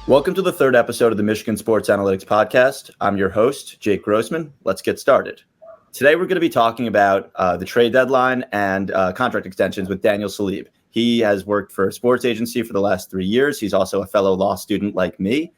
Welcome to the third episode of the Michigan Sports Analytics Podcast. I'm your host, Jake Grossman. Let's get started. Today, we're going to be talking about the trade deadline and contract extensions with Daniel Salib. He has worked for a sports agency for the last 3 years. He's also a fellow law student like me.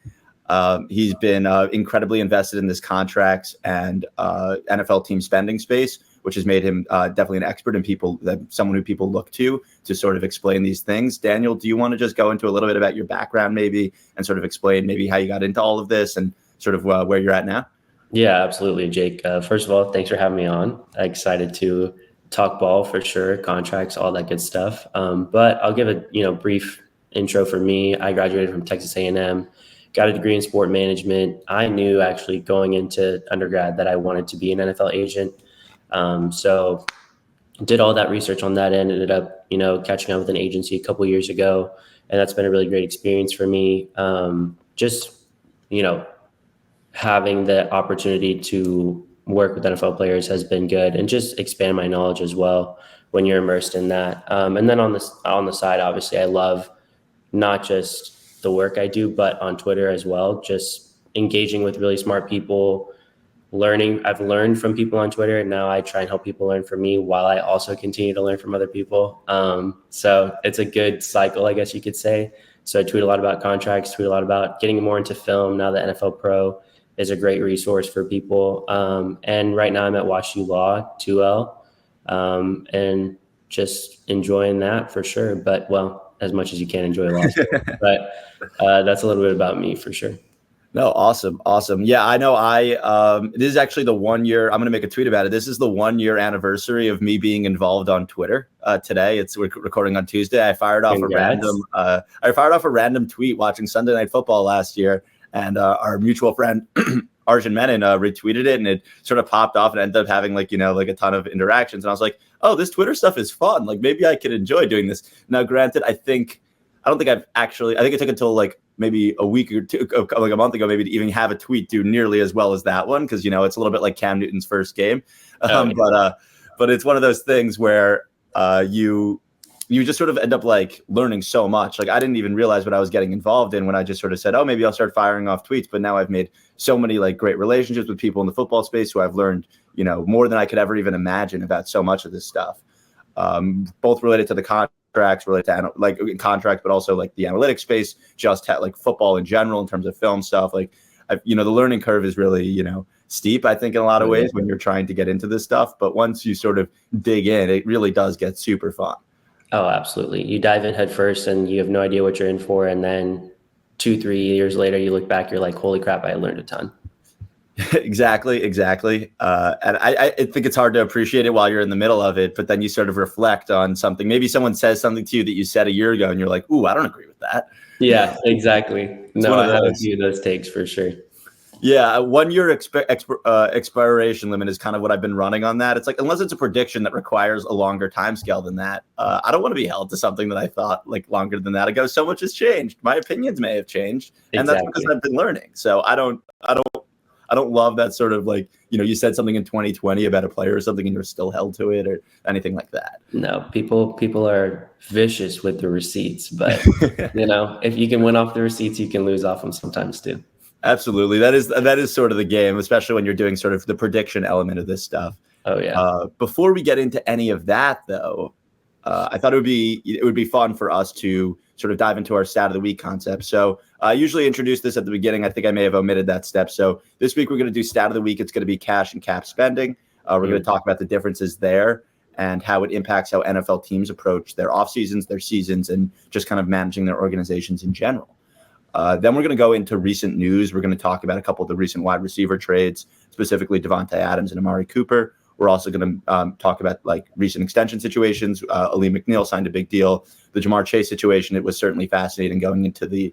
He's been incredibly invested in this contracts and NFL team spending space, which has made him definitely an expert in someone who people look to sort of explain these things. Daniel, do you want to just go into a little bit about your background maybe and sort of explain maybe how you got into all of this and sort of where you're at now? Yeah, absolutely, Jake. First of all, thanks for having me on. Excited to talk ball for sure, contracts, all that good stuff. But I'll give a brief intro for me. I graduated from Texas A&M, got a degree in sport management. I knew actually going into undergrad that I wanted to be an NFL agent. So did all that research on that end, ended up, catching up with an agency a couple years ago. And that's been a really great experience for me. Having the opportunity to work with NFL players has been good and just expand my knowledge as well when you're immersed in that. And then on the side, obviously, I love not just the work I do, but on Twitter as well, just engaging with really smart people, learning. I've learned from people on Twitter, and now I try and help people learn from me while I also continue to learn from other people. So it's a good cycle, I guess you could say. So I tweet a lot about contracts, tweet a lot about getting more into film. Now the NFL Pro is a great resource for people. And right now I'm at WashU Law 2L and just enjoying that for sure. But as much as you can enjoy law school. But that's a little bit about me for sure. No, awesome. Yeah, I know this is actually the 1 year, I'm going to make a tweet about it. This is the 1 year anniversary of me being involved on Twitter today. We're recording on Tuesday. I fired off a random tweet watching Sunday Night Football last year. And our mutual friend, Arjun Menon, retweeted it, and it sort of popped off and ended up having a ton of interactions. And I was like, oh, this Twitter stuff is fun. Like maybe I could enjoy doing this. Now, granted, I think it took until maybe a week or two, like a month ago, maybe to even have a tweet do nearly as well as that one. Cause it's a little bit like Cam Newton's first game. But it's one of those things where you just sort of end up learning so much. I didn't even realize what I was getting involved in when I just sort of said, oh, maybe I'll start firing off tweets. But now I've made so many great relationships with people in the football space who I've learned, more than I could ever even imagine about so much of this stuff, both related to the contracts, related to contracts, but also the analytics space, just football in general in terms of film stuff. The learning curve is really, steep, I think, in a lot of ways when you're trying to get into this stuff. But once you sort of dig in, it really does get super fun. Oh, absolutely. You dive in head first and you have no idea what you're in for. And then 2-3 years later, you look back, you're like, holy crap, I learned a ton. Exactly. And I think it's hard to appreciate it while you're in the middle of it, but then you sort of reflect on something. Maybe someone says something to you that you said a year ago and you're like, ooh, I don't agree with that. Yeah, exactly. No, I have a few of those takes for sure. Yeah, 1 year expiration limit is kind of what I've been running on that. It's unless it's a prediction that requires a longer time scale than that, I don't want to be held to something that I thought longer than that ago. So much has changed. My opinions may have changed, and that's because I've been learning. So I don't love that sort of you said something in 2020 about a player or something, and you're still held to it or anything like that. No, people are vicious with the receipts, but if you can win off the receipts, you can lose off them sometimes too. Absolutely. That is sort of the game, especially when you're doing sort of the prediction element of this stuff. Oh yeah. Before we get into any of that though, I thought it would be fun for us to sort of dive into our stat of the week concept. So I usually introduce this at the beginning. I think I may have omitted that step. So this week we're going to do stat of the week. It's going to be cash and cap spending. We're going to talk about the differences there and how it impacts how NFL teams approach their off seasons, their seasons, and just kind of managing their organizations in general. Then we're going to go into recent news. We're going to talk about a couple of the recent wide receiver trades, specifically Davante Adams and Amari Cooper. We're also going to talk about recent extension situations. Ali McNeil signed a big deal. The Jamar Chase situation, it was certainly fascinating going into the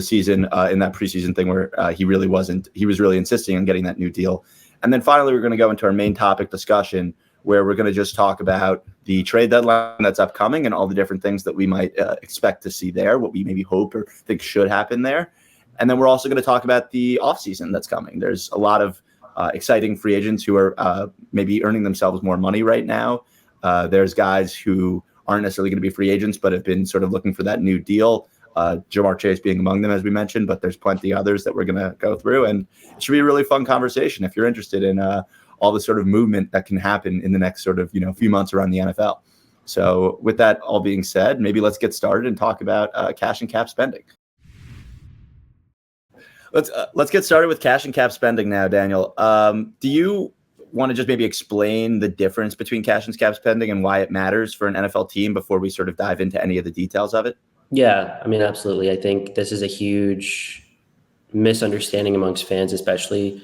season in that preseason thing where he was really insisting on getting that new deal. And then finally, we're going to go into our main topic discussion, where we're going to just talk about the trade deadline that's upcoming and all the different things that we might expect to see there, what we maybe hope or think should happen there. And then we're also going to talk about the offseason that's coming. There's a lot of exciting free agents who are maybe earning themselves more money right now. There's guys who aren't necessarily going to be free agents, but have been sort of looking for that new deal. Jamar Chase being among them, as we mentioned, but there's plenty others that we're going to go through. And it should be a really fun conversation if you're interested in all the sort of movement that can happen in the next sort of, few months around the NFL. So with that all being said, maybe let's get started and talk about cash and cap spending. Let's get started with cash and cap spending now, Daniel. Do you want to just maybe explain the difference between cash and cap spending and why it matters for an NFL team before we sort of dive into any of the details of it? Yeah, I mean, absolutely. I think this is a huge misunderstanding amongst fans, especially.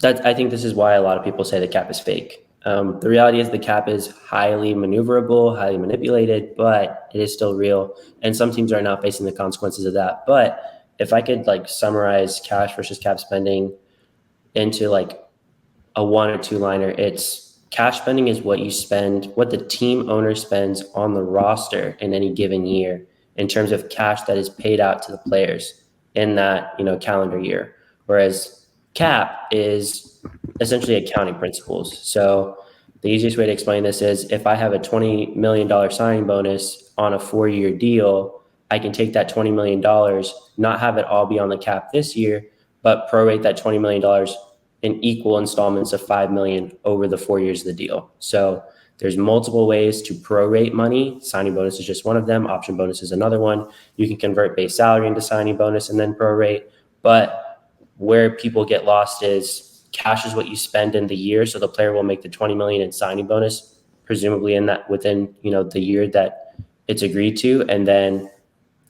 I think this is why a lot of people say the cap is fake. The reality is the cap is highly maneuverable, highly manipulated, but it is still real. And some teams are not facing the consequences of that. But if I could summarize cash versus cap spending into a one or two liner, it's cash spending is what you spend, what the team owner spends on the roster in any given year in terms of cash that is paid out to the players in that, calendar year. Whereas cap is essentially accounting principles. So the easiest way to explain this is if I have a $20 million signing bonus on a 4-year deal, I can take that $20 million, not have it all be on the cap this year, but prorate that $20 million in equal installments of $5 million over the 4 years of the deal. So there's multiple ways to prorate money. Signing bonus is just one of them. Option bonus is another one. You can convert base salary into signing bonus and then prorate. But where people get lost is cash is what you spend in the year. So the player will make the $20 million in signing bonus, presumably within the year that it's agreed to, and then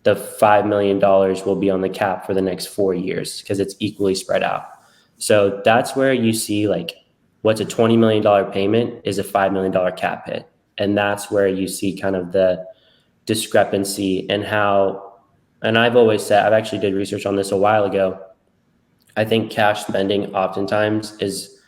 the $5 million will be on the cap for the next 4 years because it's equally spread out. So that's where you see what's a $20 million payment is a $5 million cap hit. And that's where you see kind of the discrepancy and I've always said, I've actually did research on this a while ago. I think cash spending oftentimes is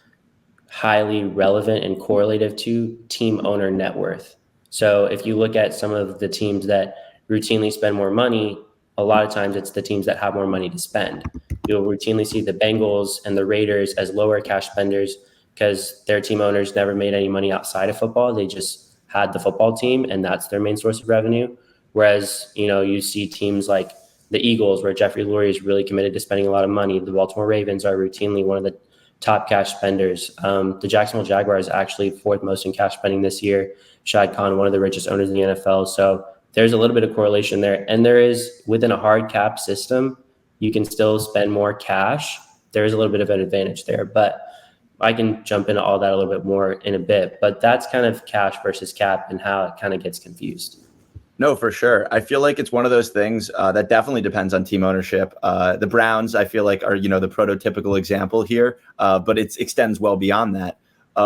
highly relevant and correlative to team owner net worth. So if you look at some of the teams that routinely spend more money, a lot of times it's the teams that have more money to spend. You'll routinely see the Bengals and the Raiders as lower cash spenders because their team owners never made any money outside of football. They just had the football team and that's their main source of revenue. Whereas, you see teams like the Eagles where Jeffrey Lurie is really committed to spending a lot of money. The Baltimore Ravens are routinely one of the top cash spenders. The Jacksonville Jaguars actually fourth most in cash spending this year. Shad Khan, one of the richest owners in the NFL. So there's a little bit of correlation there. And there is, within a hard cap system, you can still spend more cash. There is a little bit of an advantage there, but I can jump into all that a little bit more in a bit. But that's kind of cash versus cap and how it kind of gets confused. No, for sure. I feel like it's one of those things that definitely depends on team ownership. The Browns, I feel like, are, the prototypical example here, but it extends well beyond that.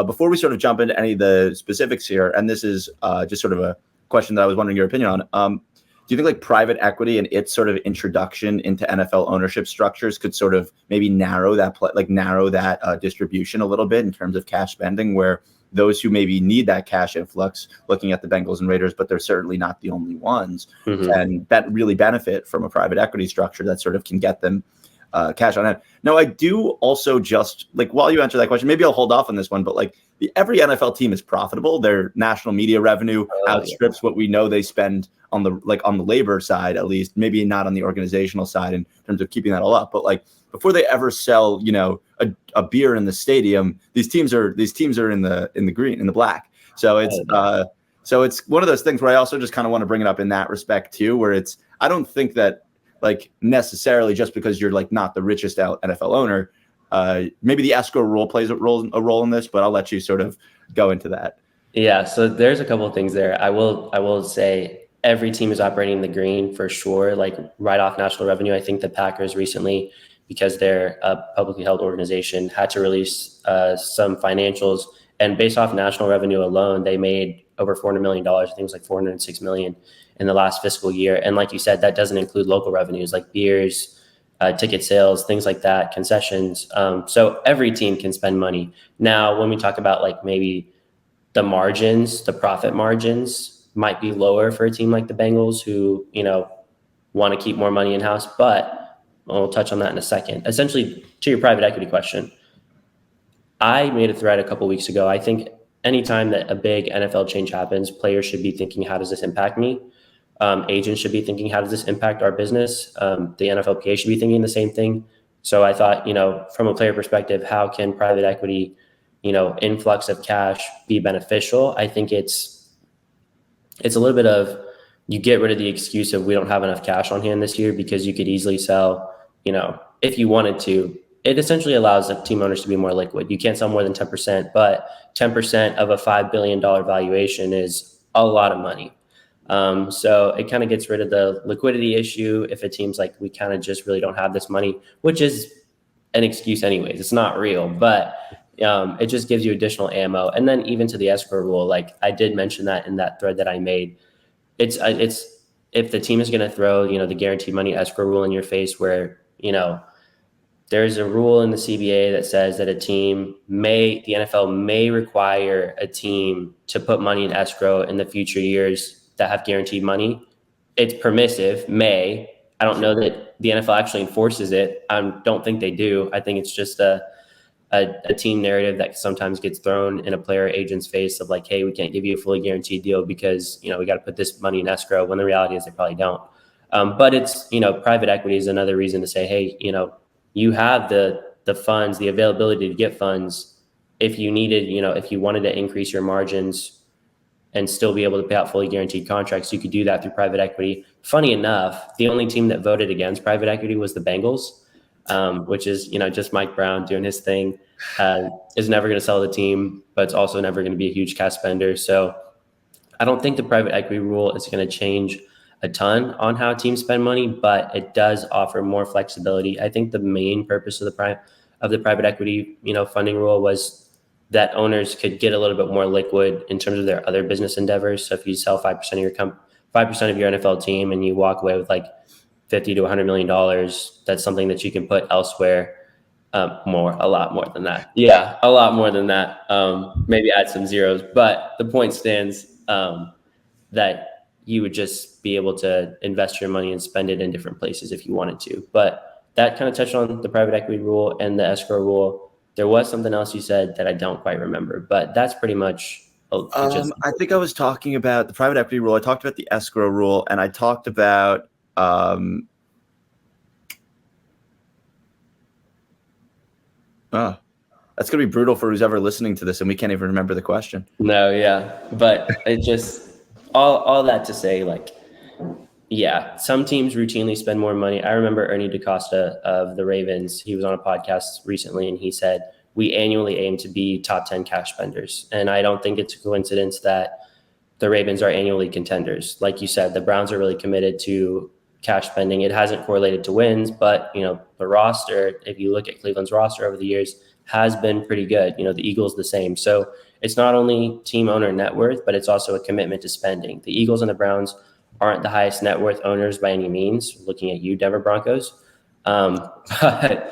Before we sort of jump into any of the specifics here, and this is just sort of a question that I was wondering your opinion on. Do you think private equity and its sort of introduction into NFL ownership structures could sort of maybe narrow that distribution a little bit in terms of cash spending, where those who maybe need that cash influx, looking at the Bengals and Raiders, but they're certainly not the only ones, and that really benefit from a private equity structure that sort of can get them cash on hand. Now, I do also just while you answer that question, maybe I'll hold off on this one, but every NFL team is profitable. Their national media revenue outstrips what we know they spend on the labor side, at least, maybe not on the organizational side in terms of keeping that all up. But before they ever sell, a beer in the stadium, these teams are in the green, in the black. So it's one of those things where I also just kind of want to bring it up in that respect too, where I don't think that necessarily just because you're not the richest NFL owner, maybe the escrow rule plays a role in this, but I'll let you sort of go into that. Yeah. So there's a couple of things there. I will say every team is operating in the green for sure, right off national revenue. I think the Packers recently, because they're a publicly held organization, had to release some financials, and based off national revenue alone, they made over $400 million. I think it was $406 million in the last fiscal year. And like you said, that doesn't include local revenues like beers, ticket sales, things like that, concessions. So every team can spend money. Now, when we talk about maybe the margins, the profit margins might be lower for a team like the Bengals who, want to keep more money in-house, but we'll touch on that in a second. Essentially, to your private equity question, I made a thread a couple weeks ago. I think anytime that a big NFL change happens, players should be thinking, how does this impact me? Agents should be thinking, how does this impact our business? The NFLPA should be thinking the same thing. So I thought, from a player perspective, how can private equity, influx of cash be beneficial? I think it's a little bit of, you get rid of the excuse of we don't have enough cash on hand this year, because you could easily sell, if you wanted to. It essentially allows the team owners to be more liquid. You can't sell more than 10%, but 10% of a $5 billion valuation is a lot of money. So it kind of gets rid of the liquidity issue if it seems like we kind of just really don't have this money, which is an excuse anyways. It's not real, but it just gives you additional ammo. And then even to the escrow rule, like I did mention that in that thread that I made, it's if the team is going to throw, the guaranteed money escrow rule in your face, where, there's a rule in the CBA that says that the NFL may require a team to put money in escrow in the future years that have guaranteed money. It's permissive, may. I don't know that the NFL actually enforces it. I don't think they do. I think it's just a team narrative that sometimes gets thrown in a player agent's face of like, hey, we can't give you a fully guaranteed deal because, we got to put this money in escrow, when the reality is they probably don't. But it's, private equity is another reason to say, hey, you have the funds, the availability to get funds. If you needed, if you wanted to increase your margins and still be able to pay out fully guaranteed contracts, you could do that through private equity. Funny enough, the only team that voted against private equity was the Bengals, which is, just Mike Brown doing his thing. Is never going to sell the team, but it's also never going to be a huge cash spender. So I don't think the private equity rule is going to change a ton on how teams spend money, but it does offer more flexibility. I think the main purpose of the private equity, funding rule was that owners could get a little bit more liquid in terms of their other business endeavors. So if you sell 5% of your 5% of your NFL team and you walk away with like $50 to $100 million, that's something that you can put elsewhere. A lot more than that. Yeah, a lot more than that. Maybe add some zeros, but the point stands that you would just be able to invest your money and spend it in different places if you wanted to. But that kind of touched on the private equity rule and the escrow rule. There was something else you said that I don't quite remember, but that's pretty much. I think I was talking about the private equity rule. I talked about the escrow rule, and I talked about that's going to be brutal for who's ever listening to this, and we can't even remember the question. No, yeah. But it just, all that to say, like, yeah, some teams routinely spend more money. I remember Ernie DaCosta of the Ravens. He was on a podcast recently, and he said, we annually aim to be top 10 cash spenders. And I don't think it's a coincidence that the Ravens are annually contenders. Like you said, the Browns are really committed to cash spending. It hasn't correlated to wins, but, the roster, if you look at Cleveland's roster over the years, has been pretty good. The Eagles the same. So it's not only team owner net worth, but it's also a commitment to spending. The Eagles and the Browns aren't the highest net worth owners by any means, looking at you, Denver Broncos. But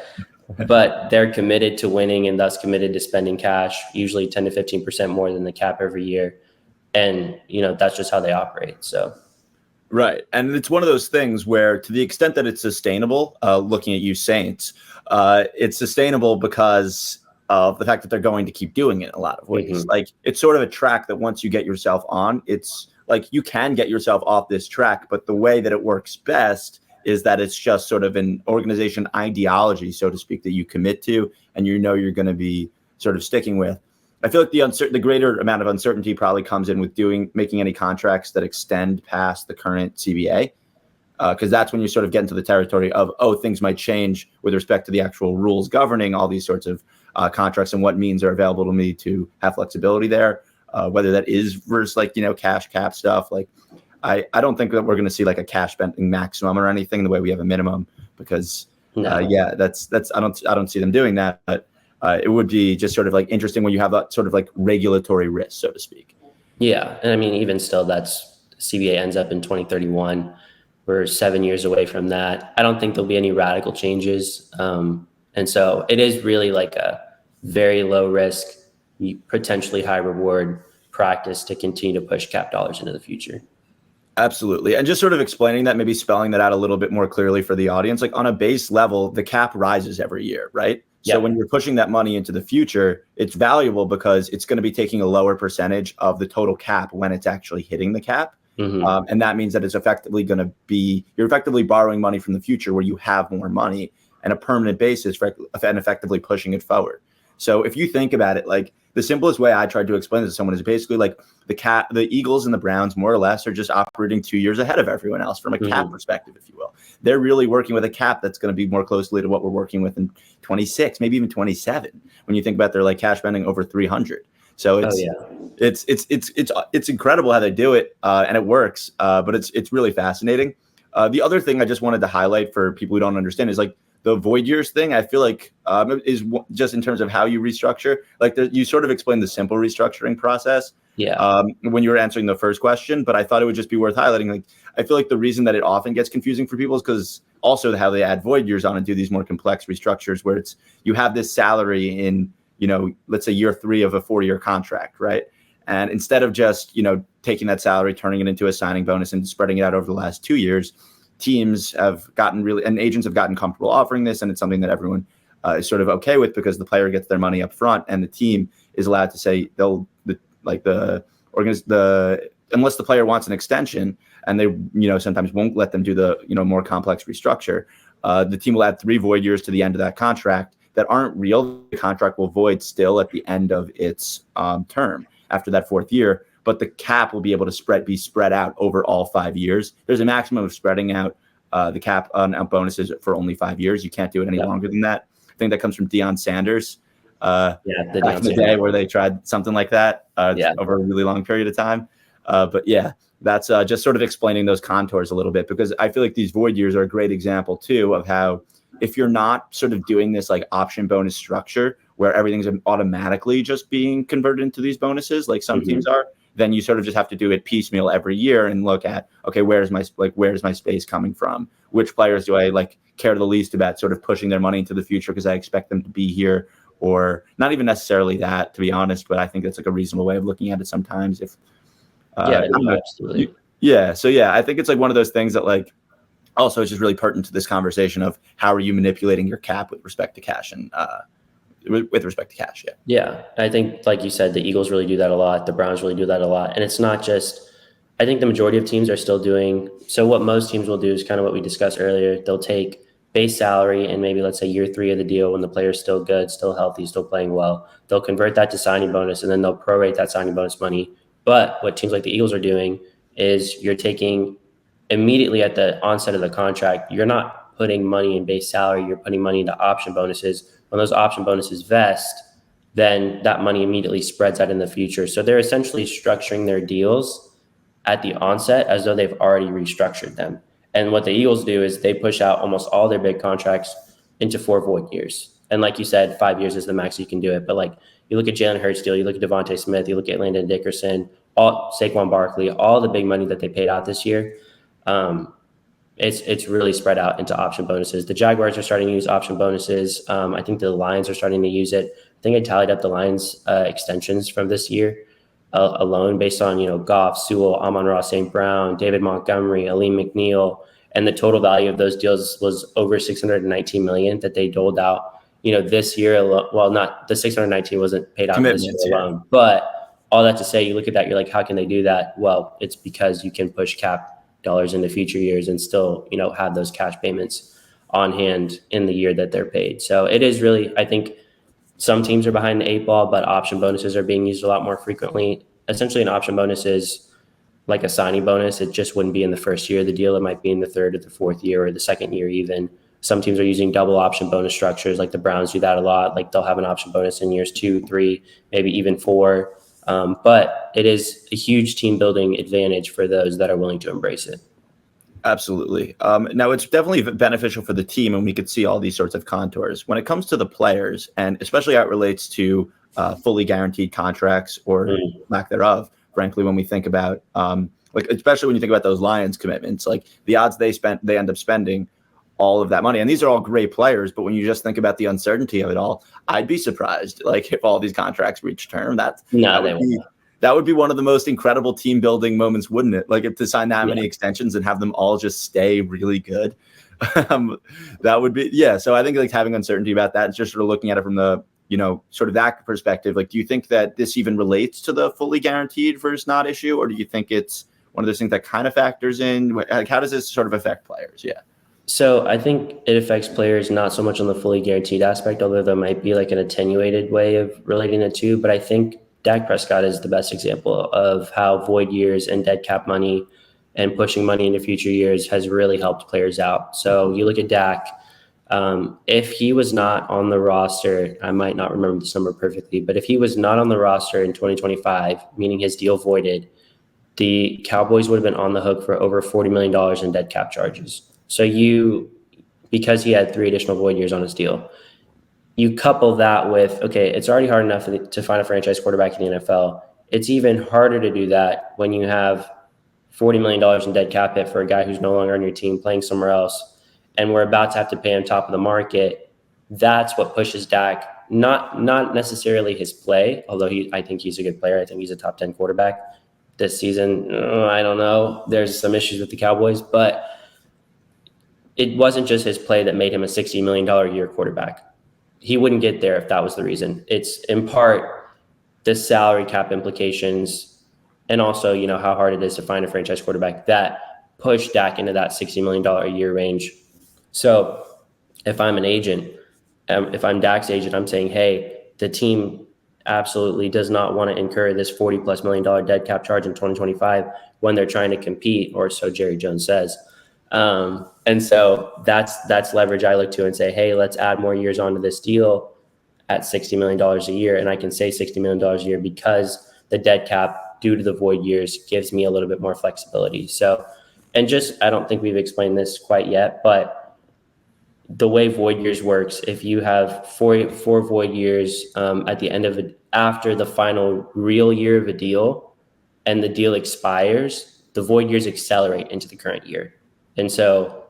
they're committed to winning and thus committed to spending cash, usually 10 to 15% more than the cap every year. And, that's just how they operate. So. Right. And it's one of those things where, to the extent that it's sustainable, looking at you Saints, it's sustainable because of the fact that they're going to keep doing it in a lot of ways. Mm-hmm. Like, it's sort of a track that once you get yourself on, it's like you can get yourself off this track, but the way that it works best is that it's just sort of an organization ideology, so to speak, that you commit to and you're going to be sort of sticking with. I feel like the greater amount of uncertainty probably comes in with making any contracts that extend past the current CBA, because that's when you sort of get into the territory of, things might change with respect to the actual rules governing all these sorts of contracts and what means are available to me to have flexibility there, whether that is versus cash cap stuff. Like, I don't think that we're going to see like a cash spending maximum or anything the way we have a minimum, because that's I don't see them doing that. But it would be just sort of like interesting when you have that sort of like regulatory risk, so to speak. Yeah. And I mean, even still, that's CBA ends up in 2031. We're 7 years away from that. I don't think there'll be any radical changes. And so it is really like a very low risk, potentially high reward practice to continue to push cap dollars into the future. Absolutely. And just sort of explaining that, maybe spelling that out a little bit more clearly for the audience, like on a base level, the cap rises every year, right? So when you're pushing that money into the future, it's valuable because it's going to be taking a lower percentage of the total cap when it's actually hitting the cap. And that means that it's effectively going to be, you're effectively borrowing money from the future where you have more money and a permanent basis and effectively pushing it forward. So if you think about it, like the simplest way I tried to explain this to someone is basically like the Eagles and the Browns more or less are just operating 2 years ahead of everyone else from a cap perspective, if you will. They're really working with a cap that's going to be more closely to what we're working with in 26, maybe even 27. When you think about their like cash spending over 300. So it's incredible how they do it, and it works. But it's really fascinating. The other thing I just wanted to highlight for people who don't understand is like the void years thing. I feel like is just in terms of how you restructure. Like you sort of explained the simple restructuring process. When you were answering the first question, but I thought it would just be worth highlighting. Like I feel like the reason that it often gets confusing for people is because also how they add void years on and do these more complex restructures where it's you have this salary in, let's say year 3 of a 4-year contract, right? And instead of just, taking that salary, turning it into a signing bonus and spreading it out over the last 2 years, teams have gotten and agents have gotten comfortable offering this. And it's something that everyone is sort of okay with because the player gets their money up front and the team is allowed to say unless the player wants an extension and they, sometimes won't let them do the, more complex restructure, the team will add 3 void years to the end of that contract that aren't real. The contract will void still at the end of its term after that 4th year, but the cap will be able to be spread out over all 5 years. There's a maximum of spreading out the cap on bonuses for only 5 years. You can't do it any longer than that. I think that comes from Deion Sanders. Back in the day where they tried something like that over a really long period of time. But yeah, that's just sort of explaining those contours a little bit, because I feel like these void years are a great example too of how if you're not sort of doing this like option bonus structure where everything's automatically just being converted into these bonuses like some teams are, then you sort of just have to do it piecemeal every year and look at, okay, where's my space coming from? Which players do I like care the least about sort of pushing their money into the future because I expect them to be here? Or not even necessarily that, to be honest, but I think that's like a reasonable way of looking at it sometimes. If absolutely. So I think it's like one of those things that like also is just really pertinent to this conversation of how are you manipulating your cap with respect to cash and with respect to cash. Yeah, I think like you said, the Eagles really do that a lot. The Browns really do that a lot, and it's not just. I think the majority of teams are still doing. So what most teams will do is kind of what we discussed earlier. They'll take base salary and maybe let's say year 3 of the deal when the player's still good, still healthy, still playing well. They'll convert that to signing bonus and then they'll prorate that signing bonus money. But what teams like the Eagles are doing is you're taking immediately at the onset of the contract, you're not putting money in base salary, you're putting money into option bonuses. When those option bonuses vest, then that money immediately spreads out in the future. So they're essentially structuring their deals at the onset as though they've already restructured them. And what the Eagles do is they push out almost all their big contracts into 4 void years. And like you said, 5 years is the max you can do it. But like you look at Jalen Hurts deal, you look at Davante Smith, you look at Landon Dickerson, Saquon Barkley, all the big money that they paid out this year, it's really spread out into option bonuses. The Jaguars are starting to use option bonuses. I think the Lions are starting to use it. I think I tallied up the Lions extensions from this year alone based on, Goff, Sewell, Amon-Ra St. Brown, David Montgomery, Aleem McNeil, and the total value of those deals was over $619 million that they doled out, this year. Well, not the 619 wasn't paid out this year alone, but all that to say, you look at that, you're like, how can they do that? Well, it's because you can push cap dollars into future years and still, have those cash payments on hand in the year that they're paid. So it is really, I think, some teams are behind the 8 ball, but option bonuses are being used a lot more frequently. Essentially, an option bonus is like a signing bonus. It just wouldn't be in the first year of the deal. It might be in the 3rd or the 4th year or the 2nd year even. Some teams are using double option bonus structures, like the Browns do that a lot. Like they'll have an option bonus in years 2, 3, maybe even 4. But it is a huge team building advantage for those that are willing to embrace it. Absolutely. Now, it's definitely beneficial for the team, and we could see all these sorts of contours. When it comes to the players, and especially how it relates to fully guaranteed contracts or lack thereof, frankly, when we think about, especially when you think about those Lions commitments, like the odds they end up spending all of that money. And these are all great players, but when you just think about the uncertainty of it all, I'd be surprised, like, if all these contracts reach term. That would be one of the most incredible team building moments, wouldn't it? Like if to sign that many extensions and have them all just stay really good. That would be, So I think like having uncertainty about that, just sort of looking at it from the, sort of that perspective. Like, do you think that this even relates to the fully guaranteed versus not issue? Or do you think it's one of those things that kind of factors in? Like, how does this sort of affect players? Yeah. So I think it affects players not so much on the fully guaranteed aspect, although there might be like an attenuated way of relating the two. But I think Dak Prescott is the best example of how void years and dead cap money and pushing money into future years has really helped players out. So you look at Dak. If he was not on the roster, I might not remember this number perfectly, but if he was not on the roster in 2025, meaning his deal voided, the Cowboys would have been on the hook for over $40 million in dead cap charges. So because he had 3 additional void years on his deal, you couple that with, okay, it's already hard enough to find a franchise quarterback in the NFL. It's even harder to do that when you have $40 million in dead cap hit for a guy who's no longer on your team playing somewhere else, and we're about to have to pay him top of the market. That's what pushes Dak, not necessarily his play, although I think he's a good player. I think he's a top 10 quarterback this season. I don't know. There's some issues with the Cowboys, but it wasn't just his play that made him a $60 million a year quarterback. He wouldn't get there if that was the reason. It's in part the salary cap implications and also, how hard it is to find a franchise quarterback that push Dak into that $60 million a year range. So if I'm an agent, if I'm Dak's agent, I'm saying, hey, the team absolutely does not want to incur this $40+ million dead cap charge in 2025 when they're trying to compete, or so Jerry Jones says. And so that's leverage I look to and say, hey, let's add more years onto this deal at $60 million a year. And I can say $60 million a year because the dead cap due to the void years gives me a little bit more flexibility. So, and just, I don't think we've explained this quite yet, but the way void years works, if you have four void years at the end of it, after the final real year of a deal and the deal expires, the void years accelerate into the current year. And so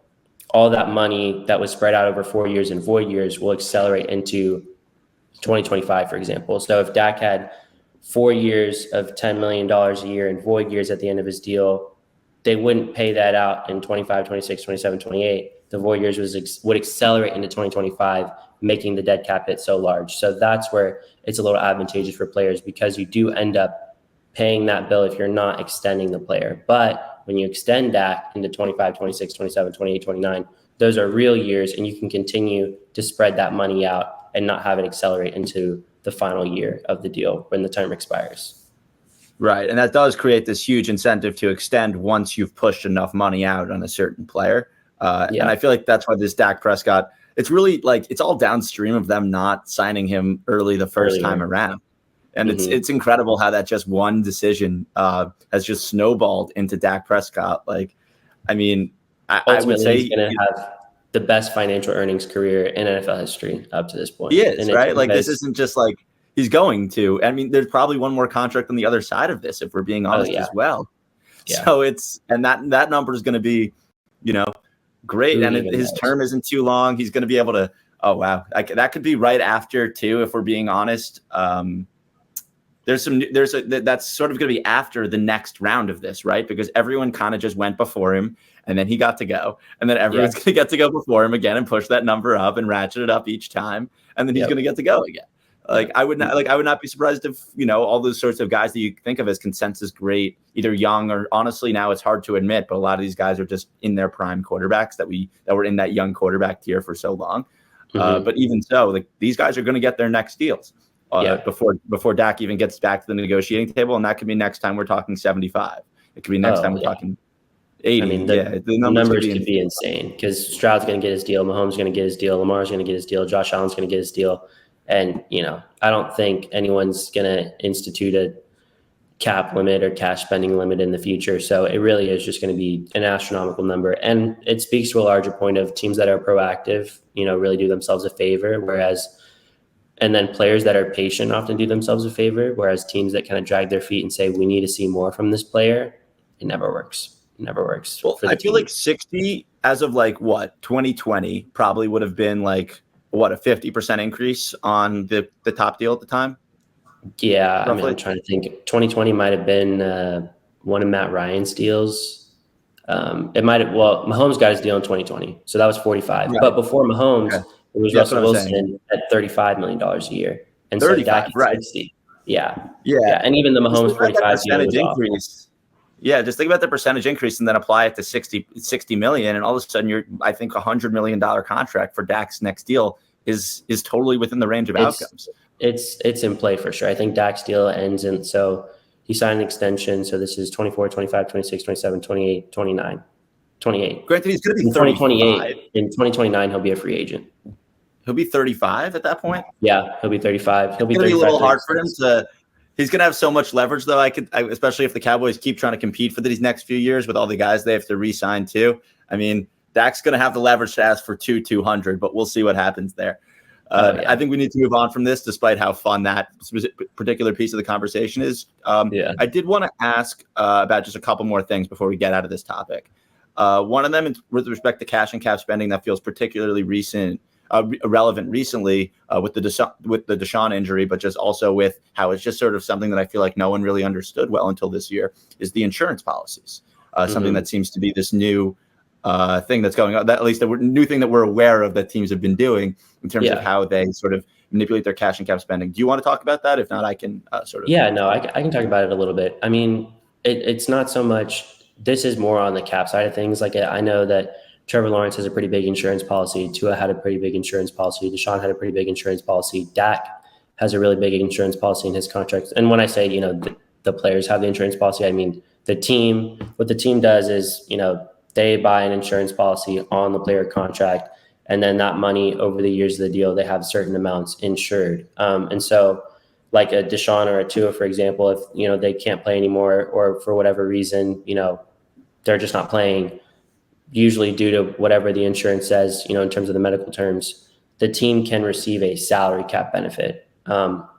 all that money that was spread out over 4 years in void years will accelerate into 2025, for example. So if Dak had 4 years of $10 million a year in void years at the end of his deal, they wouldn't pay that out in 25, 26, 27, 28. The void years would accelerate into 2025, making the dead cap hit so large. So that's where it's a little advantageous for players because you do end up paying that bill if you're not extending the player. But when you extend that into 25, 26, 27, 28, 29, those are real years, and you can continue to spread that money out and not have it accelerate into the final year of the deal when the term expires. Right. And that does create this huge incentive to extend once you've pushed enough money out on a certain player. And I feel like that's why this Dak Prescott, it's really like it's all downstream of them not signing him early the first time around. And it's incredible how that just one decision has just snowballed into Dak Prescott. Like, I mean, I would say he's going to have the best financial earnings career in NFL history up to this point. He is, right? Like, this isn't just like he's going to. I mean, there's probably one more contract on the other side of this, if we're being honest as well. Yeah. So that number is going to be, great. Really, and his term isn't too long. He's going to be able to, that could be right after too, if we're being honest. That's sort of going to be after the next round of this, right? Because everyone kind of just went before him and then he got to go. And then everyone's going to get to go before him again and push that number up and ratchet it up each time. And then he's going to get to go again. I would not be surprised if, all those sorts of guys that you think of as consensus great, either young or honestly now it's hard to admit, but a lot of these guys are just in their prime quarterbacks that were in that young quarterback tier for so long. But even so, these guys are going to get their next deals before Dak even gets back to the negotiating table. And that could be next time we're talking 75. It could be next time we're talking 80. I mean, the numbers could be insane because Stroud's going to get his deal. Mahomes is going to get his deal. Lamar's going to get his deal. Josh Allen's going to get his deal. And, I don't think anyone's going to institute a cap limit or cash spending limit in the future. So it really is just going to be an astronomical number. And it speaks to a larger point of teams that are proactive, really do themselves a favor, and then players that are patient often do themselves a favor, whereas teams that kind of drag their feet and say, we need to see more from this player, it never works. It never works. Well, I feel like 60 as of 2020 probably would have been a 50% increase on the top deal at the time? Yeah, roughly. I'm trying to think. 2020 might have been one of Matt Ryan's deals. It might have. Mahomes got his deal in 2020, so that was 45. Right. But before Mahomes, it was Russell Wilson at $35 million a year, and 35, so Dak at 60. Yeah, and even the Mahomes 45 deal was increase. Yeah, just think about the percentage increase and then apply it to 60 million, and all of a sudden I think $100 million contract for Dak's next deal is totally within the range of outcomes. It's in play for sure. I think Dak's deal ends in, so he signed an extension. So this is 24, 25, 26, 27, 28, 29, 28. Granted, he's going to be in 2028. In 2029, he'll be a free agent. He'll be 35 at that point. Yeah, he'll be 35. He'll be 35. It's going to be a little hard for him to. He's going to have so much leverage, though. Especially if the Cowboys keep trying to compete for these next few years with all the guys they have to re-sign too. I mean, Dak's going to have the leverage to ask for 200, but we'll see what happens there. I think we need to move on from this, despite how fun that particular piece of the conversation is. I did want to ask about just a couple more things before we get out of this topic. One of them is with respect to cash and cap spending that feels particularly relevant recently with the Deshaun injury, but just also with how it's just sort of something that I feel like no one really understood well until this year is the insurance policies. Something that seems to be this new thing that's going on, that at least the new thing that we're aware of that teams have been doing in terms of how they sort of manipulate their cash and cap spending. Do you want to talk about that? If not, I can sort of. Yeah, no, I can talk about it a little bit. I mean, it's not so much. This is more on the cap side of things. Like I know that Trevor Lawrence has a pretty big insurance policy. Tua had a pretty big insurance policy. Deshaun had a pretty big insurance policy. Dak has a really big insurance policy in his contract. And when I say, the players have the insurance policy, I mean the team. What the team does is, they buy an insurance policy on the player contract, and then that money over the years of the deal, they have certain amounts insured. And so like a Deshaun or a Tua, for example, if, they can't play anymore or for whatever reason, they're just not playing, usually due to whatever the insurance says, in terms of the medical terms, the team can receive a salary cap benefit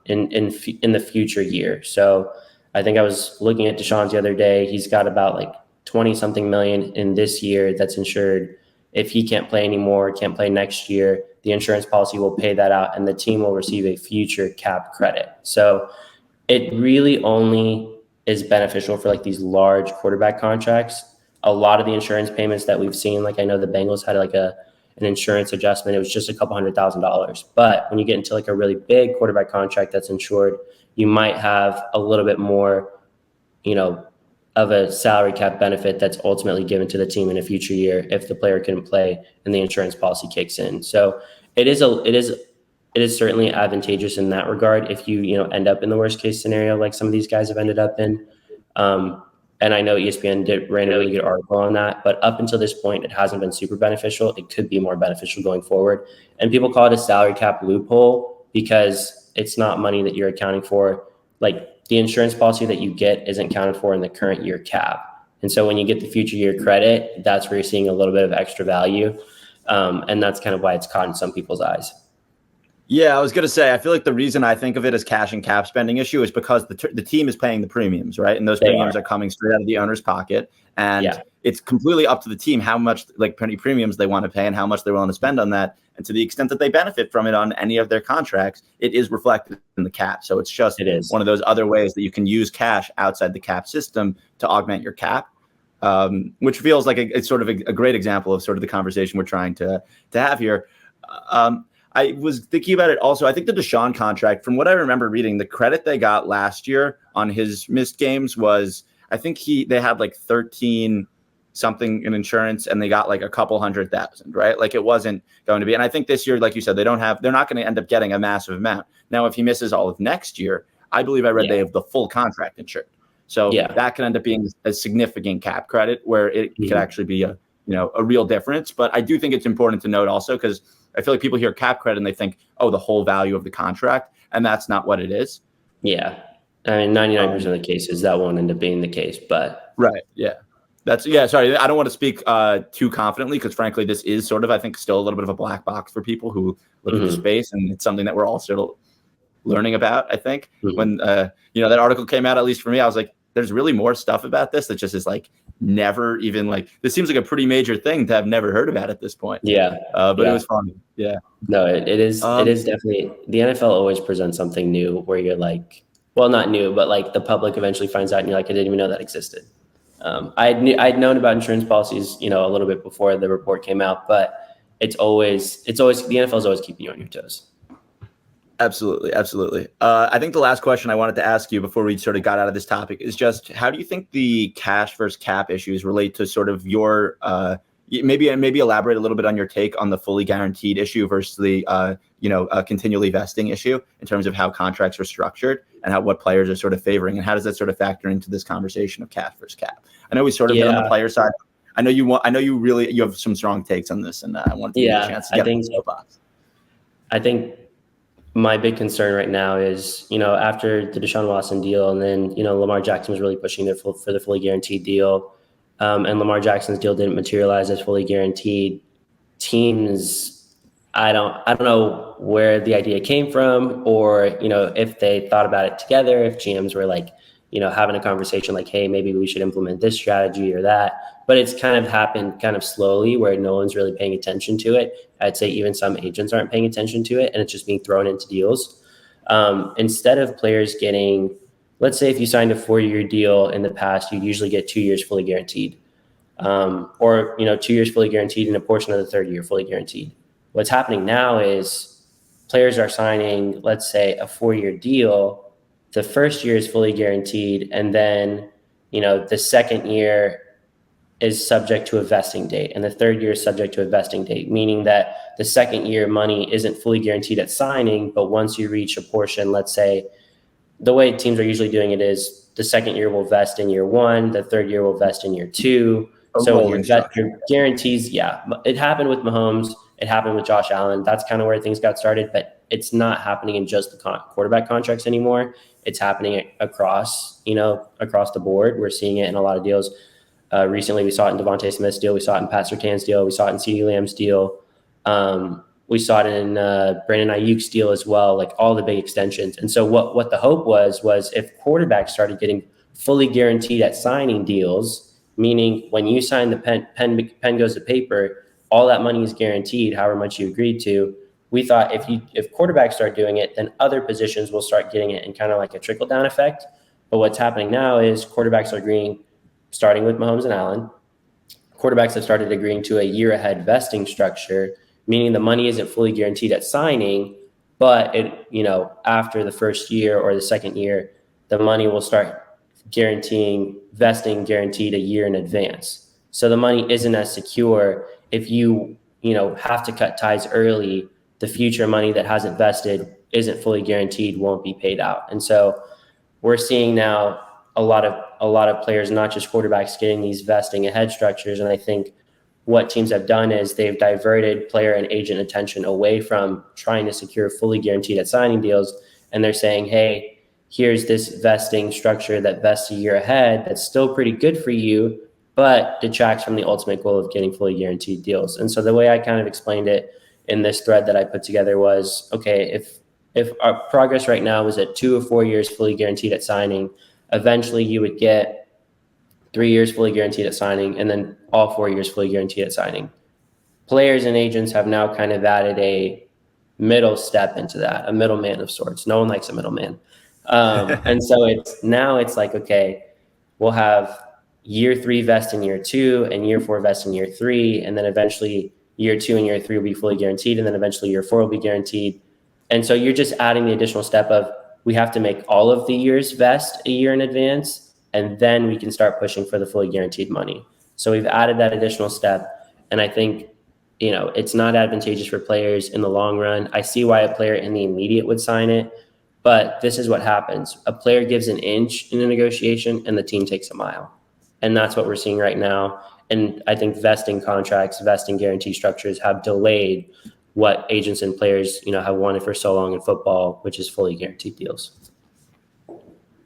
in the future year. So I think I was looking at Deshaun's the other day. He's got about like 20 something million in this year that's insured. If he can't play anymore, can't play next year, the insurance policy will pay that out and the team will receive a future cap credit. So it really only is beneficial for like these large quarterback contracts. A lot of the insurance payments that we've seen, like I know the Bengals had like an insurance adjustment. It was just a couple $100,000. But when you get into like a really big quarterback contract that's insured, you might have a little bit more, of a salary cap benefit that's ultimately given to the team in a future year if the player couldn't play and the insurance policy kicks in. So it is certainly advantageous in that regard if you end up in the worst case scenario like some of these guys have ended up in. And I know ESPN ran a really good article on that, but up until this point, it hasn't been super beneficial. It could be more beneficial going forward. And people call it a salary cap loophole because it's not money that you're accounting for. Like the insurance policy that you get isn't counted for in the current year cap. And so when you get the future year credit, that's where you're seeing a little bit of extra value. And that's kind of why it's caught in some people's eyes. Yeah, I was going to say, I feel like the reason I think of it as cash and cap spending issue is because the team is paying the premiums, right? And those premiums are coming straight out of the owner's pocket. And it's completely up to the team how much like premiums they want to pay and how much they're willing to spend on that. And to the extent that they benefit from it on any of their contracts, it is reflected in the cap. So it's just one of those other ways that you can use cash outside the cap system to augment your cap, which feels like it's sort of a great example of sort of the conversation we're trying to have here. I was thinking about it also. I think the Deshaun contract, from what I remember reading, the credit they got last year on his missed games was, I think they had like 13 something in insurance and they got like a couple 100,000, right? Like it wasn't going to be. And I think this year, like you said, they're not going to end up getting a massive amount. Now, if he misses all of next year, I believe I read they have the full contract insured. So that can end up being a significant cap credit where it could actually be a real difference. But I do think it's important to note also, because I feel like people hear cap credit and they think, oh, the whole value of the contract. And that's not what it is. Yeah. I mean, 99% of the cases that won't end up being the case, but. Right. Yeah. Sorry. I don't want to speak too confidently because frankly, this is sort of, I think, still a little bit of a black box for people who look at the space. And it's something that we're all still learning about, I think. When, that article came out, at least for me, I was like, there's really more stuff about this that just is like never even like, this seems like a pretty major thing to have never heard about at this point. Yeah. But it was fun. Yeah. No, it is definitely, the NFL always presents something new where you're like, well, not new, but like the public eventually finds out and you're like, I didn't even know that existed. I'd known about insurance policies, a little bit before the report came out, but it's always the NFL is always keeping you on your toes. Absolutely. Absolutely. I think the last question I wanted to ask you before we sort of got out of this topic is just how do you think the cash versus cap issues relate to sort of your maybe elaborate a little bit on your take on the fully guaranteed issue versus the continually vesting issue in terms of how contracts are structured and what players are sort of favoring, and how does that sort of factor into this conversation of cash versus cap? I know we sort of hit on the player side. I know you have some strong takes on this, and I wanted to give you a chance to get on the soapbox. I think my big concern right now is, after the Deshaun Watson deal, and then, Lamar Jackson was really pushing for the fully guaranteed deal. And Lamar Jackson's deal didn't materialize as fully guaranteed. Teams, I don't know where the idea came from, or, if they thought about it together, if GMs were like, having a conversation like, hey, maybe we should implement this strategy or that. But it's kind of happened kind of slowly where no one's really paying attention to it. I'd say even some agents aren't paying attention to it, and it's just being thrown into deals. Instead of players getting, let's say if you signed a 4-year deal in the past, you usually get 2 years fully guaranteed. Or 2 years fully guaranteed and a portion of the third year fully guaranteed. What's happening now is players are signing, let's say, a 4-year deal. The first year is fully guaranteed, and then the second year is subject to a vesting date, and the third year is subject to a vesting date, meaning that the second year money isn't fully guaranteed at signing, but once you reach a portion, let's say, the way teams are usually doing it is the second year will vest in year 1, the third year will vest in year 2. So your guarantees, it happened with Mahomes, it happened with Josh Allen. That's kind of where things got started, but it's not happening in just the quarterback contracts anymore. It's happening across the board. We're seeing it in a lot of deals. Recently, we saw it in Davante Smith's deal. We saw it in Pat Surtain's deal. We saw it in CeeDee Lamb's deal. We saw it in Brandon Ayuk's deal as well, like all the big extensions. And so what the hope was if quarterbacks started getting fully guaranteed at signing deals, meaning when you sign the pen goes to paper, all that money is guaranteed, however much you agreed to. We thought if quarterbacks start doing it, then other positions will start getting it in kind of like a trickle-down effect. But what's happening now is quarterbacks are agreeing, starting with Mahomes and Allen, quarterbacks have started agreeing to a year-ahead vesting structure, meaning the money isn't fully guaranteed at signing, but after the first year or the second year, the money will start vesting guaranteed a year in advance. So the money isn't as secure. If you have to cut ties early, the future money that hasn't vested isn't fully guaranteed, won't be paid out. And so we're seeing now a lot of players, not just quarterbacks, getting these vesting ahead structures. And I think what teams have done is they've diverted player and agent attention away from trying to secure fully guaranteed at signing deals. And they're saying, hey, here's this vesting structure that vests a year ahead that's still pretty good for you, but detracts from the ultimate goal of getting fully guaranteed deals. And so the way I kind of explained it in this thread that I put together was, okay, if our progress right now was at 2 or 4 years fully guaranteed at signing, eventually you would get 3 years fully guaranteed at signing, and then all 4 years fully guaranteed at signing. Players and agents have now kind of added a middle step into that, a middleman of sorts. No one likes a middleman. And so it's like, okay, we'll have year 3 vest in year 2 and year 4 vest in year 3. And then eventually year 2 and year 3 will be fully guaranteed. And then eventually year 4 will be guaranteed. And so you're just adding the additional step of, we have to make all of the years vest a year in advance, and then we can start pushing for the fully guaranteed money. So we've added that additional step. And I think, it's not advantageous for players in the long run. I see why a player in the immediate would sign it, but this is what happens. A player gives an inch in a negotiation and the team takes a mile. And that's what we're seeing right now. And I think vesting contracts, vesting guarantee structures have delayed what agents and players, have wanted for so long in football, which is fully guaranteed deals.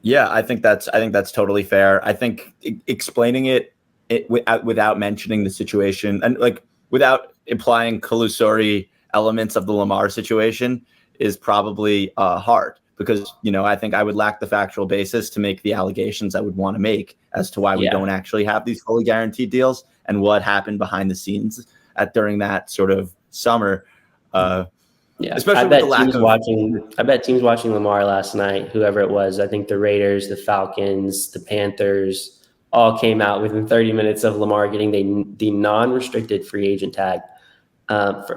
Yeah, I think that's totally fair. I think explaining it without mentioning the situation and without implying collusory elements of the Lamar situation is probably hard, because I think I would lack the factual basis to make the allegations I would want to make as to why we don't actually have these fully guaranteed deals and what happened behind the scenes during that sort of summer. Especially with the lack of. I bet teams watching Lamar last night, whoever it was, I think the Raiders, the Falcons, the Panthers, all came out within 30 minutes of Lamar getting the non-restricted free agent tag,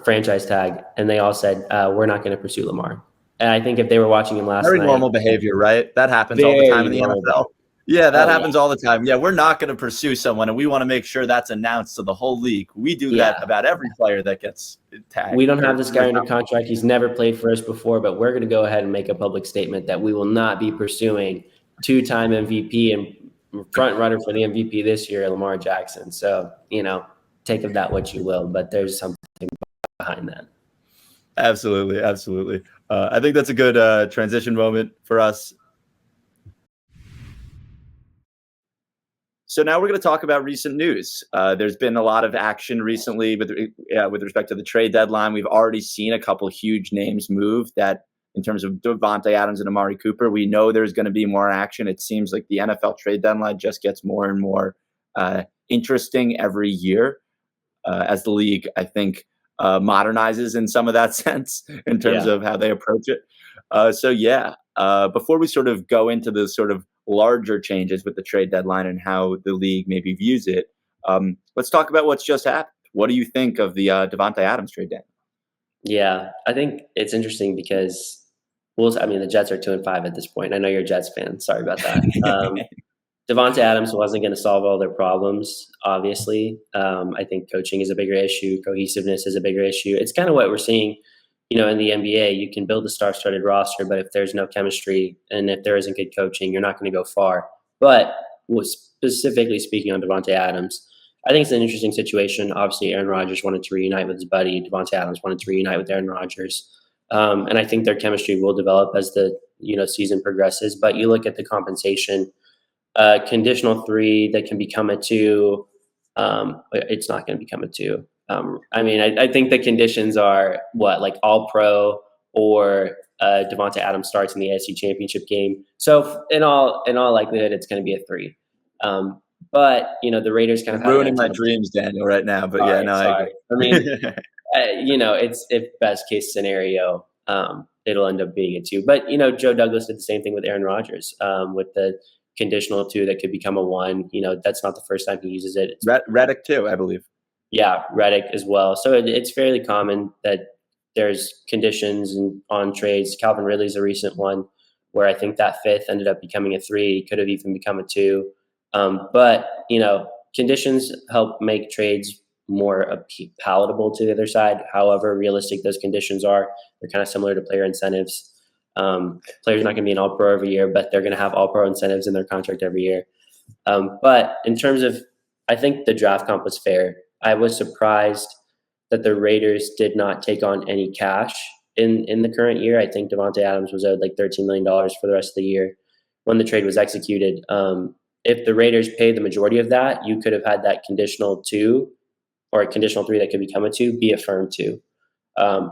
franchise tag, and they all said, we're not going to pursue Lamar. And I think if they were watching him last Very night, normal behavior, right? That happens all the very time in the normal. NFL. Yeah, that Oh, happens all the time. Yeah, we're not going to pursue someone, and we want to make sure that's announced to the whole league. We do that about every player that gets tagged. We don't have this guy under contract. He's never played for us before, but we're going to go ahead and make a public statement that we will not be pursuing two-time MVP and front runner for the MVP this year, Lamar Jackson. So, take of that what you will, but there's something behind that. Absolutely. I think that's a good transition moment for us. So now we're going to talk about recent news. There's been a lot of action recently with respect to the trade deadline. We've already seen a couple huge names move that, in terms of Davante Adams and Amari Cooper, we know there's going to be more action. It seems like the NFL trade deadline just gets more and more interesting every year as the league, I think, modernizes in some of that sense in terms of how they approach it. Before we sort of go into the sort of larger changes with the trade deadline and how the league maybe views it, let's talk about what's just happened. What do you think of the Davante Adams trade deadline? Yeah, I think it's interesting because, the Jets are 2-5 at this point. I know you're a Jets fan. Sorry about that. Davante Adams wasn't going to solve all their problems, obviously. I think coaching is a bigger issue. Cohesiveness is a bigger issue. It's kind of what we're seeing, in the NBA. You can build a star-studded roster, but if there's no chemistry and if there isn't good coaching, you're not going to go far. But specifically speaking on Davante Adams, I think it's an interesting situation. Obviously, Aaron Rodgers wanted to reunite with his buddy. Davante Adams wanted to reunite with Aaron Rodgers. And I think their chemistry will develop as the season progresses. But you look at the compensation, conditional 3 that can become a 2. It's not going to become a 2. I think the conditions are like all pro or Davante Adams starts in the AFC Championship game. So in all likelihood, it's going to be a 3. But the Raiders kind of ruining my dreams, Daniel, right now. But sorry. It's if best case scenario, it'll end up being a 2. But Joe Douglas did the same thing with Aaron Rodgers with the conditional 2 that could become a 1. That's not the first time he uses it. Reddick too, I believe. Yeah, Reddick as well. So it's fairly common that there's conditions on trades. Calvin Ridley's a recent one where I think that 5th ended up becoming a 3. Could have even become a 2. But conditions help make trades more palatable to the other side. However realistic those conditions are, they're kind of similar to player incentives. Players are not going to be an all-pro every year, but they're going to have all-pro incentives in their contract every year. But in terms of, I think the draft comp was fair. I was surprised that the Raiders did not take on any cash in the current year. I think Davante Adams was owed like $13 million for the rest of the year when the trade was executed. If the Raiders paid the majority of that, you could have had that conditional 2 or a conditional 3 that could become a 2 be a firm 2.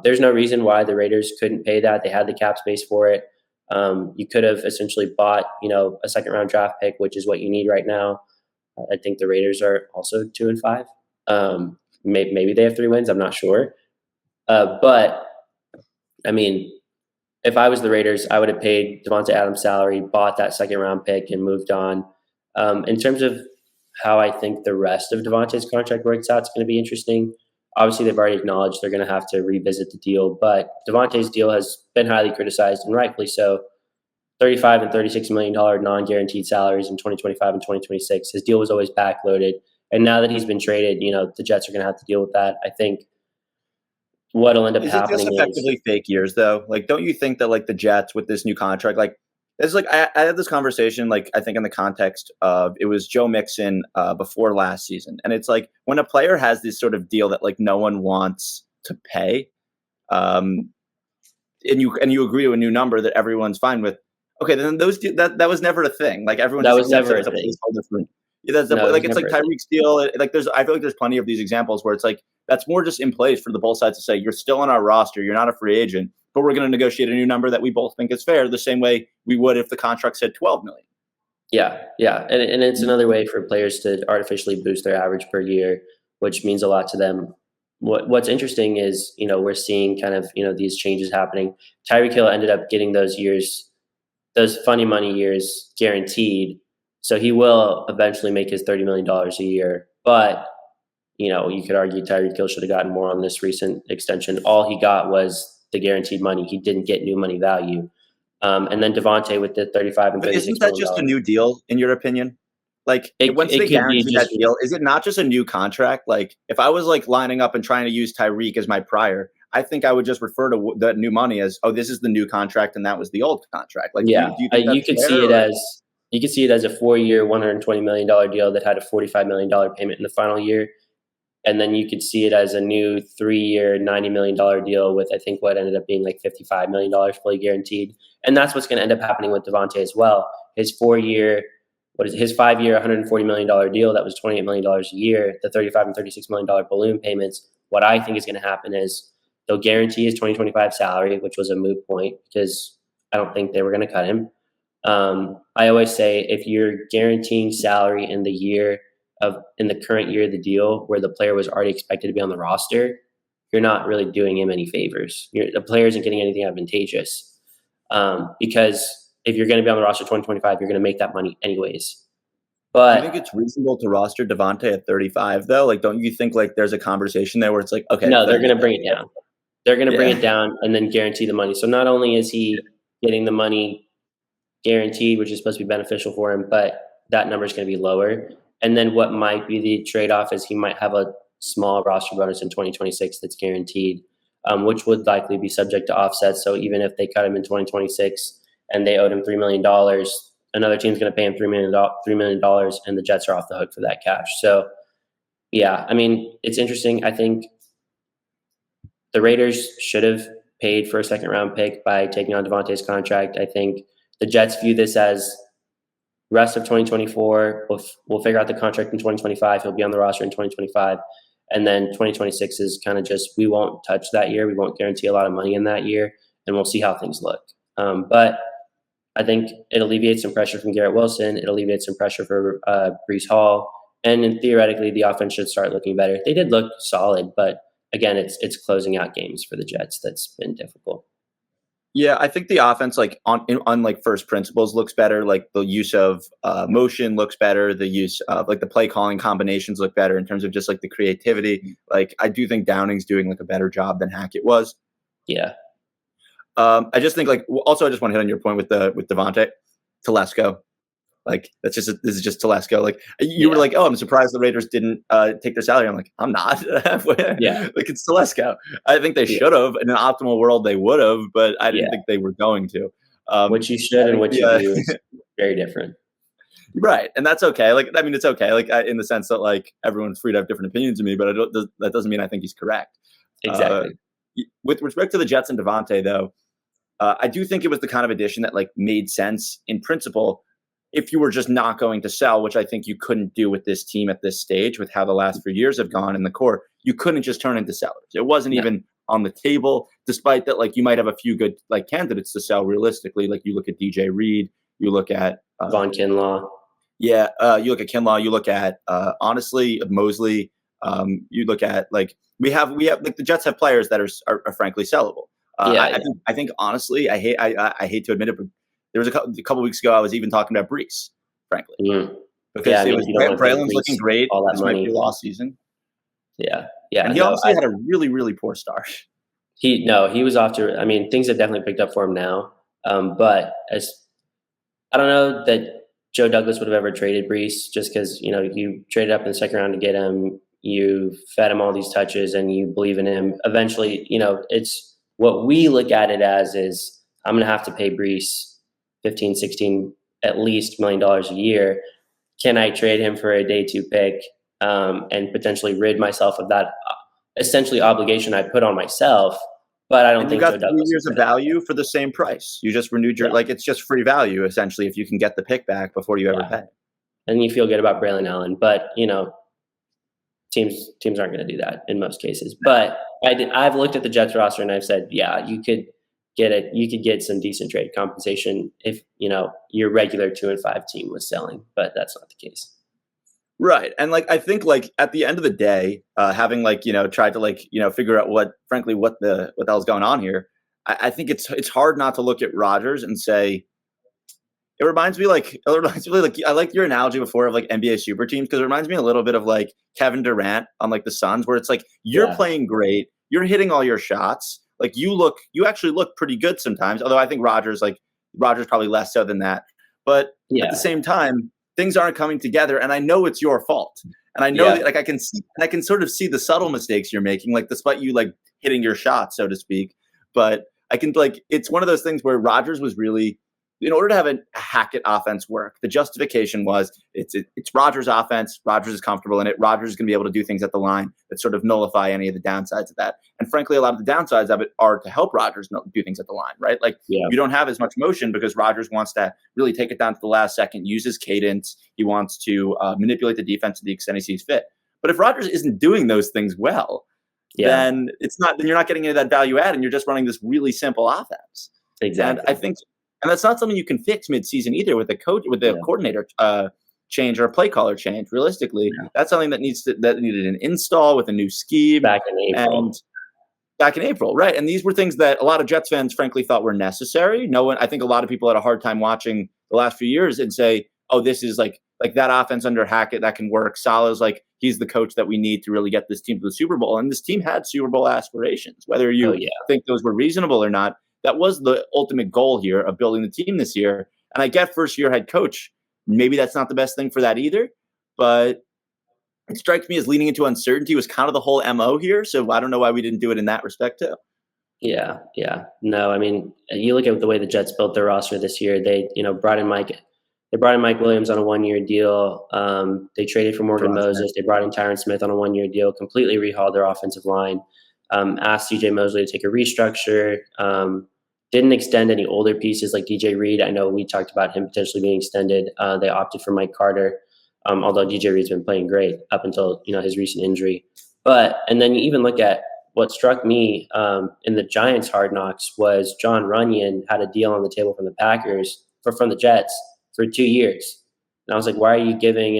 There's no reason why the Raiders couldn't pay that. They had the cap space for it. You could have essentially bought, a second-round draft pick, which is what you need right now. I think the Raiders are also 2-5. Maybe they have 3 wins. I'm not sure. But if I was the Raiders, I would have paid Davante Adams' salary, bought that second-round pick, and moved on. In terms of how I think the rest of Davante's contract works out, it's going to be interesting. Obviously, they've already acknowledged they're going to have to revisit the deal, but Davante's deal has been highly criticized, and rightfully so. $35 and $36 million non-guaranteed salaries in 2025 and 2026. His deal was always backloaded, and now that he's been traded, the Jets are going to have to deal with that. I think what'll end up happening is it just effectively fake years, though? Like, don't you think that the Jets with this new contract, it's I had this conversation, I think in the context of, it was Joe Mixon before last season. And it's when a player has this sort of deal that no one wants to pay, and you agree to a new number that everyone's fine with. Okay, then that was never a thing. Everyone that just was never a thing. It's like Tyreek's deal. I feel like there's plenty of these examples where it's that's more just in place for the both sides to say, you're still on our roster, you're not a free agent, but we're going to negotiate a new number that we both think is fair, the same way we would if the contract said $12 million. Yeah. And it's another way for players to artificially boost their average per year, which means a lot to them. What's interesting is, we're seeing kind of, these changes happening. Tyreek Hill ended up getting those funny money years guaranteed. So he will eventually make his $30 million a year. But, you could argue Tyreek Hill should have gotten more on this recent extension. All he got was the guaranteed money. He didn't get new money value. And then Davante with the 35 and But 36 isn't that million just a dollars. new deal, in your opinion? Like, once It they could be guarantee that just deal, is it not just a new contract? Like, if I was like lining up and trying to use Tyreek as my prior, I think I would just refer to the new money as, oh, this is the new contract and that was the old contract. Like, yeah. do you think You that's could fair? see it as a 4-year, $120 million deal that had a $45 million payment in the final year. And then you could see it as a new 3-year, $90 million deal with, I think, what ended up being like $55 million fully guaranteed. And that's what's going to end up happening with Davante as well. His 5-year, $140 million deal that was $28 million a year, the $35 and $36 million balloon payments. What I think is going to happen is they'll guarantee his 2025 salary, which was a moot point because I don't think they were going to cut him. I always say if you're guaranteeing salary in the current year of the deal where the player was already expected to be on the roster, you're not really doing him any favors. The player isn't getting anything advantageous because if you're going to be on the roster 2025, you're going to make that money anyways. But do you think it's reasonable to roster Davante at 35 though? Like, don't you think like there's a conversation there where it's like, okay, no, they're going to bring it down. They're going to bring it down and then guarantee the money. So not only is he getting the money guaranteed, which is supposed to be beneficial for him, but that number is going to be lower. And then what might be the trade-off is he might have a small roster bonus in 2026 that's guaranteed, which would likely be subject to offsets. So even if they cut him in 2026 and they owed him $3 million, another team's going to pay him $3 million, and the Jets are off the hook for that cash. So, yeah, I mean, it's interesting. I think the Raiders should have paid for a second-round pick by taking on Davante's contract. I think the Jets view this as rest of 2024. We'll figure out the contract in 2025. He'll be on the roster in 2025. And then 2026 is kind of just, we won't touch that year. We won't guarantee a lot of money in that year, and we'll see how things look. But I think it alleviates some pressure from Garrett Wilson. It alleviates some pressure for Breece Hall. And theoretically, the offense should start looking better. They did look solid, but again, it's closing out games for the Jets that's been difficult. Yeah, I think the offense, like on like first principles, looks better. Like the use of motion looks better. The use of like the play calling combinations look better in terms of just like the creativity. Like I do think Downing's doing like a better job than Hackett was. Yeah. I just think like also I just want to hit on your point with Davante Telesco. Like this is just Telesco. Like you were like, oh, I'm surprised the Raiders didn't take their salary. I'm like, I'm not. Yeah, like it's Telesco. I think they should have. In an optimal world, they would have, but I didn't think they were going to. What you should and what you do is very different. Right, and that's okay. Like I mean, it's okay. Like in the sense that like everyone's free to have different opinions of me, but that doesn't mean I think he's correct. Exactly. With respect to the Jets and Davante, though, I do think it was the kind of addition that like made sense in principle. If you were just not going to sell, which I think you couldn't do with this team at this stage, with how the last few years have gone in the core, you couldn't just turn into sellers. It wasn't even on the table, despite that, like you might have a few good like candidates to sell realistically. Like you look at DJ Reed, you look at Von Kinlaw. Yeah, you look at Kinlaw, you look at honestly Mosley. You look at like we have like the Jets have players that are frankly sellable. I think honestly, I hate to admit it, but there was a couple weeks ago I was even talking about Breece, frankly, because Braylon's looking great. This might be a lost season. Yeah, and he obviously had a really really poor start. He was off to. I mean, things have definitely picked up for him now. But as I don't know that Joe Douglas would have ever traded Breece just because you traded up in the second round to get him. You fed him all these touches and you believe in him. Eventually, it's what we look at it as is I'm going to have to pay Breece 15, 16, at least $1 million a year. Can I trade him for a day 2 pick and potentially rid myself of that essentially obligation I put on myself? But I don't think you got 3 years of value for the same price. You just renewed your like it's just free value essentially if you can get the pick back before you ever pay. And you feel good about Braylon Allen, but teams aren't going to do that in most cases. But I've looked at the Jets roster and I've said, yeah, you could get some decent trade compensation if your regular 2-5 team was selling, but that's not the case. Right. And like I think like at the end of the day, having like tried to figure out what the hell's going on here, I think it's hard not to look at Rodgers and say it reminds me like I like your analogy before of like NBA super teams because it reminds me a little bit of like Kevin Durant on like the Suns where it's like you're playing great, you're hitting all your shots. like you actually look pretty good sometimes. Although I think Rodgers probably less so than that. But at the same time, things aren't coming together, and I know it's your fault. And I know that like I can sort of see the subtle mistakes you're making, like despite you like hitting your shot, so to speak. But I can like it's one of those things where Rodgers was really, in order to have a Hackett offense work, the justification was it's Rodgers' offense. Rodgers is comfortable in it. Rodgers is going to be able to do things at the line that sort of nullify any of the downsides of that. And frankly, a lot of the downsides of it are to help Rodgers do things at the line, right? Like you don't have as much motion because Rodgers wants to really take it down to the last second, use his cadence. He wants to manipulate the defense to the extent he sees fit. But if Rodgers isn't doing those things well, then you're not getting into that value add, and you're just running this really simple offense. Exactly. And I think. And that's not something you can fix mid-season either with the coordinator change or a play caller change. Realistically, that's something that needed an install with a new scheme back in April, right? And these were things that a lot of Jets fans, frankly, thought were necessary. I think a lot of people had a hard time watching the last few years and say, "Oh, this is like that offense under Hackett that can work." Saleh's like he's the coach that we need to really get this team to the Super Bowl, and this team had Super Bowl aspirations, whether you think those were reasonable or not. That was the ultimate goal here of building the team this year. And I get first-year head coach. Maybe that's not the best thing for that either. But it strikes me as leaning into uncertainty was kind of the whole MO here. So I don't know why we didn't do it in that respect too. Yeah. No, I mean, you look at the way the Jets built their roster this year. They, brought in Mike Williams on a 1-year deal. They traded for Morgan Moses. They brought in Tyron Smith on a 1-year deal, completely rehauled their offensive line. Asked CJ Mosley to take a restructure, didn't extend any older pieces like DJ Reed. I know we talked about him potentially being extended. They opted for Mike Carter, although DJ Reed's been playing great up until his recent injury. And then you even look at what struck me in the Giants' Hard Knocks was John Runyon had a deal on the table from the Packers from the Jets for 2 years. And I was like, why are you giving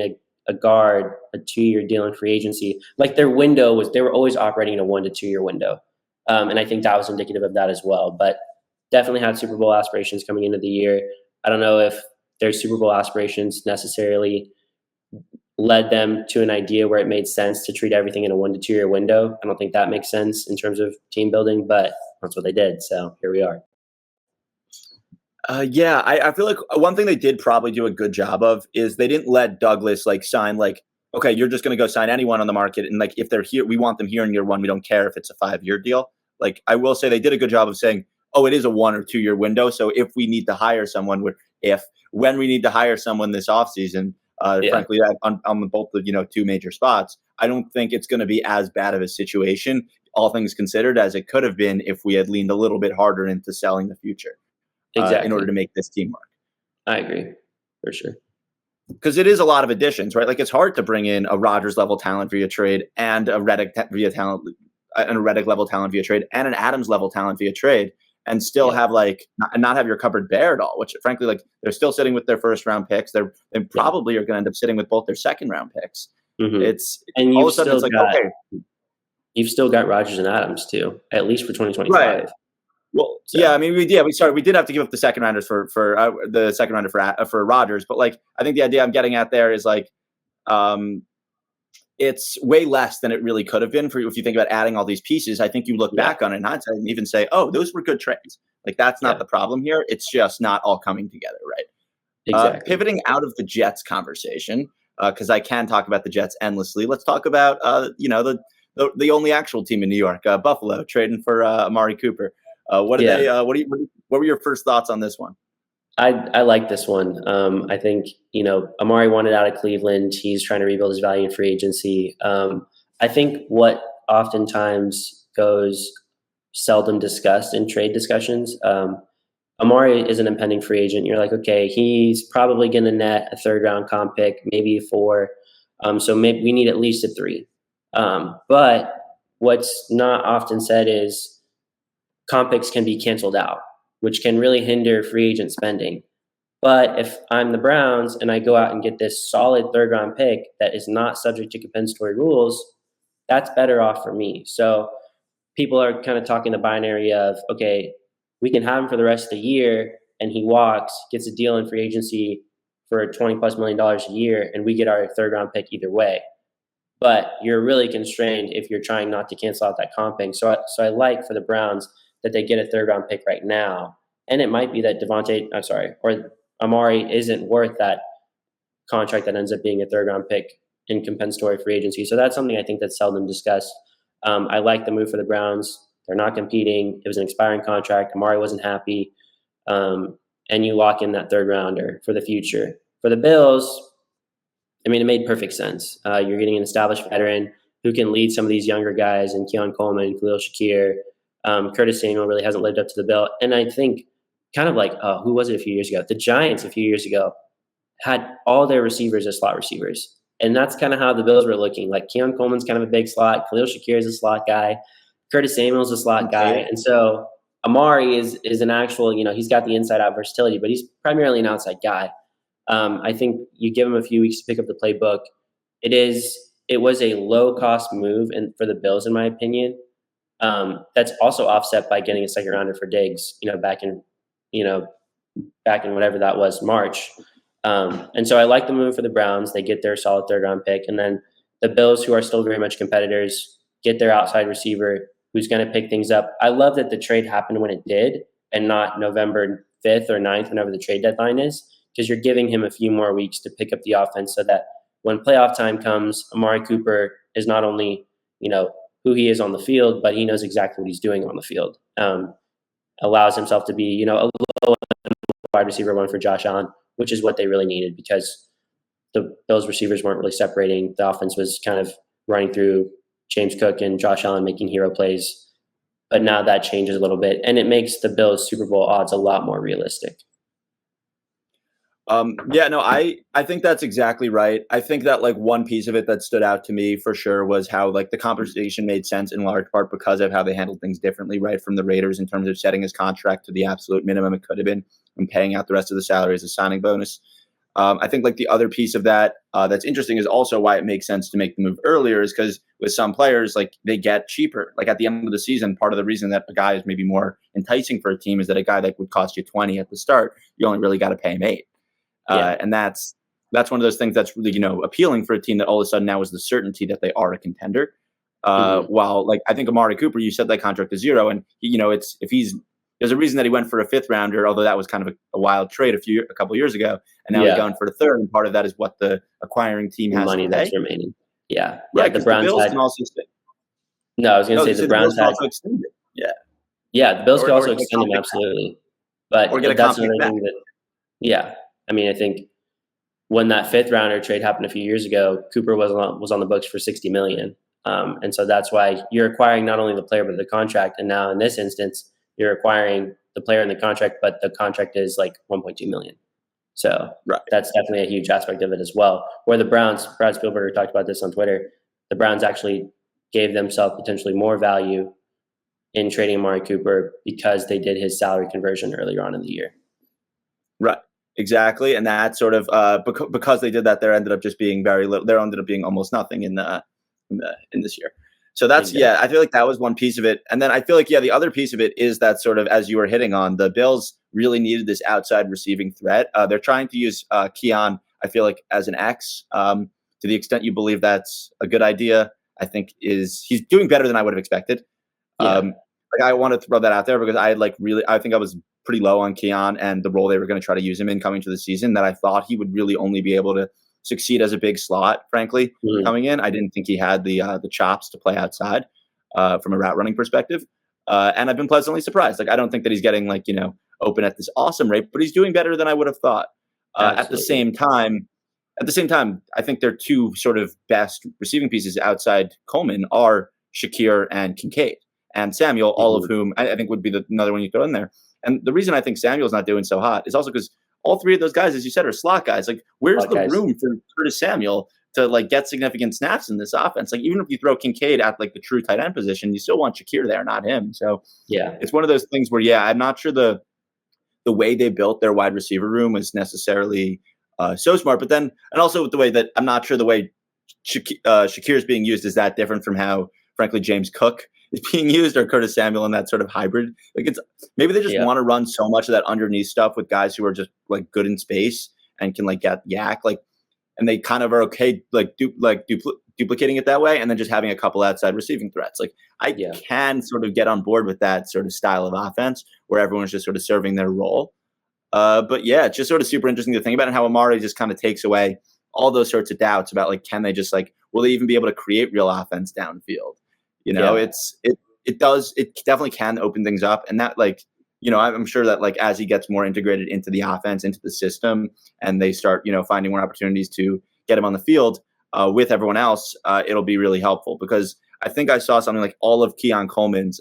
a guard a 2-year deal in free agency? Like their window they were always operating in a 1 to 2 year window. And I think that was indicative of that as well, but definitely had Super Bowl aspirations coming into the year. I don't know if their Super Bowl aspirations necessarily led them to an idea where it made sense to treat everything in a 1 to 2 year window. I don't think that makes sense in terms of team building, but that's what they did. So here we are. I feel like one thing they did probably do a good job of is they didn't let Douglas sign okay, you're just going to go sign anyone on the market. And if they're here, we want them here in year 1. We don't care if it's a 5-year deal. I will say they did a good job of saying, oh, it is a 1 or 2 year window. So if we need to hire someone, when we need to hire someone this offseason, frankly, on both the 2 major spots, I don't think it's going to be as bad of a situation, all things considered, as it could have been if we had leaned a little bit harder into selling the future. Exactly. In order to make this team work. I agree, for sure. Because it is a lot of additions, right? It's hard to bring in a Rodgers level talent via trade and a Reddick level talent via trade and an Adams level talent via trade, and still have not have your cupboard bare at all. Which frankly, they're still sitting with their first round picks. They probably are going to end up sitting with both their second round picks. Mm-hmm. And all of a sudden you've still got Rodgers and Adams too, at least for 2025. Right. Well, we did have to give up the second rounders for the second rounder for Rodgers, but I think the idea I'm getting at there is it's way less than it really could have been if you think about adding all these pieces. I think you look back on it in hindsight and even say, oh, those were good trades. That's not the problem here. It's just not all coming together, right? Exactly. Pivoting out of the Jets conversation, because I can talk about the Jets endlessly. Let's talk about the only actual team in New York, Buffalo, trading for Amari Cooper. What were your first thoughts on this one? I like this one. I think, Amari wanted out of Cleveland. He's trying to rebuild his value in free agency. I think what oftentimes goes seldom discussed in trade discussions, Amari is an impending free agent. You're like, okay, he's probably going to net a 3rd round comp pick, maybe a 4. So maybe we need at least a 3. But what's not often said is, comp picks can be canceled out, which can really hinder free agent spending. But if I'm the Browns and I go out and get this solid 3rd round pick that is not subject to compensatory rules, that's better off for me. So people are kind of talking the binary of, okay, we can have him for the rest of the year and he walks, gets a deal in free agency for $20+ million a year, and we get our 3rd round pick either way. But you're really constrained if you're trying not to cancel out that comping. So I like for the Browns that they get a 3rd round pick right now. And it might be that or Amari isn't worth that contract that ends up being a 3rd round pick in compensatory free agency. So that's something I think that's seldom discussed. I like the move for the Browns. They're not competing. It was an expiring contract. Amari wasn't happy. And you lock in that 3rd rounder for the future. For the Bills, I mean, it made perfect sense. You're getting an established veteran who can lead some of these younger guys, and Keon Coleman, Khalil Shakir. Curtis Samuel really hasn't lived up to the bill. And I think kind of like, who was it a few years ago? The Giants a few years ago had all their receivers as slot receivers. And that's kind of how the Bills were looking. Like Keon Coleman's kind of a big slot. Khalil Shakir is a slot guy. Curtis Samuel's a slot guy. And so Amari is an actual, he's got the inside-out versatility, but he's primarily an outside guy. I think you give him a few weeks to pick up the playbook. It was a low-cost move for the Bills, in my opinion. That's also offset by getting a 2nd rounder for Diggs, back in whatever that was, March. And so I like the move for the Browns. They get their solid 3rd round pick. And then the Bills, who are still very much competitors, get their outside receiver who's going to pick things up. I love that the trade happened when it did and not November 5th or 9th, whenever the trade deadline is, because you're giving him a few more weeks to pick up the offense so that when playoff time comes, Amari Cooper is not only, who he is on the field, but he knows exactly what he's doing on the field. Allows himself to be, a low wide receiver 1 for Josh Allen, which is what they really needed because those receivers weren't really separating. The offense was kind of running through James Cook and Josh Allen making hero plays. But now that changes a little bit, and it makes the Bills Super Bowl odds a lot more realistic. I think that's exactly right. I think that one piece of it that stood out to me for sure was how the conversation made sense in large part because of how they handled things differently, right, from the Raiders in terms of setting his contract to the absolute minimum it could have been and paying out the rest of the salary as a signing bonus. I think the other piece of that that's interesting is also why it makes sense to make the move earlier is because with some players, they get cheaper. At the end of the season, part of the reason that a guy is maybe more enticing for a team is that a guy that would cost you 20 at the start, you only really got to pay him 8. And that's one of those things that's really, appealing for a team that all of a sudden now is the certainty that they are a contender. While I think Amari Cooper, you said that contract is 0, and there's a reason that he went for a 5th rounder, although that was kind of a wild trade a couple years ago, and now he's going for the 3rd. And part of that is what the acquiring team has money to pay. That's remaining. Yeah, right. The Browns the Bills can also stay. No, I was going to say the Browns had also extended. Yeah, the Bills could also extend them absolutely, but or get that's another thing that. Yeah. I mean, I think when that 5th rounder trade happened a few years ago, Cooper was on the books for $60 million. And so that's why you're acquiring not only the player, but the contract. And now in this instance, you're acquiring the player and the contract, but the contract is $1.2 million. So That's definitely a huge aspect of it as well. Where the Browns, Brad Spielberger talked about this on Twitter, the Browns actually gave themselves potentially more value in trading Amari Cooper because they did his salary conversion earlier on in the year. Right. Exactly, and that sort of because they did that, there ended up just being very little. There ended up being almost nothing in this year. So that's exactly. I feel that was one piece of it, and then I feel the other piece of it is that sort of as you were hitting on, the Bills really needed this outside receiving threat. They're trying to use Keon, I feel as an X. To the extent you believe that's a good idea, I think he's doing better than I would have expected. I want to throw that out there because I think I was pretty low on Keon and the role they were going to try to use him in coming to the season, that I thought he would really only be able to succeed as a big slot, frankly, coming in. I didn't think he had the chops to play outside from a route running perspective. And I've been pleasantly surprised. I don't think that he's getting open at this awesome rate, but he's doing better than I would have thought. At the same time, I think their 2 sort of best receiving pieces outside Coleman are Shakir and Kincaid and Samuel, all of whom I think would be another one you throw in there. And the reason I think Samuel's not doing so hot is also because all 3 of those guys, as you said, are slot guys. Where's the room for Curtis Samuel to get significant snaps in this offense? Even if you throw Kincaid at the true tight end position, you still want Shakir there, not him. So it's one of those things where I'm not sure the way they built their wide receiver room is necessarily so smart. But then, and also with the way that I'm not sure the way Shakir is being used is that different from how, frankly, James Cook is being used, or Curtis Samuel in that sort of hybrid. It's maybe they just want to run so much of that underneath stuff with guys who are just good in space and can get yak, and they kind of are okay duplicating it that way, and then just having a couple outside receiving threats. Like I can sort of get on board with that sort of style of offense where everyone's just sort of serving their role. But yeah, it's just sort of super interesting to think about, and how Amari just kind of takes away all those sorts of doubts about like, can they just like, will they even be able to create real offense downfield? You know, it definitely can open things up, and that like, you know, I'm sure that like as he gets more integrated into the offense, into the system, and they start, you know, finding more opportunities to get him on the field with everyone else, it'll be really helpful, because I think I saw something like all of Keon Coleman's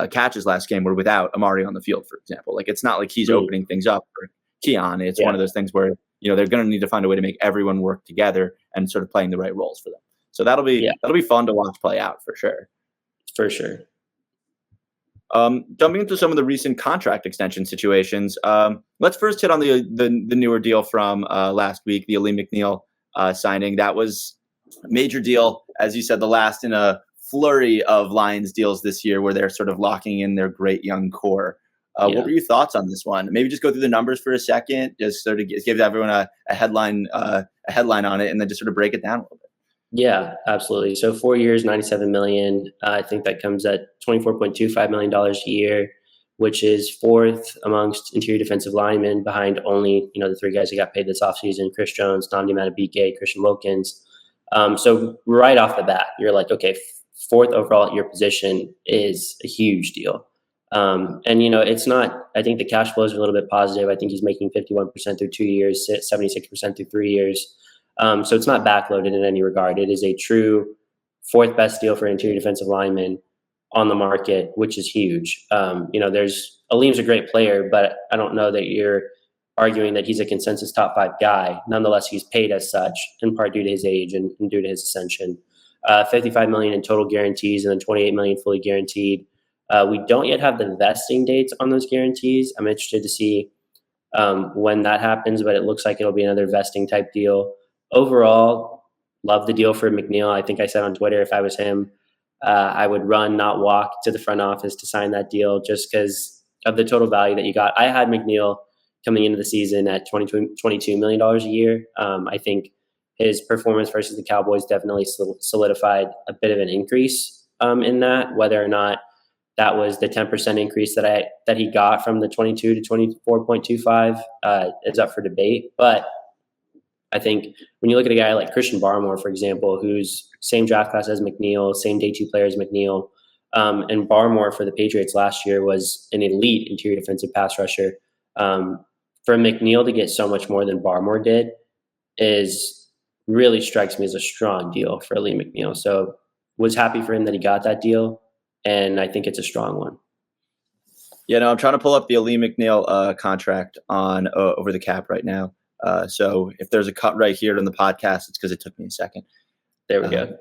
catches last game were without Amari on the field, for example. Like it's not like he's opening things up for Keon. It's one of those things where, you know, they're going to need to find a way to make everyone work together and sort of playing the right roles for them. So that'll be fun to watch play out for sure. For sure. Jumping into some of the recent contract extension situations, let's first hit on the newer deal from last week, the Ali McNeil signing. That was a major deal, as you said, the last in a flurry of Lions deals this year where they're sort of locking in their great young core. What were your thoughts on this one? Maybe just go through the numbers for a second, just sort of give everyone a headline on it, and then just sort of break it down a little bit. Yeah, absolutely. So 4 years, $97 million. I think that comes at $24.25 million a year, which is fourth amongst interior defensive linemen, behind only, you know, the three guys who got paid this offseason: Chris Jones, Nnamdi Madubuike, Christian Wilkins. So right off the bat, you're like, okay, fourth overall at your position is a huge deal. And, you know, it's not, I think the cash flows are a little bit positive. I think he's making 51% through 2 years, 76% through 3 years. So it's not backloaded in any regard. It is a true fourth best deal for interior defensive lineman on the market, which is huge. You know, Aleem's a great player, but I don't know that you're arguing that he's a consensus top 5 guy. Nonetheless, he's paid as such, in part due to his age and due to his ascension. $55 million in total guarantees, and then $28 million fully guaranteed. We don't yet have the vesting dates on those guarantees. I'm interested to see when that happens, but it looks like it'll be another vesting type deal. Overall, love the deal for McNeil. I think I said on Twitter, if I was him, I would run, not walk, to the front office to sign that deal, just because of the total value that you got. I had McNeil coming into the season at $22 million a year. I think his performance versus the Cowboys definitely solidified a bit of an increase in that. Whether or not that was the 10% increase that he got from the 22 to 24.25 is up for debate. But I think when you look at a guy like Christian Barmore, for example, who's same draft class as McNeil, same day 2 player as McNeil, and Barmore for the Patriots last year was an elite interior defensive pass rusher. For McNeil to get so much more than Barmore did really strikes me as a strong deal for Ali McNeil. So was happy for him that he got that deal, and I think it's a strong one. Yeah, no, I'm trying to pull up the Ali McNeil contract on Over the Cap right now. So if there's a cut right here in the podcast, it's because it took me a second. There we go.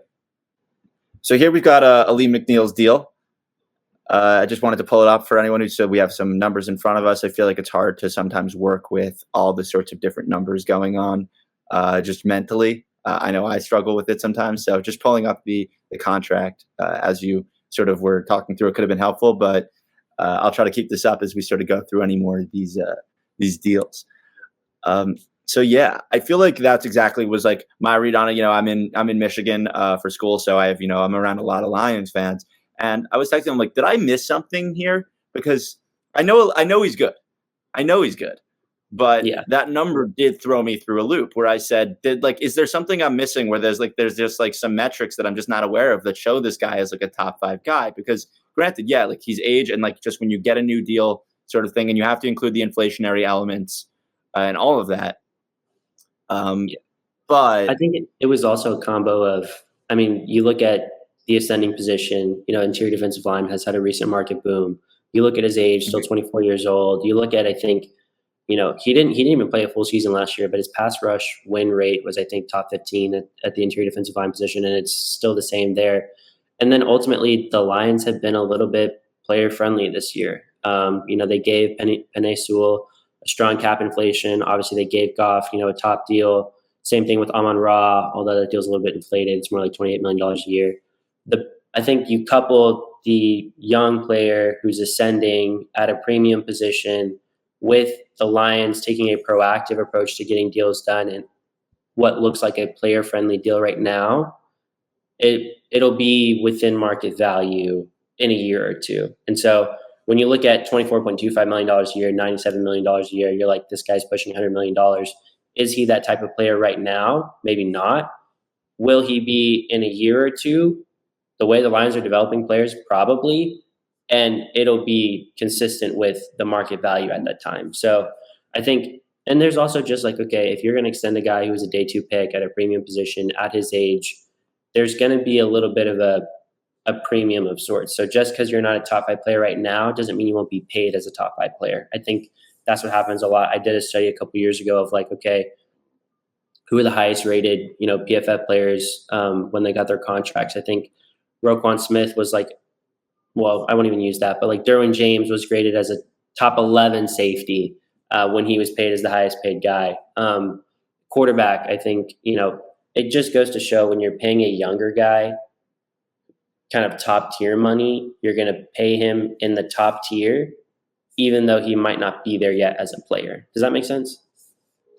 So here we've got Ali McNeil's deal. I just wanted to pull it up for anyone who said we have some numbers in front of us. I feel like it's hard to sometimes work with all the sorts of different numbers going on just mentally. I know I struggle with it sometimes. So just pulling up the contract as you sort of were talking through, it could have been helpful, but I'll try to keep this up as we sort of go through any more of these deals. So yeah, I feel like that's exactly was like my read on it. You know, I'm in Michigan for school, so I have, you know, I'm around a lot of Lions fans, and I was texting him like, did I miss something here? Because I know he's good. I know he's good. But that number did throw me through a loop where I said, is there something I'm missing where there's just like some metrics that I'm just not aware of that show this guy as like a top 5 guy? Because granted, yeah, like he's age, and like just when you get a new deal sort of thing, and you have to include the inflationary elements and all of that. But I think it was also a combo of, I mean, you look at the ascending position, you know, interior defensive line has had a recent market boom. You look at his age, still 24 years old. You look at, I think, you know, he didn't even play a full season last year, but his pass rush win rate was, I think, top 15 at the interior defensive line position, and it's still the same there. And then ultimately, the Lions have been a little bit player friendly this year. You know, they gave Penei Sewell a strong cap inflation. Obviously, they gave Goff, you know, a top deal. Same thing with Amon-Ra, although that deal's a little bit inflated. It's more like $28 million a year. I think you couple the young player who's ascending at a premium position with the Lions taking a proactive approach to getting deals done what looks like a player-friendly deal right now, it'll be within market value in a year or two. And so when you look at $24.25 million a year, $97 million a year, you're like, this guy's pushing $100 million. Is he that type of player right now? Maybe not. Will he be in a year or two? The way the Lions are developing players, probably. And it'll be consistent with the market value at that time. So I think, and there's also just like, okay, if you're going to extend a guy who's a day 2 pick at a premium position at his age, there's going to be a little bit of a premium of sorts. So just because you're not a top 5 player right now doesn't mean you won't be paid as a top 5 player. I think that's what happens a lot. I did a study a couple years ago of like, okay, who are the highest rated, PFF players when they got their contracts? I think Roquan Smith was like, well, I won't even use that, but like Derwin James was graded as a top 11 safety when he was paid as the highest paid guy. Quarterback, I think, it just goes to show when you're paying a younger guy kind of top tier money, you're going to pay him in the top tier, even though he might not be there yet as a player. Does that make sense?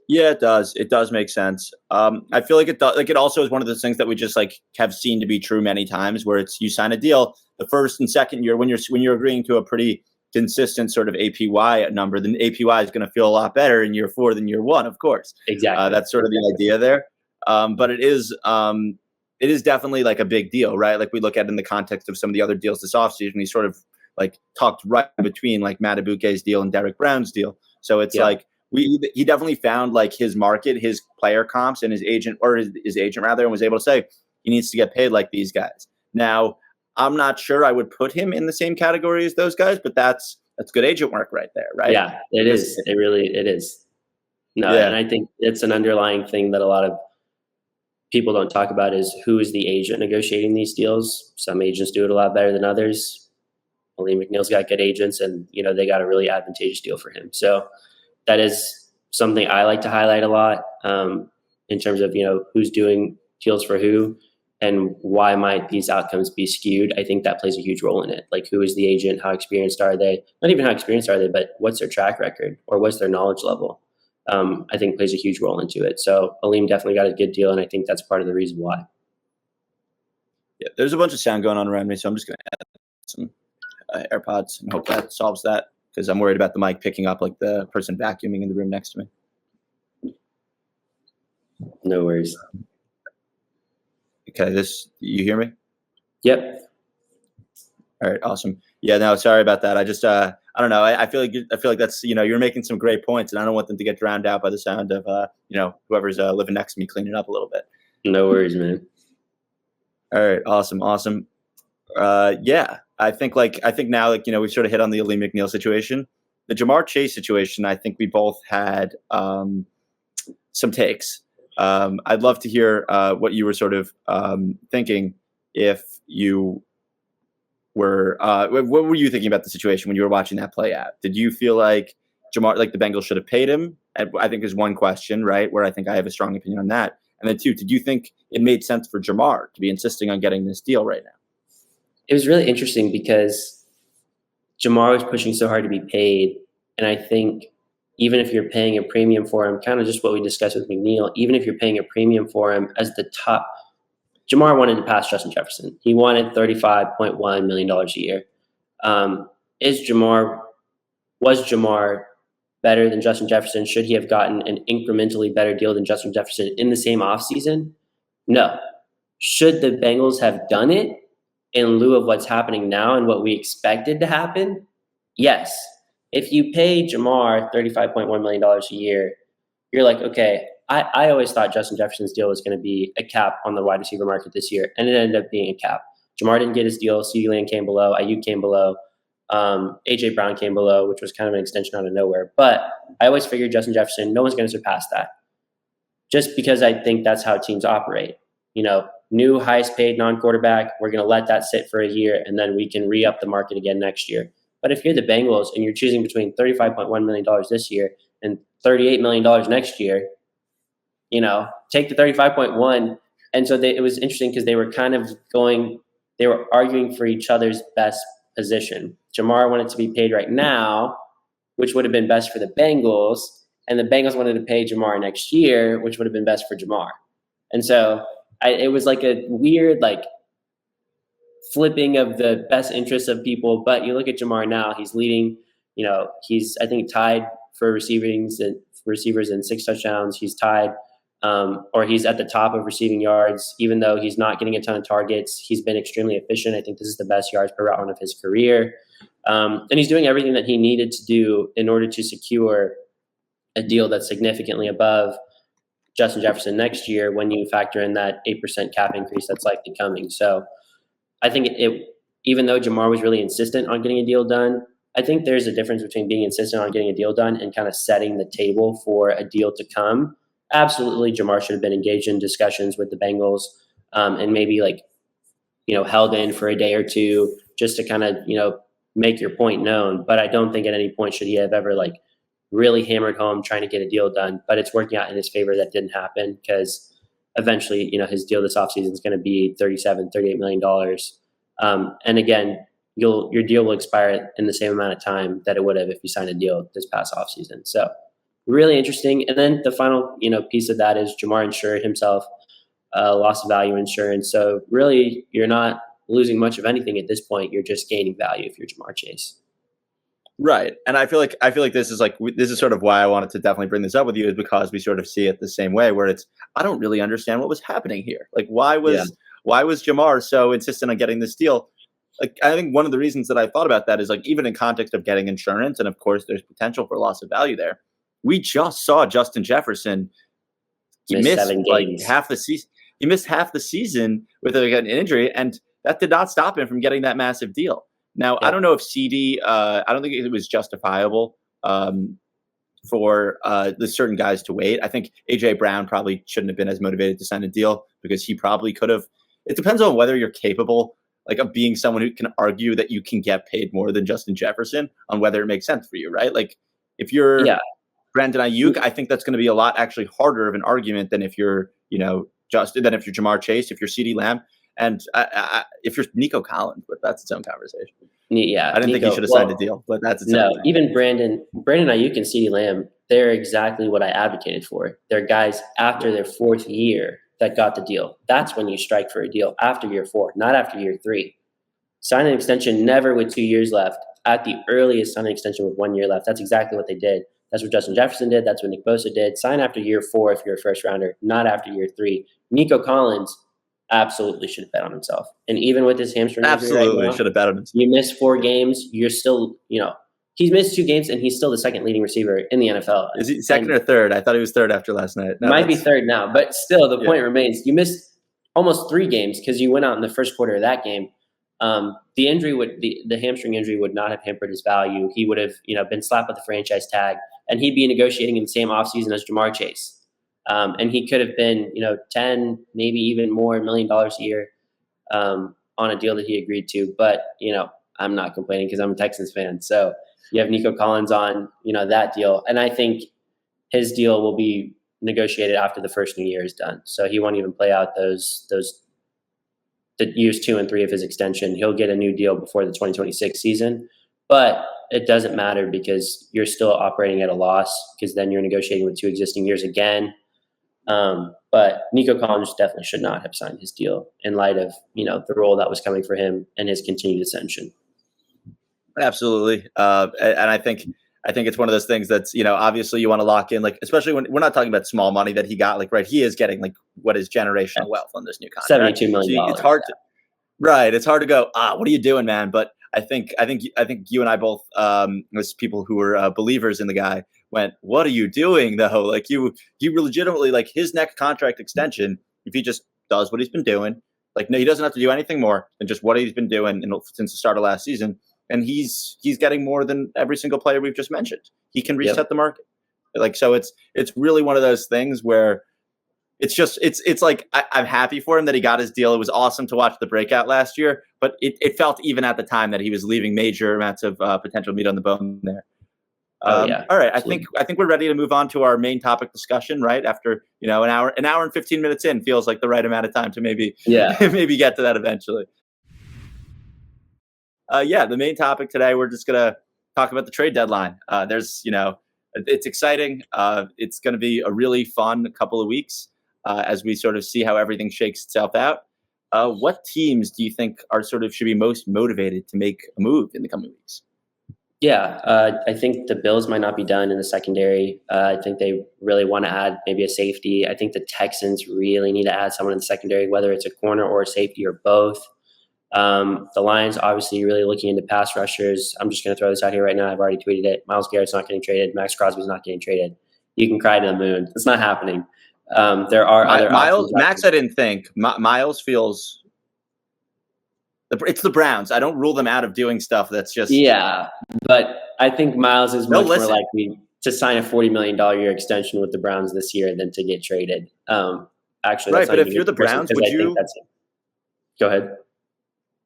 Yeah, it does. It does make sense. I feel like it does. Like it also is one of those things that we just like have seen to be true many times, where it's you sign a deal the first and second year when you're agreeing to a pretty consistent sort of APY number, then APY is going to feel a lot better in year 4 than year 1, of course. Exactly. That's sort of the idea there. But it is definitely like a big deal, right? Like we look at it in the context of some of the other deals this offseason. He sort of like talked right between like Matabuke's deal and Derek Brown's deal. So it's like he definitely found like his market, his player comps, and his agent rather, and was able to say he needs to get paid like these guys. Now, I'm not sure I would put him in the same category as those guys, but that's good agent work right there, right? Yeah, it is. It is. No, yeah. And I think it's an underlying thing that a lot of people don't talk about is who is the agent negotiating these deals. Some agents do it a lot better than others. Lee McNeil's got good agents, and they got a really advantageous deal for him. So that is something I like to highlight a lot in terms of who's doing deals for who and why might these outcomes be skewed. I think that plays a huge role in it. Like, who is the agent? How experienced are they? Not even how experienced are they, but what's their track record or what's their knowledge level? I think plays a huge role into it. So Aleem definitely got a good deal, and I think that's part of the reason why. Yeah, there's a bunch of sound going on around me, so I'm just going to add some AirPods and hope that solves that, because I'm worried about the mic picking up like the person vacuuming in the room next to me. No worries. Okay, you hear me? Yep. All right, awesome. Yeah, no, sorry about that. I just I don't know. I feel like that's you're making some great points, and I don't want them to get drowned out by the sound of whoever's living next to me cleaning up a little bit. No worries, man. All right, awesome. Yeah, I think now we sort of hit on the Aleem McNeil situation, the Jamar Chase situation. I think we both had some takes. I'd love to hear what you were sort of thinking if you were what were you thinking about the situation when you were watching that play out? Did you feel like Jamar, like the Bengals should have paid him? I think is one question, right? Where I think I have a strong opinion on that. And then 2, did you think it made sense for Jamar to be insisting on getting this deal right now? It was really interesting because Jamar was pushing so hard to be paid. And I think even if you're paying a premium for him, kind of just what we discussed with McNeil, even if you're paying a premium for him as the top, Jamar wanted to pass Justin Jefferson. He wanted $35.1 million a year. Was Jamar better than Justin Jefferson? Should he have gotten an incrementally better deal than Justin Jefferson in the same offseason? No. Should the Bengals have done it in lieu of what's happening now and what we expected to happen? Yes. If you pay Jamar $35.1 million a year, you're like, okay, I always thought Justin Jefferson's deal was going to be a cap on the wide receiver market this year, and it ended up being a cap. Jamar didn't get his deal. CeeDee Lamb came below. Ayuk came below. A.J. Brown came below, which was kind of an extension out of nowhere. But I always figured Justin Jefferson, no one's going to surpass that, just because I think that's how teams operate. New highest paid non-quarterback, we're going to let that sit for a year, and then we can re-up the market again next year. But if you're the Bengals and you're choosing between $35.1 million this year and $38 million next year, take the 35.1. And so it was interesting because they were arguing for each other's best position. Jamar wanted to be paid right now, which would have been best for the Bengals. and the Bengals wanted to pay Jamar next year, which would have been best for Jamar. And so it was like a weird, like, flipping of the best interests of people. But you look at Jamar now, he's leading, he's, I think, tied for receivers in 6 touchdowns. He's tied, or he's at the top of receiving yards, even though he's not getting a ton of targets. He's been extremely efficient. I think this is the best yards per route run of his career. And he's doing everything that he needed to do in order to secure a deal that's significantly above Justin Jefferson next year when you factor in that 8% cap increase that's likely coming. So I think even though Jamar was really insistent on getting a deal done, I think there's a difference between being insistent on getting a deal done and kind of setting the table for a deal to come. Absolutely, Jamar should have been engaged in discussions with the Bengals, and maybe held in for a day or two just to kind of, make your point known. But I don't think at any point should he have ever really hammered home trying to get a deal done. But it's working out in his favor that didn't happen, because eventually, his deal this offseason is going to be $38 million. And again, your deal will expire in the same amount of time that it would have if you signed a deal this past offseason. So really interesting. And then the final, piece of that is Jamar insured himself loss of value insurance. So really, you're not losing much of anything at this point. You're just gaining value if you're Jamar Chase. Right. And I feel like this is sort of why I wanted to definitely bring this up with you, is because we sort of see it the same way, where I don't really understand what was happening here. Like, why was Jamar so insistent on getting this deal? Like, I think one of the reasons that I thought about that is, even in context of getting insurance, and of course there's potential for loss of value there. We just saw Justin Jefferson. He missed half the season. He missed half the season with an injury, and that did not stop him from getting that massive deal. Now, I don't know if CD, I don't think it was justifiable for the certain guys to wait. I think A.J. Brown probably shouldn't have been as motivated to sign a deal, because he probably could have. It depends on whether you're capable, of being someone who can argue that you can get paid more than Justin Jefferson, on whether it makes sense for you, right? Like, if you're Brandon Ayuk, I think that's going to be a lot actually harder of an argument than if you're, than if you're Jamar Chase, if you're CeeDee Lamb. And if you're Nico Collins, but that's its own conversation. Yeah, I didn't think he should have signed a deal, but that's its own thing. Even Brandon Ayuk and CeeDee Lamb, they're exactly what I advocated for. They're guys after their 4th year that got the deal. That's when you strike for a deal, after year 4, not after year 3. Sign an extension never with 2 years left. At the earliest, sign an extension with 1 year left. That's exactly what they did. That's what Justin Jefferson did. That's what Nick Bosa did. Sign after year 4 if you're a first rounder, not after year 3. Nico Collins absolutely should have bet on himself. And even with his hamstring injury right now, should have bet on himself. You missed 4 games. You're still, he's missed 2 games, and he's still the second leading receiver in the NFL. Is he second or third? I thought he was third after last night. No, might be third now, but still the point remains. You missed almost 3 games because you went out in the first quarter of that game. The injury the hamstring injury would not have hampered his value. He would have, been slapped with the franchise tag, and he'd be negotiating in the same offseason as Jamar Chase. And he could have been, 10, maybe even more $1 million a year on a deal that he agreed to. But, I'm not complaining because I'm a Texans fan. So you have Nico Collins on, that deal. And I think his deal will be negotiated after the first new year is done. So he won't even play out the years 2 and 3 of his extension. He'll get a new deal before the 2026 season. But it doesn't matter, because you're still operating at a loss, because then you're negotiating with 2 existing years again. But Nico Collins definitely should not have signed his deal in light of, the role that was coming for him and his continued ascension. Absolutely. And I think it's one of those things that's, obviously you want to lock in, especially when we're not talking about small money that he got, right. He is getting what is generational wealth on this new contract. $72 million. So it's hard to, right. It's hard to go, what are you doing, man? But I think you and I both, as people who were believers in the guy, went, what are you doing though? You legitimately, his next contract extension, if he just does what he's been doing, no, he doesn't have to do anything more than just what he's been doing since the start of last season. And he's getting more than every single player we've just mentioned. He can reset the market. So it's really one of those things where it's like I'm happy for him that he got his deal. It was awesome to watch the breakout last year, but it felt even at the time that he was leaving major amounts of potential meat on the bone there. All right. Absolutely. I think we're ready to move on to our main topic discussion, right? After, an hour and 15 minutes in feels like the right amount of time to maybe get to that eventually. The main topic today, we're just going to talk about the trade deadline. There's, it's exciting. It's going to be a really fun couple of weeks as we sort of see how everything shakes itself out. What teams do you think are should be most motivated to make a move in the coming weeks? Yeah, I think the Bills might not be done in the secondary. I think they really want to add maybe a safety. I think the Texans really need to add someone in the secondary, whether it's a corner or a safety or both. The Lions obviously really looking into pass rushers. I'm just going to throw this out here right now. I've already tweeted it. Myles Garrett's not getting traded. Max Crosby's not getting traded. You can cry to the moon. It's not happening. There are other options. Max, I didn't think. Miles feels... It's the Browns. I don't rule them out of doing stuff that's just... Yeah, but I think Miles is much more likely to sign a $40 million year extension with the Browns this year than to get traded. Actually, right, but if you're the Browns, would you... Go ahead.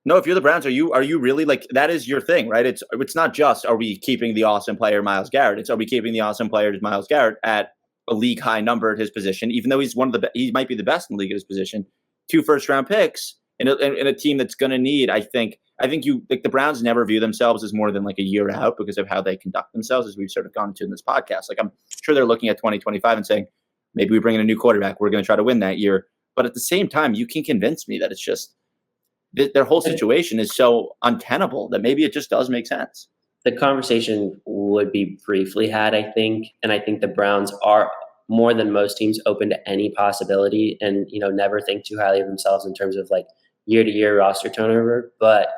No, if you're the Browns, are you really like, that is your thing, right? It's not just, are we keeping the awesome player Myles Garrett? It's, are we keeping the awesome player Myles Garrett at a league high number at his position, even though he's he might be the best in the league at his position, 2 first-round picks in a team that's going to need, I think the Browns never view themselves as more than like a year out because of how they conduct themselves, as we've sort of gone into in this podcast. Like, I'm sure they're looking at 2025 and saying, maybe we bring in a new quarterback, we're going to try to win that year. But at the same time, you can convince me that it's just, their whole situation is so untenable that maybe it just does make sense. The conversation would be briefly had, I think. And I think the Browns are more than most teams open to any possibility and, never think too highly of themselves in terms of like year-to-year roster turnover. But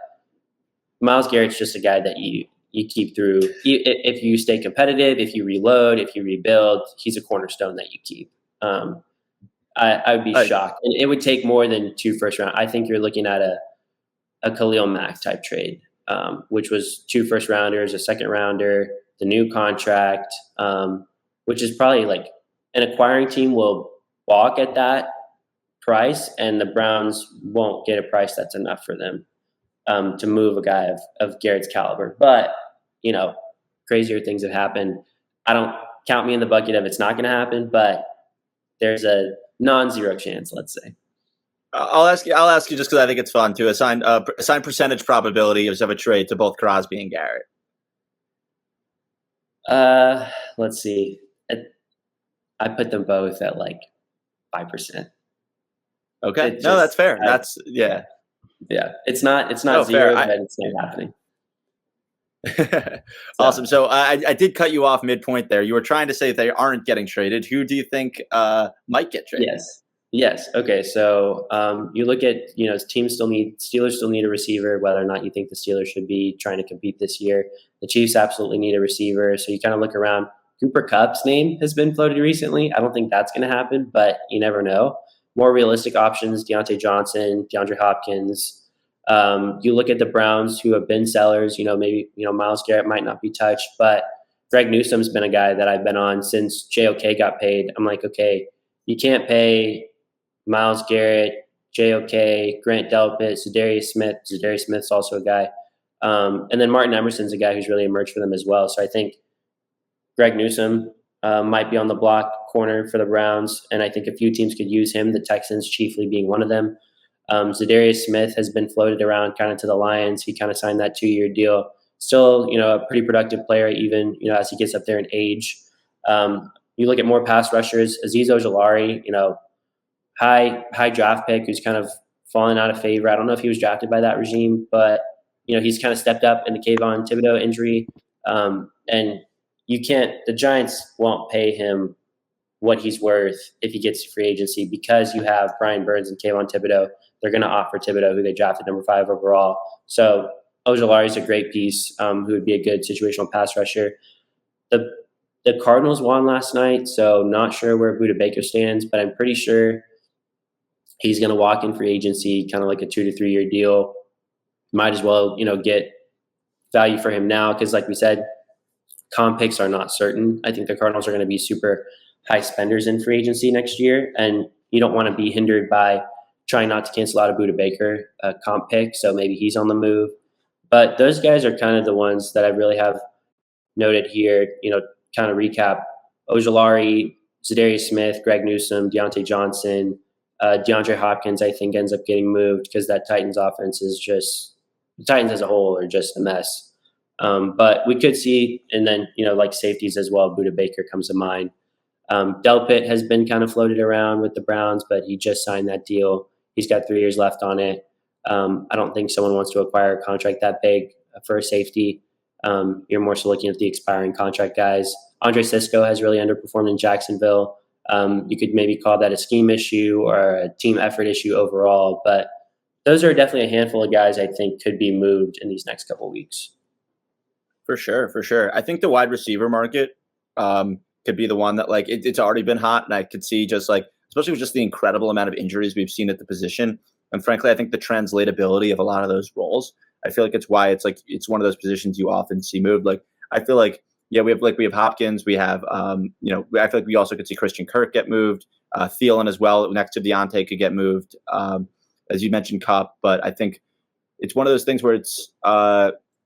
Myles Garrett's just a guy that you keep through. If you stay competitive, if you reload, if you rebuild, he's a cornerstone that you keep. I would be shocked. And it would take more than 2 first round. I think you're looking at a Khalil Mack type trade, which was 2 first rounders, a second rounder, the new contract, which is probably like an acquiring team will balk at that price, and the Browns won't get a price that's enough for them to move a guy of Garrett's caliber. But, crazier things have happened. I don't count me in the bucket of it's not going to happen, but there's a non-zero chance, let's say. I'll ask you just because I think it's fun to assign percentage probability of a trade to both Crosby and Garrett. Let's see. I put them both at like 5%. Okay, that's fair. Yeah. It's not zero, fair. But it's not happening. Awesome. So I did cut you off midpoint there. You were trying to say they aren't getting traded. Who do you think might get traded? Yes. Okay. So you look at, Steelers still need a receiver, whether or not you think the Steelers should be trying to compete this year. The Chiefs absolutely need a receiver. So you kind of look around. Cooper Kupp's name has been floated recently. I don't think that's going to happen, but you never know. More realistic options, Deontay Johnson, DeAndre Hopkins. You look at the Browns who have been sellers, maybe, Myles Garrett might not be touched, but Greg Newsome's been a guy that I've been on since JOK got paid. I'm like, okay, you can't pay Myles Garrett, JOK, Grant Delpit, Zadarius Smith. Zadarius Smith's also a guy. And then Martin Emerson's a guy who's really emerged for them as well. So I think Greg Newsome might be on the block corner for the Browns, and I think a few teams could use him, the Texans chiefly being one of them. Zadarius Smith has been floated around kind of to the Lions. He kind of signed that 2-year deal. Still, a pretty productive player, even, as he gets up there in age. You look at more pass rushers, Azeez Ojulari, high draft pick who's kind of fallen out of favor. I don't know if he was drafted by that regime, but, he's kind of stepped up in the Kayvon Thibodeau injury. And the Giants won't pay him what he's worth if he gets to free agency because you have Brian Burns and Kayvon Thibodeau. They're going to offer Thibodeau, who they drafted number 5 overall. So Ojulari is a great piece who would be a good situational pass rusher. The Cardinals won last night, so not sure where Budda Baker stands, but I'm pretty sure he's going to walk in free agency, kind of like a 2 to 3 year deal. Might as well, get value for him now because, like we said, comp picks are not certain. I think the Cardinals are going to be super high spenders in free agency next year, and you don't want to be hindered by trying not to cancel out a Budda Baker comp pick, so maybe he's on the move. But those guys are kind of the ones that I really have noted here, kind of recap. Ojulari, Zadarius Smith, Greg Newsome, Deontay Johnson, DeAndre Hopkins, I think, ends up getting moved because that Titans offense is just – the Titans as a whole are just a mess. But we could see, and then, like safeties as well, Buda Baker comes to mind. Delpit has been kind of floated around with the Browns, but he just signed that deal. He's got 3 years left on it. I don't think someone wants to acquire a contract that big for a safety. You're more so looking at the expiring contract guys. Andre Sisco has really underperformed in Jacksonville. You could maybe call that a scheme issue or a team effort issue overall, but those are definitely a handful of guys I think could be moved in these next couple of weeks. For sure. I think the wide receiver market could be the one that like it's already been hot, and I could see just like, especially with just the incredible amount of injuries we've seen at the position. And frankly, I think the translatability of a lot of those roles, I feel like it's why it's like it's one of those positions you often see moved. Like I feel like we have Hopkins, we have I feel like we also could see Christian Kirk get moved, Thielen as well next to Davante could get moved, as you mentioned Cup. But I think it's one of those things where it's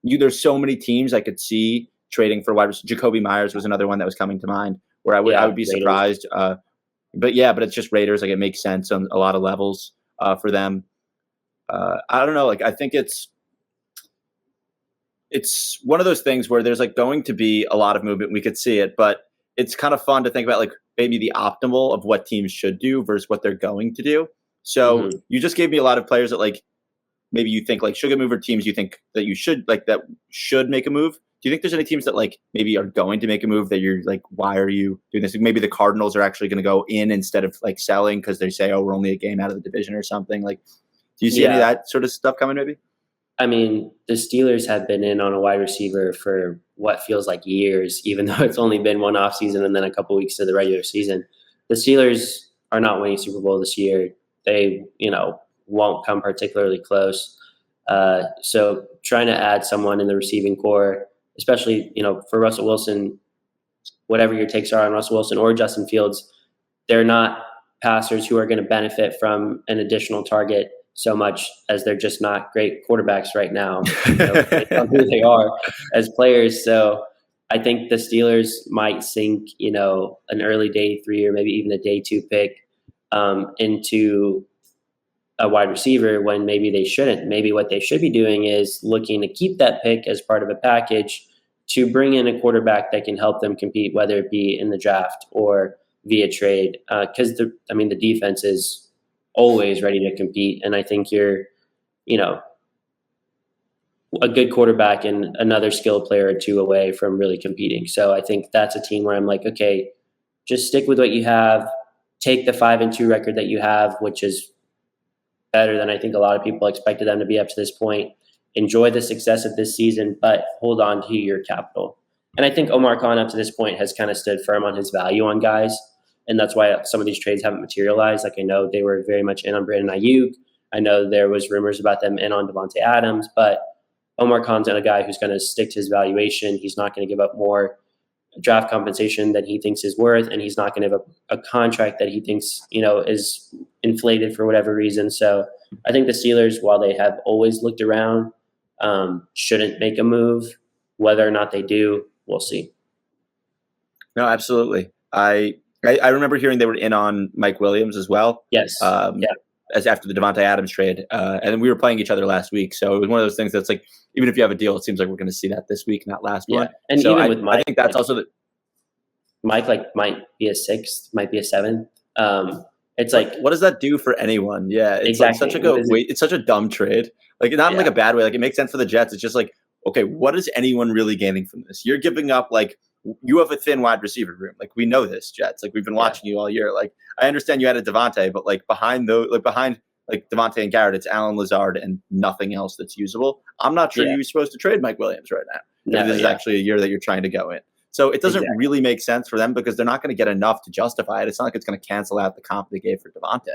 there's so many teams I could see trading for wide receiver. Jacoby Myers was another one that was coming to mind where I would be surprised. But it's just Raiders. Like it makes sense on a lot of levels for them. I don't know. Like I think it's one of those things where there's like going to be a lot of movement. We could see it, but it's kind of fun to think about like maybe the optimal of what teams should do versus what they're going to do. So you just gave me a lot of players that like maybe you think like should get moved, or teams you think that you should like that should make a move. Do you think there's any teams that like maybe are going to make a move that you're like, why are you doing this? Maybe the Cardinals are actually going to go in instead of like selling because they say, oh, we're only a game out of the division or something. Like, do you see any of that sort of stuff coming maybe? I mean, the Steelers have been in on a wide receiver for what feels like years, even though it's only been one offseason and then a couple weeks to the regular season. The Steelers are not winning Super Bowl this year. They, won't come particularly close. So trying to add someone in the receiving core, especially, for Russell Wilson, whatever your takes are on Russell Wilson or Justin Fields, they're not passers who are going to benefit from an additional target so much as they're just not great quarterbacks right now. Based on who they are as players. So I think the Steelers might sink, an early day 3 or maybe even a day 2 pick into a wide receiver when maybe they shouldn't. Maybe what they should be doing is looking to keep that pick as part of a package to bring in a quarterback that can help them compete, whether it be in the draft or via trade. Because the defense is always ready to compete, and I think you're, a good quarterback and another skilled player or two away from really competing. So I think that's a team where I'm like, okay, just stick with what you have. Take the 5-2 record that you have, which is better than I think a lot of people expected them to be up to this point. Enjoy the success of this season, but hold on to your capital. And I think Omar Khan up to this point has kind of stood firm on his value on guys. And that's why some of these trades haven't materialized. Like I know they were very much in on Brandon Ayuk. I know there was rumors about them in on Davante Adams, but Omar Khan's a guy who's going to stick to his valuation. He's not going to give up more draft compensation than he thinks is worth, and he's not going to give up a contract that he thinks, is inflated for whatever reason. So I think the Steelers, while they have always looked around, shouldn't make a move. Whether or not they do, we'll see. No, absolutely. I remember hearing they were in on Mike Williams as well. Yes. As after the Davante Adams trade. And we were playing each other last week. So it was one of those things that's like, even if you have a deal, it seems like we're going to see that this week, not last one. And so even with Mike, I think that's also Mike might be a 6th, might be a 7th. It's like, what does that do for anyone? Yeah. It's exactly. Like it's such a dumb trade. Like not in like a bad way. Like it makes sense for the Jets. It's just like, okay, what is anyone really gaining from this? You're giving up like, you have a thin wide receiver room. Like we know this, Jets. Like we've been watching you all year. Like I understand you had a Davante, but like behind Davante and Garrett, it's Allen Lazard and nothing else that's usable. I'm not sure you're supposed to trade Mike Williams right now. This is actually a year that you're trying to go in. So it doesn't really make sense for them because they're not going to get enough to justify it. It's not like it's going to cancel out the comp they gave for Davante.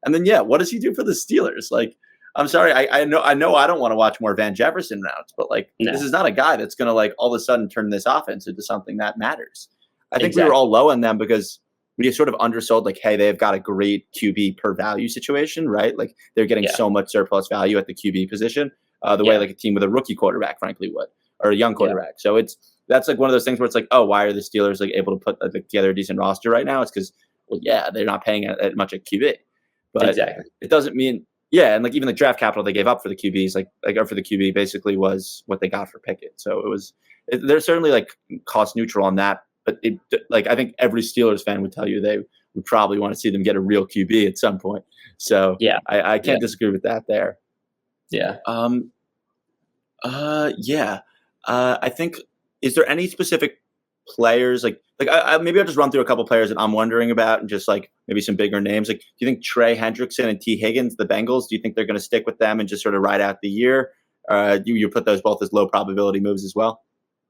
And then what does he do for the Steelers? Like, I'm sorry, I know I don't want to watch more Van Jefferson rounds, but this is not a guy that's going to like all of a sudden turn this offense into something that matters. I think we were all low on them because we sort of undersold like, hey, they've got a great QB per value situation, right? Like they're getting so much surplus value at the QB position, the way like a team with a rookie quarterback, frankly, would, or a young quarterback. So that's like one of those things where it's like, oh, why are the Steelers like able to put together a decent roster right now? It's because, they're not paying that much at QB, but it doesn't mean Yeah, and like even the draft capital they gave up for the QBs, like or for the QB, basically was what they got for Pickett. So they're certainly like cost neutral on that. But like I think every Steelers fan would tell you they would probably want to see them get a real QB at some point. So Yeah. I can't disagree with that there. Yeah. Yeah. I think, is there any specific players maybe I'll just run through a couple players that I'm wondering about and just like maybe some bigger names. Like, do you think Trey Hendrickson and T Higgins, the Bengals, do you think they're going to stick with them and just sort of ride out the year? You put those both as low probability moves as well?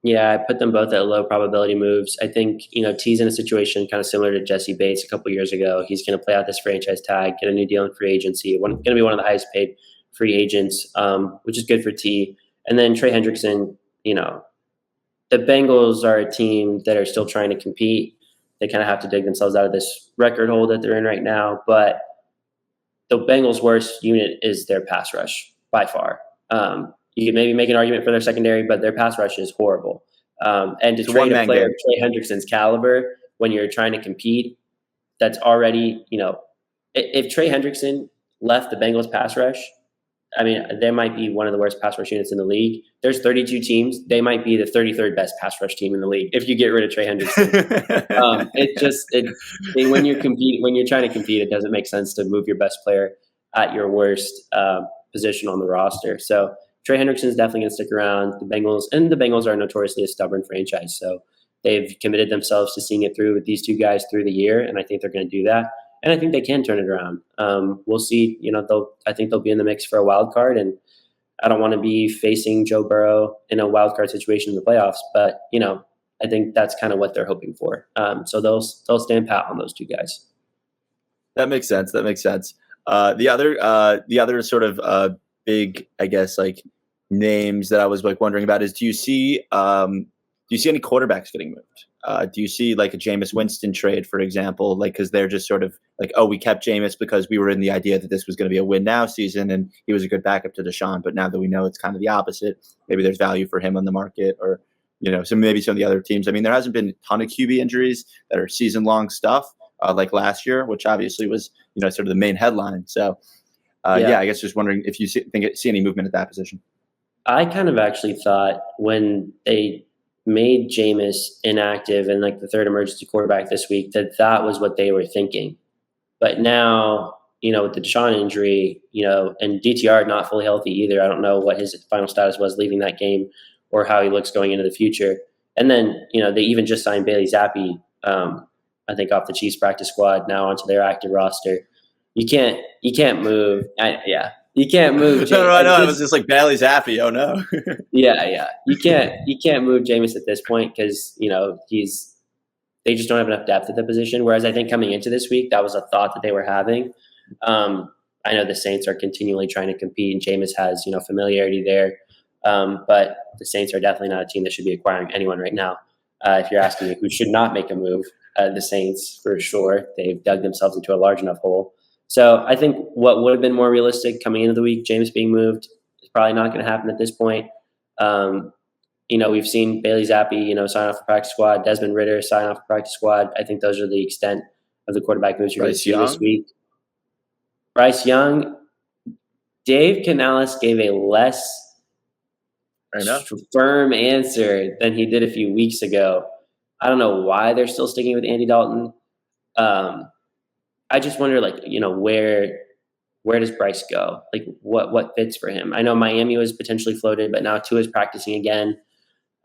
Yeah, I put them both at low probability moves. I think, T's in a situation kind of similar to Jesse Bates a couple years ago. He's going to play out this franchise tag, get a new deal in free agency. Going to be one of the highest paid free agents, which is good for T. And then Trey Hendrickson, the Bengals are a team that are still trying to compete. They kind of have to dig themselves out of this record hole that they're in right now. But the Bengals' worst unit is their pass rush by far. You could maybe make an argument for their secondary, but their pass rush is horrible. And to trade a player of Trey Hendrickson's caliber when you're trying to compete, that's already, if Trey Hendrickson left the Bengals pass rush, I mean, they might be one of the worst pass rush units in the league. There's 32 teams. They might be the 33rd best pass rush team in the league if you get rid of Trey Hendrickson. When you're trying to compete, it doesn't make sense to move your best player at your worst position on the roster. So Trey Hendrickson is definitely going to stick around. The Bengals are notoriously a stubborn franchise. So they've committed themselves to seeing it through with these two guys through the year, and I think they're going to do that. And I think they can turn it around. We'll see. I think they'll be in the mix for a wild card, and I don't want to be facing Joe Burrow in a wild card situation in the playoffs. But I think that's kind of what they're hoping for. So they'll stand pat on those two guys. That makes sense. The other sort of big, I guess, like names that I was like wondering about is do you see any quarterbacks getting moved? Do you see like a Jameis Winston trade, for example, like because they're just sort of like, oh, we kept Jameis because we were in the idea that this was going to be a win now season and he was a good backup to Deshaun, but now that we know it's kind of the opposite, maybe there's value for him on the market, or so maybe some of the other teams. I mean, there hasn't been a ton of QB injuries that are season long stuff like last year, which obviously was sort of the main headline. So I guess just wondering if you see any movement at that position. I kind of actually thought when they made Jameis inactive and like the third emergency quarterback this week, that was what they were thinking. But now, with the Deshaun injury, and DTR not fully healthy either. I don't know what his final status was leaving that game or how he looks going into the future. And then, they even just signed Bailey Zappi, I think off the Chiefs practice squad now onto their active roster. You can't move. You can't move. No, I know. It was just like Bailey's happy. Oh no. Yeah. You can't move Jameis at this point because they just don't have enough depth at the position. Whereas I think coming into this week, that was a thought that they were having. I know the Saints are continually trying to compete, and Jameis has familiarity there. But the Saints are definitely not a team that should be acquiring anyone right now. If you're asking me who should not make a move, the Saints for sure. They've dug themselves into a large enough hole. So I think what would have been more realistic coming into the week, Jameis being moved, is probably not going to happen at this point. We've seen Bailey Zappi, sign off the practice squad, Desmond Ridder sign off the practice squad. I think those are the extent of the quarterback moves you're going to see this week. Bryce Young, Dave Canales gave a less firm answer than he did a few weeks ago. I don't know why they're still sticking with Andy Dalton. I just wonder, where does Bryce go? Like, what fits for him? I know Miami was potentially floated, but now Tua's practicing again.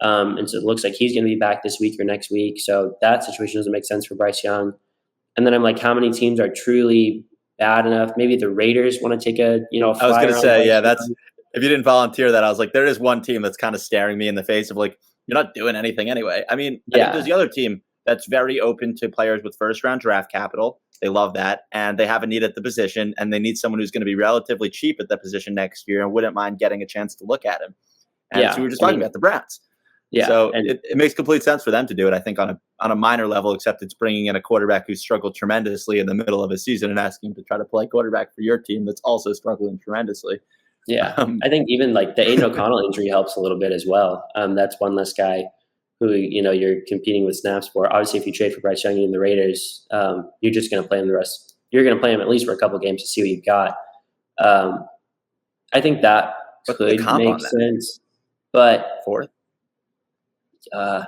And so it looks like he's going to be back this week or next week. So that situation doesn't make sense for Bryce Young. And then I'm like, how many teams are truly bad enough? Maybe the Raiders want to take a, I was going to say, that's, if you didn't volunteer that, I was like, there is one team that's kind of staring me in the face of like, you're not doing anything anyway. I mean, I think there's the other team that's very open to players with first round draft capital. They love that. And they have a need at the position, and they need someone who's going to be relatively cheap at the position next year and wouldn't mind getting a chance to look at him. And so we were just talking about the Browns. Yeah. So it makes complete sense for them to do it, I think, on a minor level, except it's bringing in a quarterback who struggled tremendously in the middle of a season and asking him to try to play quarterback for your team that's also struggling tremendously. Yeah. I think even like the Aiden O'Connell injury helps a little bit as well. That's one less guy who, you're competing with snaps for. Obviously, if you trade for Bryce Young and the Raiders, you're just going to play him the rest. You're going to play him at least for a couple games to see what you've got. I think that What's the could comp make on that? sense, but Fourth? I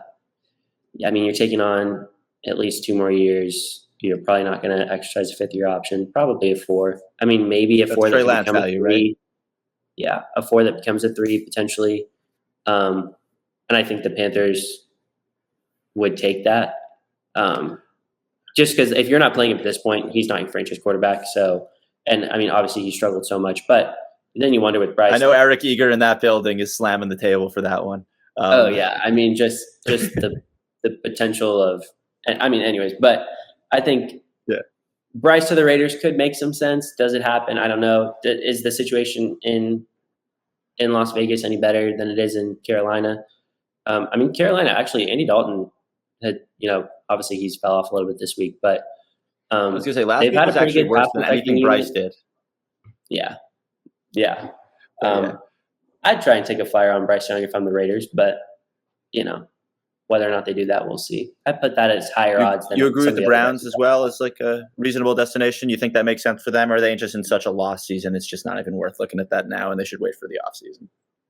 mean, you're taking on at least 2 more years. You're probably not going to exercise a fifth-year option. Probably a 4. I mean, maybe a That's 4 that Trey can Lance become a value, 3. right? Yeah, a 4 that becomes a 3 potentially. And I think the Panthers would take that. Just because if you're not playing him at this point, he's not your franchise quarterback. So, and I mean, obviously he struggled so much, but then you wonder with Bryce. I know Eric Eager in that building is slamming the table for that one. Oh yeah, I mean, just the potential of, I mean, anyways, but I think Bryce to the Raiders could make some sense. Does it happen? I don't know. Is the situation in Las Vegas any better than it is in Carolina? I mean, Carolina actually, Andy Dalton had, obviously he's fell off a little bit this week, but I was gonna say last they've week had a was pretty actually good worse pass than protecting anything Bryce unit. did. Yeah. Yeah. I'd try and take a flyer on Bryce Young if I'm the Raiders, but whether or not they do that, we'll see. I put that as higher odds than you agree with the other Browns guys. as well as like a reasonable destination? You think that makes sense for them? Or are they just in such a lost season? It's just not even worth looking at that now, and they should wait for the offseason.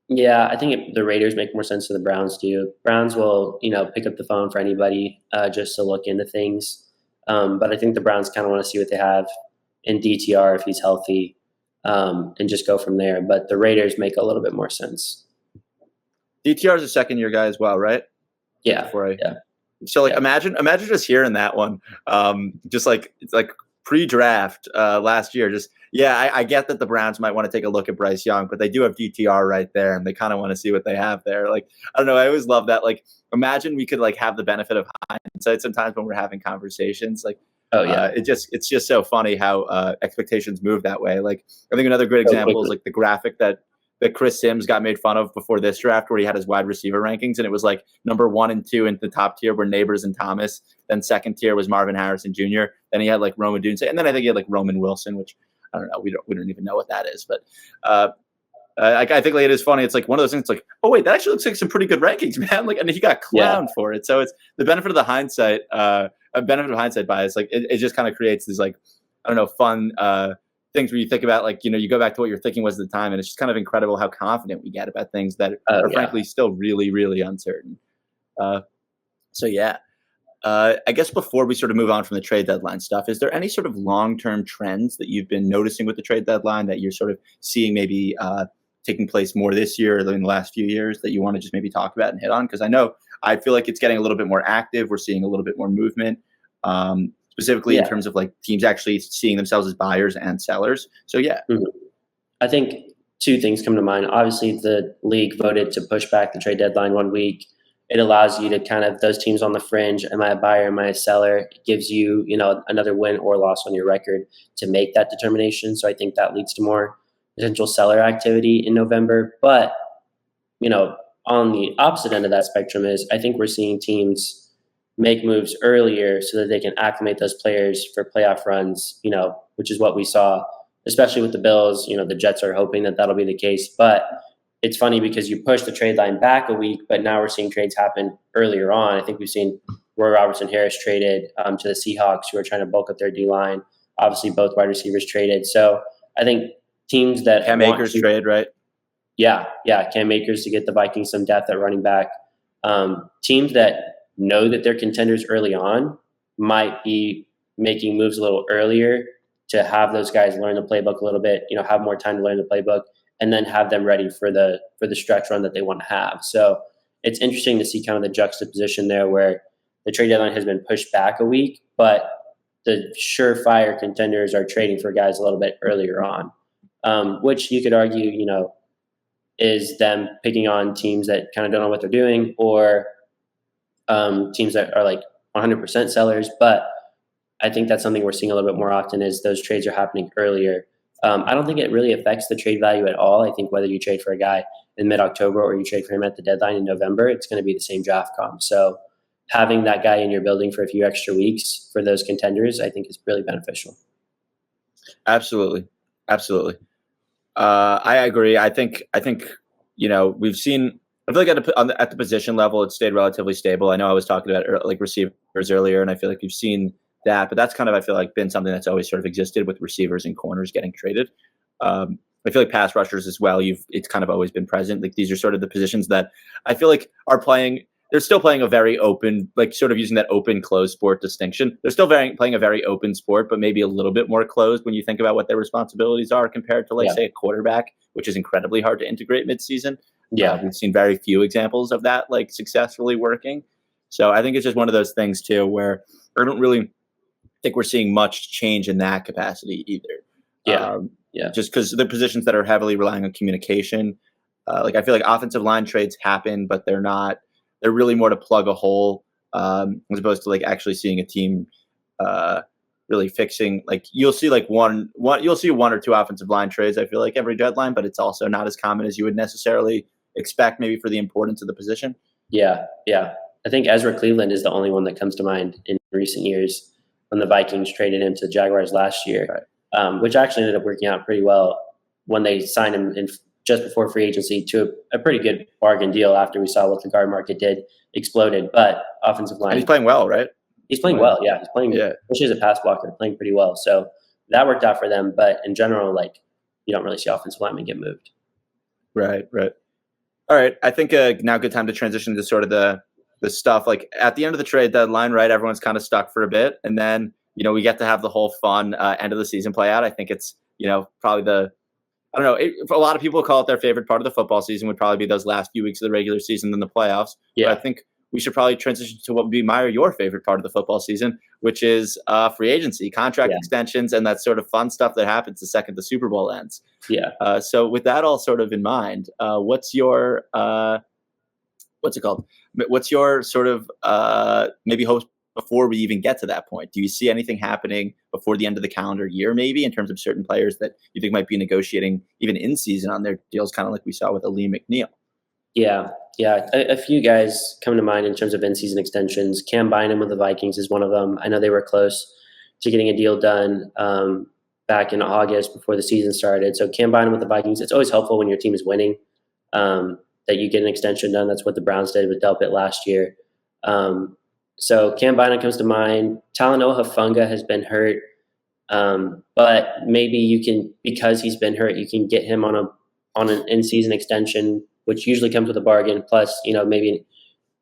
Yeah, I think the Raiders make more sense than the Browns do. Browns will, pick up the phone for anybody just to look into things. But I think the Browns kind of want to see what they have in DTR if he's healthy, and just go from there. But the Raiders make a little bit more sense. DTR is a second-year guy as well, right? Yeah. So imagine just hearing that one, just like it's like pre-draft last year. Just I get that the Browns might want to take a look at Bryce Young, but they do have DTR right there, and they kind of want to see what they have there. Like I don't know, I always love that. Like imagine we could like have the benefit of hindsight sometimes when we're having conversations. Like it's just so funny how expectations move that way. Like I think another great example is like the graphic that Chris Sims got made fun of before this draft, where he had his wide receiver rankings, and it was like number 1 and 2 in the top tier were Neighbors and Thomas. Then second tier was Marvin Harrison Jr. Then he had like Roman Dunce, and then I think he had like Roman Wilson, which I don't know. We don't even know what that is, but I think like it is funny. It's like one of those things. It's like, oh wait, that actually looks like some pretty good rankings, man. Like, and he got clowned for it. So it's the benefit of the hindsight, bias. Like it just kind of creates these like I don't know fun. Things where you think about like you go back to what you're thinking was at the time, and it's just kind of incredible how confident we get about things that are frankly still really really uncertain. I guess before we sort of move on from the trade deadline stuff, is there any sort of long-term trends that you've been noticing with the trade deadline that you're sort of seeing maybe taking place more this year than in the last few years that you want to just maybe talk about and hit on? Because I feel like it's getting a little bit more active. We're seeing a little bit more movement. Specifically in terms of like teams actually seeing themselves as buyers and sellers. So I think 2 things come to mind. Obviously, the league voted to push back the trade deadline 1 week. It allows you to kind of those teams on the fringe. Am I a buyer? Am I a seller? It gives you another win or loss on your record to make that determination. So I think that leads to more potential seller activity in November. But on the opposite end of that spectrum is I think we're seeing teams make moves earlier so that they can acclimate those players for playoff runs, which is what we saw, especially with the Bills. The Jets are hoping that that'll be the case. But it's funny because you push the trade line back a week, but now we're seeing trades happen earlier on. I think we've seen Roy Robertson Harris traded to the Seahawks, who are trying to bulk up their D-line. Obviously, both wide receivers traded. So I think teams that Cam Akers trade, right? Yeah, Cam Akers to get the Vikings some depth at running back. Teams that know that they're contenders early on might be making moves a little earlier to have those guys learn the playbook a little bit, have more time to learn the playbook, and then have them ready for the stretch run that they want to have. So it's interesting to see kind of the juxtaposition there where the trade deadline has been pushed back a week, but the surefire contenders are trading for guys a little bit earlier on, which you could argue, is them picking on teams that kind of don't know what they're doing, or teams that are like 100% sellers. But I think that's something we're seeing a little bit more often is those trades are happening earlier. I don't think it really affects the trade value at all. I think whether you trade for a guy in mid-October or you trade for him at the deadline in November, it's going to be the same draft comp. So having that guy in your building for a few extra weeks for those contenders, I think is really beneficial. Absolutely. I agree. I think we've seen. I feel like at the position level, it stayed relatively stable. I know I was talking about like receivers earlier, and I feel like you've seen that, but that's kind of I feel like been something that's always sort of existed with receivers and corners getting traded. I feel like pass rushers as well. It's kind of always been present. Like these are sort of the positions that I feel like are playing. They're still playing a very open, like sort of using that open closed sport distinction. They're still playing a very open sport, but maybe a little bit more closed when you think about what their responsibilities are compared to like say a quarterback, which is incredibly hard to integrate midseason. Yeah, we've seen very few examples of that like successfully working. So I think it's just one of those things too, where I don't really think we're seeing much change in that capacity either. Just because the positions that are heavily relying on communication, like I feel like offensive line trades happen, but they're not. They're really more to plug a hole, as opposed to like actually seeing a team really fixing. Like you'll see like one or two offensive line trades. I feel like every deadline, but it's also not as common as you would necessarily expect, maybe for the importance of the position. Yeah. I think Ezra Cleveland is the only one that comes to mind in recent years when the Vikings traded him to the Jaguars last year, which actually ended up working out pretty well when they signed him in just before free agency to a pretty good bargain deal after we saw what the guard market exploded. But offensive line. And he's playing well, right? He's playing well, yeah. He's playing, especially as a pass blocker, playing pretty well. So that worked out for them. But in general, like you don't really see offensive linemen get moved. Right. All right. I think now a good time to transition to sort of the stuff. Like at the end of the trade deadline, right, everyone's kind of stuck for a bit. And then, we get to have the whole fun end of the season play out. I think it's, probably I don't know. A lot of people call it their favorite part of the football season would probably be those last few weeks of the regular season than the playoffs. Yeah. But I think we should probably transition to what would be your favorite part of the football season, which is free agency, contract extensions, and that sort of fun stuff that happens the second the Super Bowl ends. Yeah. So with that all sort of in mind, what's your what's it called? What's your sort of maybe hopes before we even get to that point? Do you see anything happening before the end of the calendar year, maybe in terms of certain players that you think might be negotiating even in season on their deals, kind of like we saw with Ali McNeil? Yeah. A few guys come to mind in terms of in-season extensions. Cam Bynum with the Vikings is one of them. I know they were close to getting a deal done back in August before the season started. So Cam Bynum with the Vikings, it's always helpful when your team is winning that you get an extension done. That's what the Browns did with Delpit last year. So Cam Bynum comes to mind. Talanoa Hufanga has been hurt, but maybe you can, because he's been hurt, you can get him on an in-season extension, which usually comes with a bargain. Plus, maybe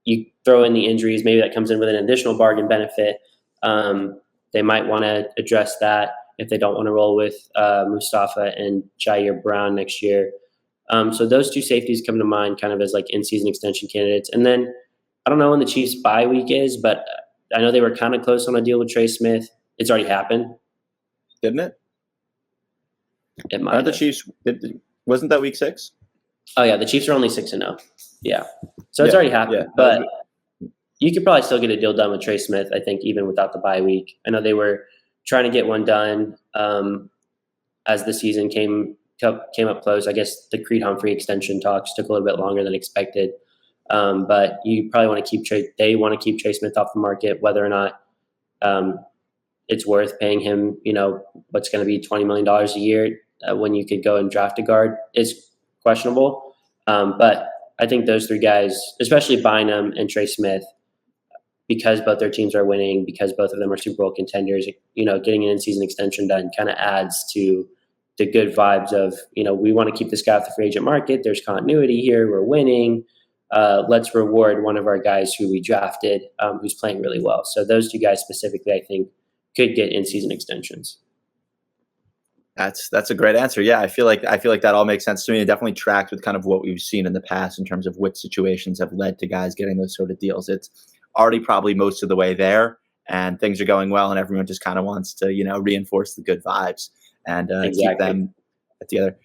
you throw in the injuries. Maybe that comes in with an additional bargain benefit. They might want to address that if they don't want to roll with Mustafa and Jair Brown next year. So those two safeties come to mind kind of as like in-season extension candidates. And then I don't know when the Chiefs' bye week is, but I know they were kind of close on a deal with Trey Smith. It's already happened. Didn't it? It might have. The Chiefs, wasn't that week 6? Oh, yeah. The Chiefs are only 6-0. Yeah. So it's already happened. Yeah. But you could probably still get a deal done with Trey Smith, I think, even without the bye week. I know they were trying to get one done as the season came up close. I guess the Creed Humphrey extension talks took a little bit longer than expected. But you probably want to keep they want to keep Trey Smith off the market, whether or not it's worth paying him, what's going to be $20 million a year when you could go and draft a guard is questionable. But I think those three guys, especially Bynum and Trey Smith, because both their teams are winning, because both of them are Super Bowl contenders, getting an in-season extension done kind of adds to the good vibes of, we want to keep this guy off the free agent market. There's continuity here. We're winning. Let's reward one of our guys who we drafted, who's playing really well. So those two guys specifically, I think, could get in-season extensions. That's a great answer. Yeah, I feel like that all makes sense to me. It definitely tracks with kind of what we've seen in the past in terms of which situations have led to guys getting those sort of deals. It's already probably most of the way there, and things are going well, and everyone just kind of wants to reinforce the good vibes and keep them together.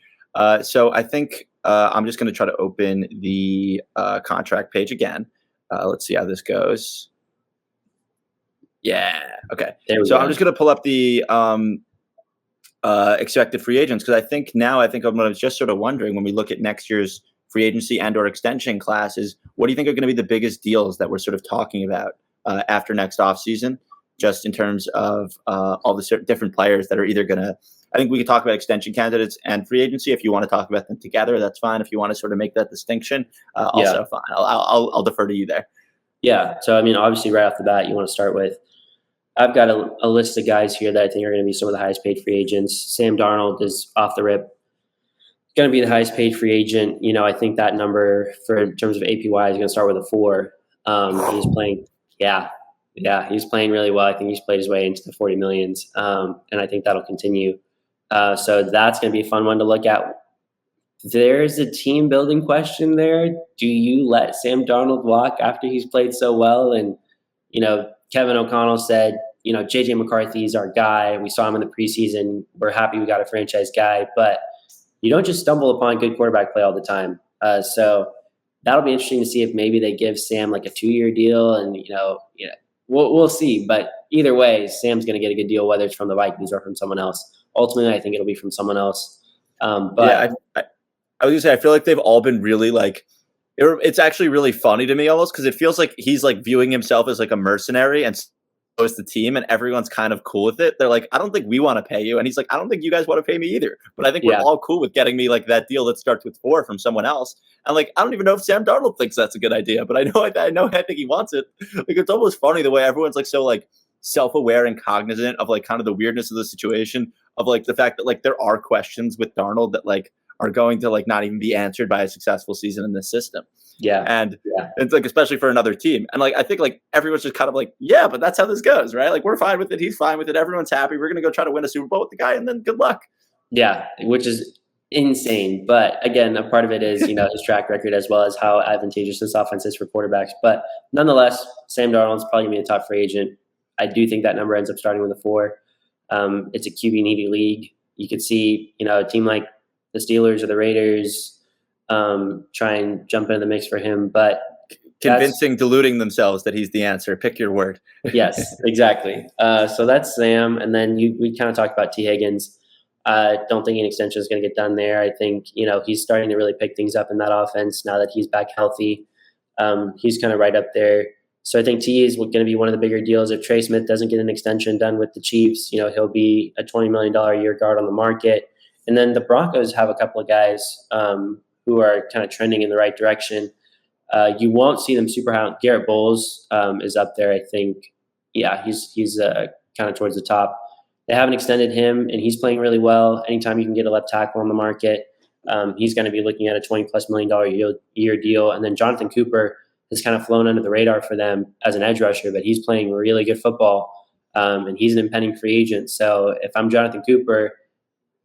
So I think I'm just going to try to open the contract page again. Let's see how this goes. Yeah. Okay. So I'm just going to pull up the expected free agents, because I think I was just sort of wondering, when we look at next year's free agency and or extension classes, what do you think are going to be the biggest deals that we're sort of talking about after next offseason, just in terms of all the different players that are either going to, I think we could talk about extension candidates and free agency. If you want to talk about them together, that's fine. If you want to sort of make that distinction, also fine. I'll defer to you there. Yeah. So, I mean, obviously right off the bat, you want to start with, I've got a list of guys here that I think are going to be some of the highest paid free agents. Sam Darnold is off the rip, going to be the highest paid free agent. I think that number in terms of APY is going to start with a 4. He's playing, he's playing really well. I think he's played his way into the 40 millions, and I think that'll continue. So that's going to be a fun one to look at. There's a team building question there. Do you let Sam Darnold walk after he's played so well? And, Kevin O'Connell said, JJ McCarthy's our guy. We saw him in the preseason. We're happy we got a franchise guy, but you don't just stumble upon good quarterback play all the time. So that'll be interesting to see if maybe they give Sam like a 2-year deal, and we'll see. But either way, Sam's going to get a good deal, whether it's from the Vikings or from someone else. Ultimately, I think it'll be from someone else. But I was gonna say, I feel like they've all been really like, it's actually really funny to me almost, because it feels like he's like viewing himself as like a mercenary and so is the team, and everyone's kind of cool with it. They're like, I don't think we want to pay you, and he's like, I don't think you guys want to pay me either, but I think we're all cool with getting me like that deal that starts with 4 from someone else. And like, I don't even know if Sam Darnold thinks that's a good idea, but I think he wants it. Like, it's almost funny the way everyone's like so like self-aware and cognizant of like kind of the weirdness of the situation, of like the fact that like there are questions with Darnold that like are going to like not even be answered by a successful season in this system. And it's like, especially for another team. And like, I think like everyone's just kind of like, yeah, but that's how this goes, right? Like, we're fine with it. He's fine with it. Everyone's happy. We're going to go try to win a Super Bowl with the guy, and then good luck. Yeah, which is insane. But again, a part of it is, his track record, as well as how advantageous this offense is for quarterbacks. But nonetheless, Sam Darnold's probably going to be a top free agent. I do think that number ends up starting with a 4. It's a QB needy league. You could see, a team like the Steelers or the Raiders try and jump into the mix for him, but deluding themselves that he's the answer. Pick your word. Yes, exactly. So that's Sam. And then we kind of talked about T. Higgins. Don't think an extension is going to get done there. I think, he's starting to really pick things up in that offense now that he's back healthy. He's kind of right up there. So I think T is going to be one of the bigger deals. If Trey Smith doesn't get an extension done with the Chiefs, he'll be a $20 million a year guard on the market. And then the Broncos have a couple of guys who are kind of trending in the right direction. You won't see them super high. Garrett Bowles is up there, I think. Yeah, he's kind of towards the top. They haven't extended him, and he's playing really well. Anytime you can get a left tackle on the market, he's going to be looking at a $20+ million year deal. And then Jonathan Cooper has kind of flown under the radar for them as an edge rusher, but he's playing really good football, and he's an impending free agent. So if I'm Jonathan Cooper,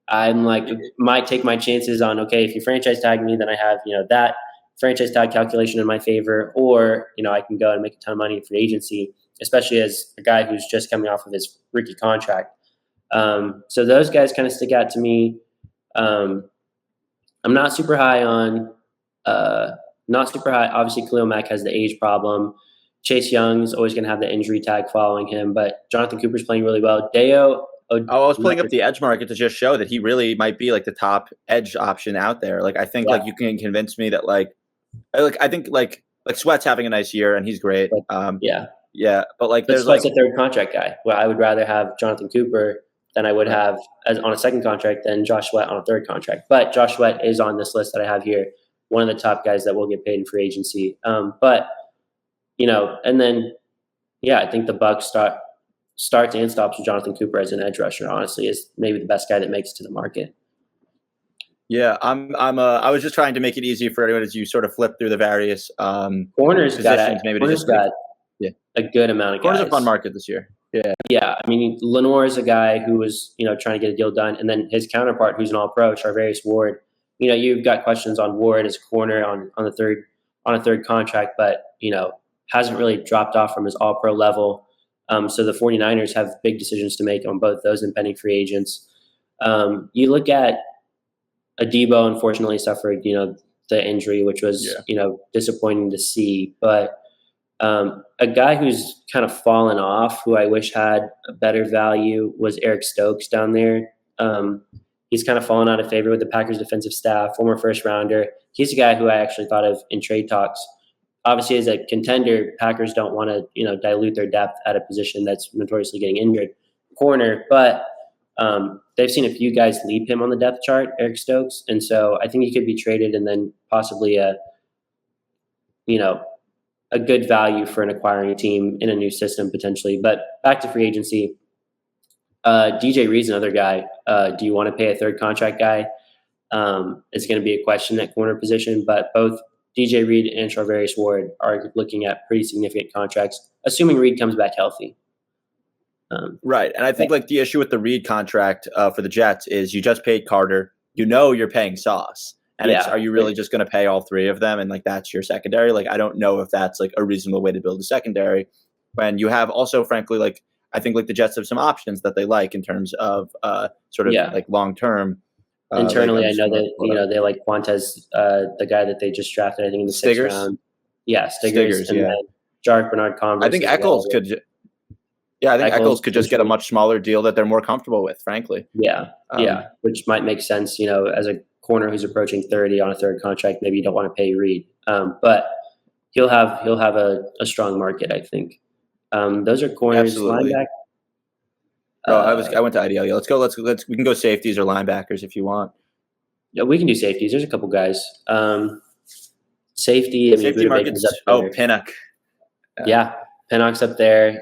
I'm like, might take my chances on, okay, if you franchise tag me, then I have, that franchise tag calculation in my favor, or, I can go and make a ton of money in free agency, especially as a guy who's just coming off of his rookie contract. So those guys kind of stick out to me. I'm not super high on, obviously Khalil Mack has the age problem. Chase Young's always going to have the injury tag following him, but Jonathan Cooper's playing really well. I was pulling up the edge market to just show that he really might be like the top edge option out there. Like, I think like you can convince me that I think like Sweat's having a nice year and he's great. But like there's Sweat's a third contract guy. Well, I would rather have Jonathan Cooper than I would have on a second contract than Josh Sweat on a third contract. But Josh Sweat is on this list that I have here, one of the top guys that will get paid in free agency. And then I think the Bucs starts and stops with Jonathan Cooper as an edge rusher, honestly, is maybe the best guy that makes it to the market. Yeah, I was just trying to make it easy for everyone as you sort of flip through the various corners positions. Corners got a good amount of guys. Corners are a fun market this year. Yeah. I mean, Lenore is a guy who was, trying to get a deal done, and then his counterpart, who's an All-Pro, Charvarius Ward. You've got questions on Ward as a corner on a third contract, but hasn't really dropped off from his All-Pro level. So the 49ers have big decisions to make on both those impending free agents. You look at Adebo, unfortunately suffered, the injury, which was, disappointing to see. But a guy who's kind of fallen off, who I wish had a better value, was Eric Stokes down there. He's kind of fallen out of favor with the Packers defensive staff, former first rounder. He's a guy who I actually thought of in trade talks. Obviously, as a contender, Packers don't want to, dilute their depth at a position that's notoriously getting injured, corner. But they've seen a few guys leap him on the depth chart, Eric Stokes, and so I think he could be traded and then possibly a good value for an acquiring team in a new system potentially. But back to free agency, DJ Reed's another guy. Do you want to pay a third contract guy? is going to be a question at corner position. But both DJ Reed and Charvarius Ward are looking at pretty significant contracts, assuming Reed comes back healthy. Right. And I think like the issue with the Reed contract for the Jets is you just paid Carter. You know you're paying Sauce. And are you really just going to pay all three of them? And like that's your secondary? Like I don't know if that's like a reasonable way to build a secondary when you have also, frankly, like I think like the Jets have some options that they like in terms of sort of like long term. Internally, I know that they like Quantez, the guy that they just drafted, I think in the sixth round. Yeah, Stiggers and then Jarek Bernard Converse. I think Eccles could. Yeah, I think Eccles could just get a much smaller deal that they're more comfortable with, frankly. Yeah, which might make sense. As a corner who's approaching 30 on a third contract, maybe you don't want to pay Reed, but he'll have a strong market, I think. Those are corners. Linebacker. I went to IDL. Let's go. We can go safeties or linebackers if you want. Yeah, we can do safeties. There's a couple guys. Safety. Safety markets. Pinnock. Yeah, Pinnock's up there.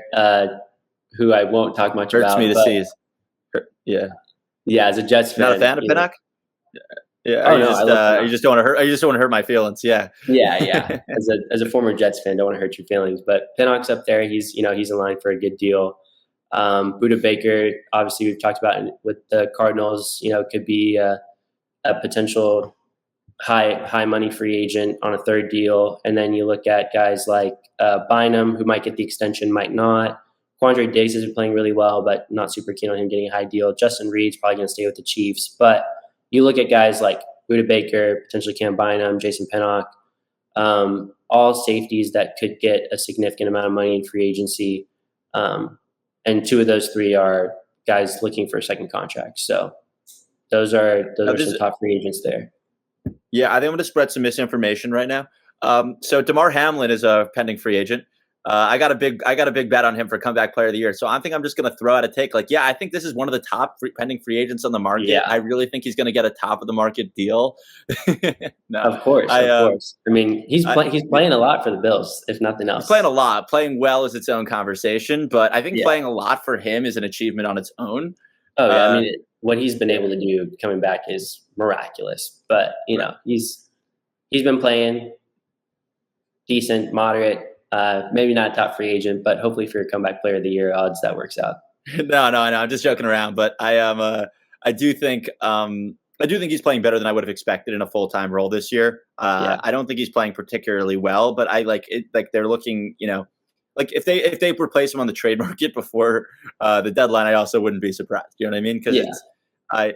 Who I won't talk much about. Hurts me to see. Yeah, as a Jets fan. Not a fan of Pinnock? Yeah. You just don't want to hurt. I just don't want to hurt my feelings. Yeah. Yeah. As a former Jets fan, don't want to hurt your feelings. But Pinnock's up there. He's in line for a good deal. Buda Baker, obviously we've talked about with the Cardinals. Could be a potential high money free agent on a third deal. And then you look at guys like Bynum, who might get the extension, might not. Quandre Diggs has been playing really well, but not super keen on him getting a high deal. Justin Reed's probably going to stay with the Chiefs. But you look at guys like Buda Baker, potentially Cam Bynum, Jason Pinnock, all safeties that could get a significant amount of money in free agency. And two of those three are guys looking for a second contract. So those are some top free agents there. Yeah, I think I'm going to spread some misinformation right now. So DeMar Hamlin is a pending free agent. I got a big bet on him for comeback player of the year. So I think I'm just going to throw out a take. Like, I think this is one of the top pending free agents on the market. Yeah. I really think he's going to get a top of the market deal. No, of course. I mean, he's playing a lot for the Bills, if nothing else. He's playing a lot. Playing well is its own conversation, but I think playing a lot for him is an achievement on its own. Oh yeah, I mean, what he's been able to do coming back is miraculous. But he's been playing decent, moderate. Maybe not a top free agent, but hopefully for your comeback player of the year odds, that works out. No, I'm just joking around. But I do think he's playing better than I would have expected in a full-time role this year. I don't think he's playing particularly well, but I like it. Like they're looking, like if they replace him on the trade market before the deadline, I also wouldn't be surprised. You know what I mean? Because I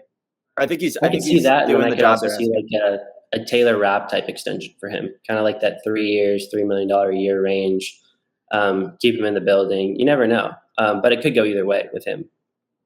think he's. I can see that, and I could also see like a Taylor Rapp type extension for him, kind of like that 3 years, $3 million a year range. Keep him in the building. You never know, but it could go either way with him.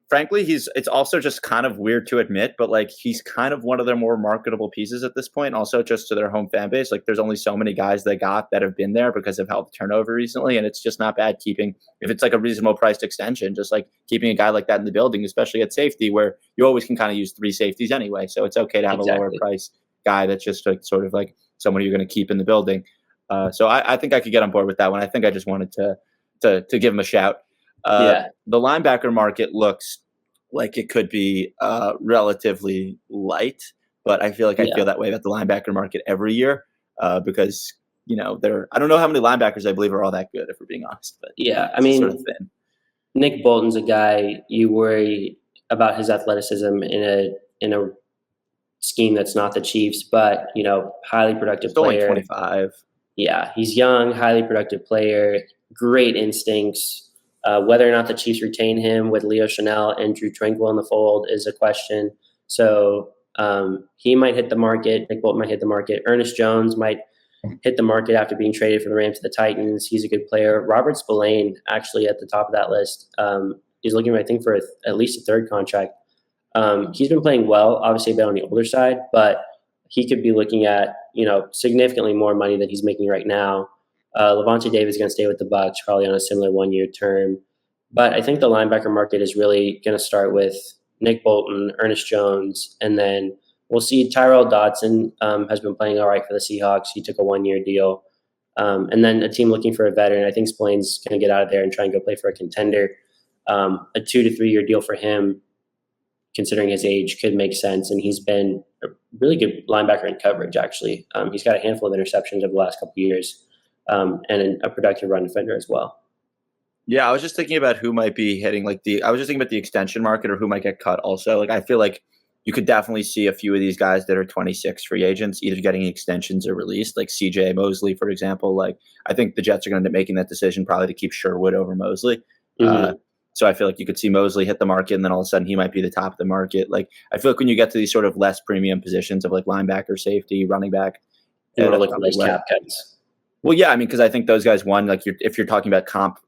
Frankly, it's also just kind of weird to admit, but like he's kind of one of their more marketable pieces at this point. Also, just to their home fan base, like there's only so many guys they got that have been there because of how the turnover recently, and it's just not bad keeping if it's like a reasonable priced extension, just like keeping a guy like that in the building, especially at safety where you always can kind of use 3 safeties anyway. So it's okay to have a lower price guy that's just like sort of like someone you're going to keep in the building. So I think I could get on board with that one. I think I just wanted to give him a shout. The linebacker market looks like it could be relatively light, but I feel like I feel that way about the linebacker market every year because I don't know how many linebackers I believe are all that good, if we're being honest. But I mean, sort of thin. Nick Bolton's a guy you worry about his athleticism in a scheme that's not the Chiefs, but highly productive player. Only 25. Yeah, he's young, highly productive player, great instincts. Whether or not the Chiefs retain him with Leo Chanel and Drew Tranquill in the fold is a question. So he might hit the market. Nick Bolton might hit the market. Ernest Jones might hit the market after being traded from the Rams to the Titans. He's a good player. Robert Spillane, actually at the top of that list, he's looking, I think, for at least a third contract. He's been playing well, obviously a bit on the older side, but he could be looking at, significantly more money than he's making right now. Davante Davis is going to stay with the Bucs, probably on a similar 1-year term. But I think the linebacker market is really going to start with Nick Bolton, Ernest Jones, and then we'll see Tyrell Dodson has been playing all right for the Seahawks. He took a 1-year deal. And then a team looking for a veteran. I think Spillane's going to get out of there and try and go play for a contender. A 2 to 3 year deal for him, considering his age, could make sense. And he's been really good linebacker in coverage, actually. He's got a handful of interceptions over the last couple of years, and a productive run defender as well. Yeah, I was just thinking about who might be hitting I was just thinking about the extension market or who might get cut also. Like I feel like you could definitely see a few of these guys that are 26 free agents either getting extensions or released, like CJ Mosley, for example. Like I think the Jets are going to end up making that decision probably to keep Sherwood over Mosley. So I feel like you could see Mosley hit the market and then all of a sudden he might be the top of the market. Like I feel like when you get to these sort of less premium positions of like linebacker, safety, running back, You want to look at those cap cuts. Well, yeah, I mean, because I think those guys, one, like if you're talking about comp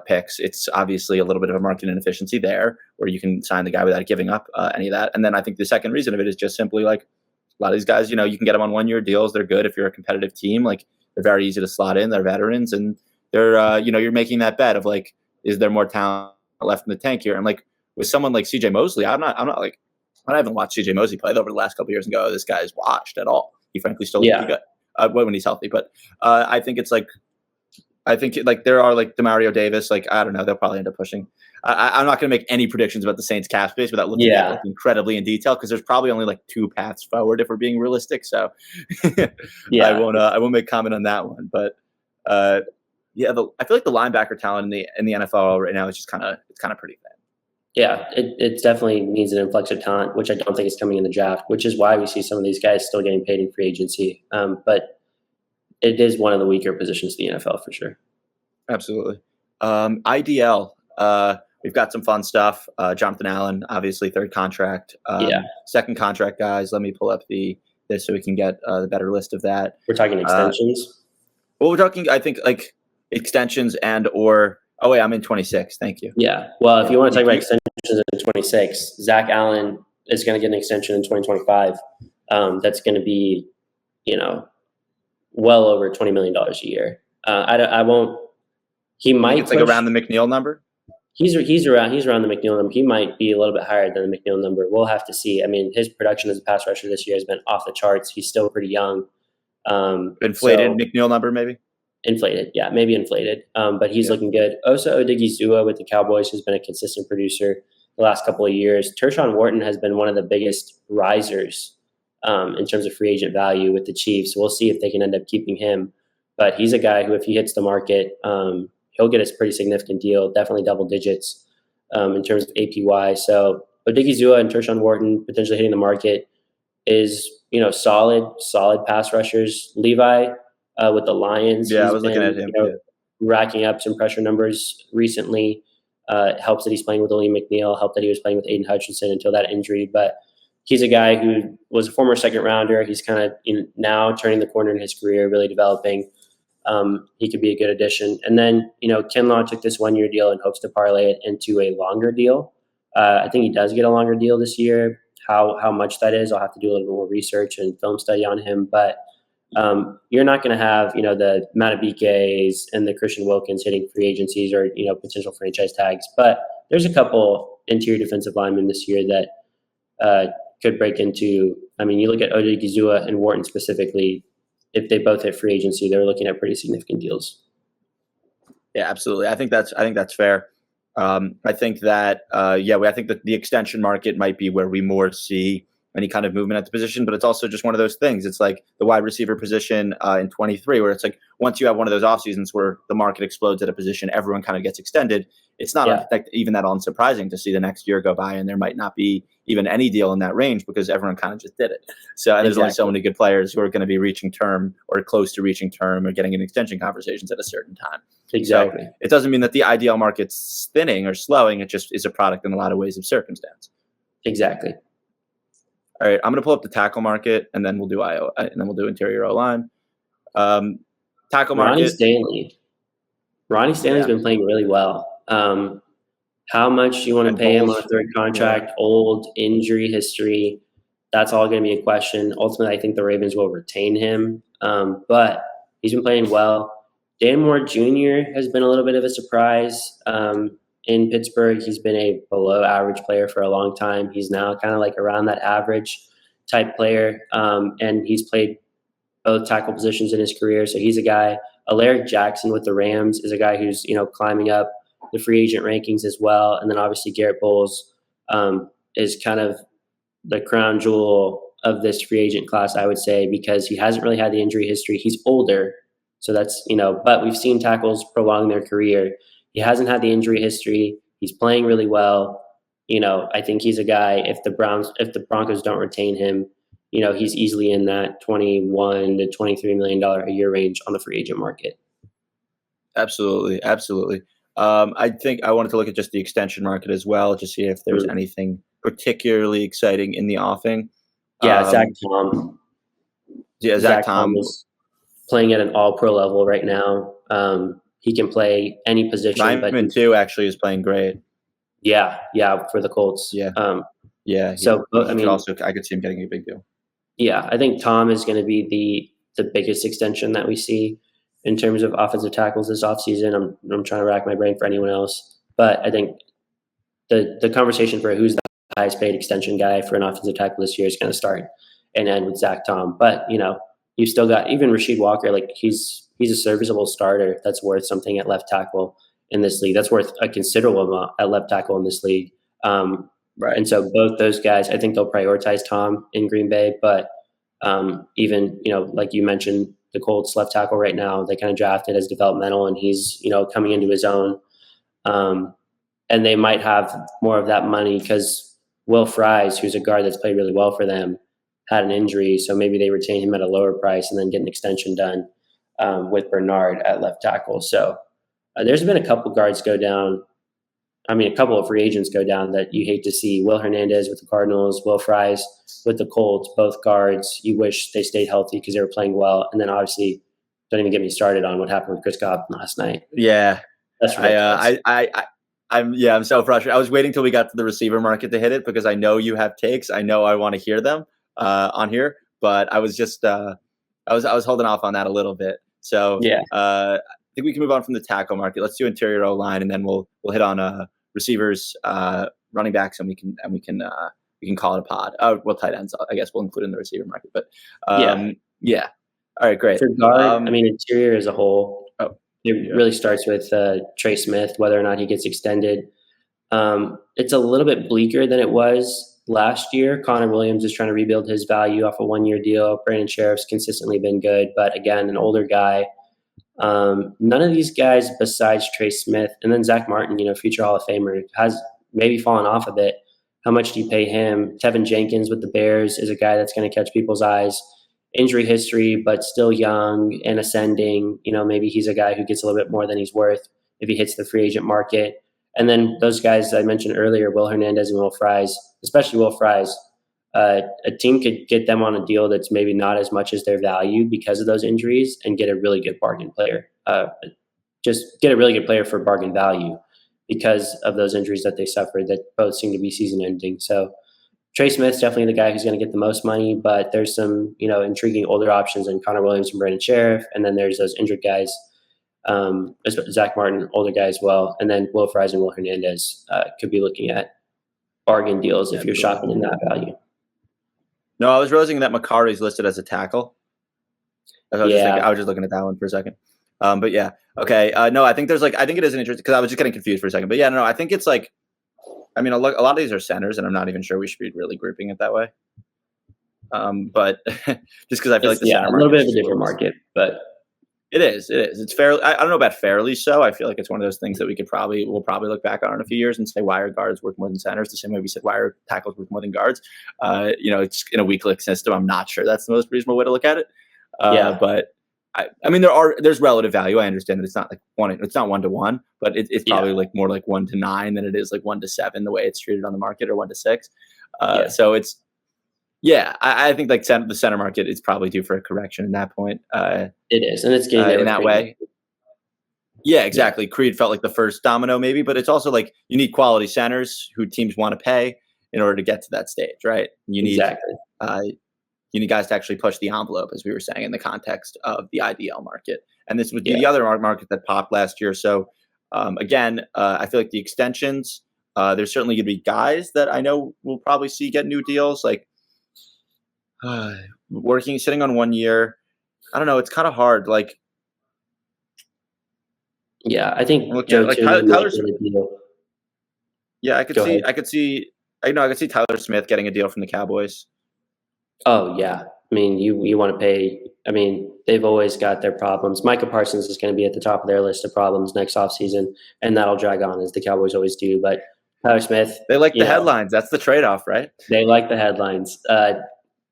picks, it's obviously a little bit of a market inefficiency there where you can sign the guy without giving up any of that. And then I think the second reason of it is just simply like a lot of these guys, you can get them on 1 year deals. They're good if you're a competitive team. Like they're very easy to slot in. They're veterans and they're, you're making that bet of like, is there more talent left in the tank here? And like with someone like CJ Mosley, I'm not like, I haven't watched CJ Mosley play over the last couple of years and go, oh, this guy is washed at all. He frankly still looks pretty good. When he's healthy, but I think there are like Demario Davis. Like I don't know, they'll probably end up pushing. I'm not going to make any predictions about the Saints cap space without looking at it incredibly in detail because there's probably only like 2 paths forward if we're being realistic. So I won't make comment on that one. But I feel like the linebacker talent in the NFL right now is just kind of pretty thin. Yeah, it definitely needs an influx of talent, which I don't think is coming in the draft, which is why we see some of these guys still getting paid in free agency. But it is one of the weaker positions in the NFL for sure. Absolutely. IDL, we've got some fun stuff. Jonathan Allen, obviously third contract. Second contract, guys. Let me pull up this so we can get the better list of that. We're talking extensions. Well, we're talking, I think, like extensions and or. Oh wait, I'm in 26. Thank you. Yeah. Well, if you want to talk about extensions in 26, Zach Allen is going to get an extension in 2025. That's going to be, well over $20 million a year. I won't. He might. It's like around the McNeil number. He's around the McNeil number. He might be a little bit higher than the McNeil number. We'll have to see. I mean, his production as a pass rusher this year has been off the charts. He's still pretty young. Inflated McNeil number, maybe. Inflated, yeah, maybe inflated, but he's looking good. Osa Odigizua with the Cowboys has been a consistent producer the last couple of years. Tershawn Wharton has been one of the biggest risers in terms of free agent value with the Chiefs. We'll see if they can end up keeping him, but he's a guy who, if he hits the market, he'll get a pretty significant deal, definitely double digits in terms of APY. So Odigizua and Tershawn Wharton potentially hitting the market is, solid pass rushers. Levi with the Lions. Yeah, I was looking at him. Racking up some pressure numbers recently. Helps that he's playing with William McNeil. Helped that he was playing with Aiden Hutchinson until that injury. But he's a guy who was a former second rounder. He's kind of now turning the corner in his career, really developing. He could be a good addition. And then, Kinlaw took this 1 year deal and hopes to parlay it into a longer deal. I think he does get a longer deal this year. How much that is, I'll have to do a little bit more research and film study on him. But you're not going to have, the Matabikes and the Christian Wilkins hitting free agencies or, potential franchise tags. But there's a couple interior defensive linemen this year that could break into. I mean, you look at Odigizua and Wharton specifically. If they both hit free agency, they're looking at pretty significant deals. Yeah, absolutely. I think that's fair. I think that I think that the extension market might be where we more see any kind of movement at the position, but it's also just one of those things. It's like the wide receiver position in 23, where it's like once you have one of those off seasons where the market explodes at a position, everyone kind of gets extended. It's not even that unsurprising to see the next year go by and there might not be even any deal in that range because everyone kind of just did it. So there's only so many good players who are going to be reaching term or close to reaching term or getting in extension conversations at a certain time. Exactly. So it doesn't mean that the IDL market's thinning or slowing. It just is a product in a lot of ways of circumstance. Exactly. All right, I'm going to pull up the tackle market, and then we'll do IO, and then we'll do interior O-line. Tackle market. Ronnie Stanley's been playing really well. How much you want to pay him on a third contract, old injury history, that's all going to be a question. Ultimately, I think the Ravens will retain him, but he's been playing well. Dan Moore Jr. has been a little bit of a surprise. In Pittsburgh, he's been a below average player for a long time. He's now kind of like around that average type player. And he's played both tackle positions in his career. So he's a guy. Alaric Jackson with the Rams is a guy who's, climbing up the free agent rankings as well. And then obviously Garrett Bowles is kind of the crown jewel of this free agent class, I would say, because he hasn't really had the injury history. He's older, so that's, but we've seen tackles prolong their career. He hasn't had the injury history. He's playing really well. I think he's a guy, if the Broncos don't retain him, he's easily in that $21 to $23 million a year range on the free agent market. Absolutely. Absolutely. I think I wanted to look at just the extension market as well, to see if there's anything particularly exciting in the offing. Yeah, Zach Tom. Yeah, Zach Tom is playing at an all-pro level right now. He can play any position. Ryman too actually is playing great. Yeah, for the Colts. Yeah. So I could see him getting a big deal. Yeah, I think Tom is going to be the biggest extension that we see in terms of offensive tackles this offseason. I'm trying to rack my brain for anyone else, but I think the conversation for who's the highest paid extension guy for an offensive tackle this year is going to start and end with Zach Tom. But you've still got even Rasheed Walker. Like he's a serviceable starter that's worth something at left tackle in this league. That's worth a considerable amount at left tackle in this league. Right. And so both those guys, I think they'll prioritize Tom in Green Bay. But even like you mentioned, the Colts left tackle right now, they kind of drafted as developmental, and he's coming into his own. And they might have more of that money because Will Fries, who's a guard that's played really well for them, had an injury, so maybe they retain him at a lower price and then get an extension done with Bernard at left tackle. So there's been a couple guards go down. A couple of free agents go down that you hate to see. Will Hernandez with the Cardinals, Will Fries with the Colts, both guards. You wish they stayed healthy because they were playing well. And then obviously, don't even get me started on what happened with Chris Godwin last night. Yeah, that's ridiculous. I'm so frustrated. I was waiting till we got to the receiver market to hit it because I know you have takes. I know I want to hear them on here, but I was just I was holding off on that a little bit. So yeah, I think we can move on from the tackle market. Let's do interior O line, and then we'll hit on receivers, running backs, and we can call it a pod. Well, tight ends, I guess we'll include in the receiver market. But yeah. All right, great. For guard, interior as a whole, it really starts with Trey Smith, whether or not he gets extended. It's a little bit bleaker than it was last year. Connor Williams is trying to rebuild his value off a one-year deal. Brandon Sheriff's consistently been good, but again, an older guy. None of these guys besides Trey Smith and then Zach Martin, future Hall of Famer, has maybe fallen off a bit. How much do you pay him? Tevin Jenkins with the Bears is a guy that's going to catch people's eyes. Injury history, but still young and ascending. Maybe he's a guy who gets a little bit more than he's worth if he hits the free agent market. And then those guys I mentioned earlier, Will Hernandez and Will Fries, especially Will Fries, a team could get them on a deal that's maybe not as much as their value because of those injuries and get a really good bargain player. Just get a really good player for bargain value because of those injuries that they suffered that both seem to be season ending. So Trey Smith's definitely the guy who's going to get the most money, but there's some, intriguing older options in Connor Williams and Brandon Sheriff. And then there's those injured guys, Zach Martin, older guy as well. And then Will Fries and Will Hernandez could be looking at bargain deals if you're shopping in that value. No, I was realizing that Makari's listed as a tackle. I was just looking at that one for a second. But yeah, okay. No, I think it is an interesting because I was just getting confused for a second. But yeah, no, I think it's like, a lot of these are centers, and I'm not even sure we should be really grouping it that way. But just because I feel like the center market a little bit of a different market, but it is. It's fairly. I don't know about fairly so. I feel like it's one of those things that we'll probably look back on in a few years and say why are guards worth more than centers? The same way we said why are tackles worth more than guards. It's in a weak lick system. I'm not sure that's the most reasonable way to look at it. But there's relative value. I understand that it's not like it's not 1-to-1, but it's probably like more like 1-to-9 than it is like 1-to-7 the way it's treated on the market, or 1-to-6. So it's. Yeah, I think like the center market is probably due for a correction in that point. It is, and it's getting in that way. Yeah, exactly. Yeah. Creed felt like the first domino, maybe, but it's also like you need quality centers who teams want to pay in order to get to that stage, right? You need you need guys to actually push the envelope, as we were saying, in the context of the IDL market, and this would be the other market that popped last year. So again, I feel like the extensions. There's certainly going to be guys that I know we'll probably see get new deals, like. Sitting on 1 year, I don't know. It's kind of hard. Like, I think Tyler's. Yeah, I could see Tyler Smith getting a deal from the Cowboys. Oh yeah. I mean, you want to pay. I mean, they've always got their problems. Micah Parsons is going to be at the top of their list of problems next offseason, and that'll drag on as the Cowboys always do. But Tyler Smith, They like the headlines. That's the trade-off, right? they like the headlines.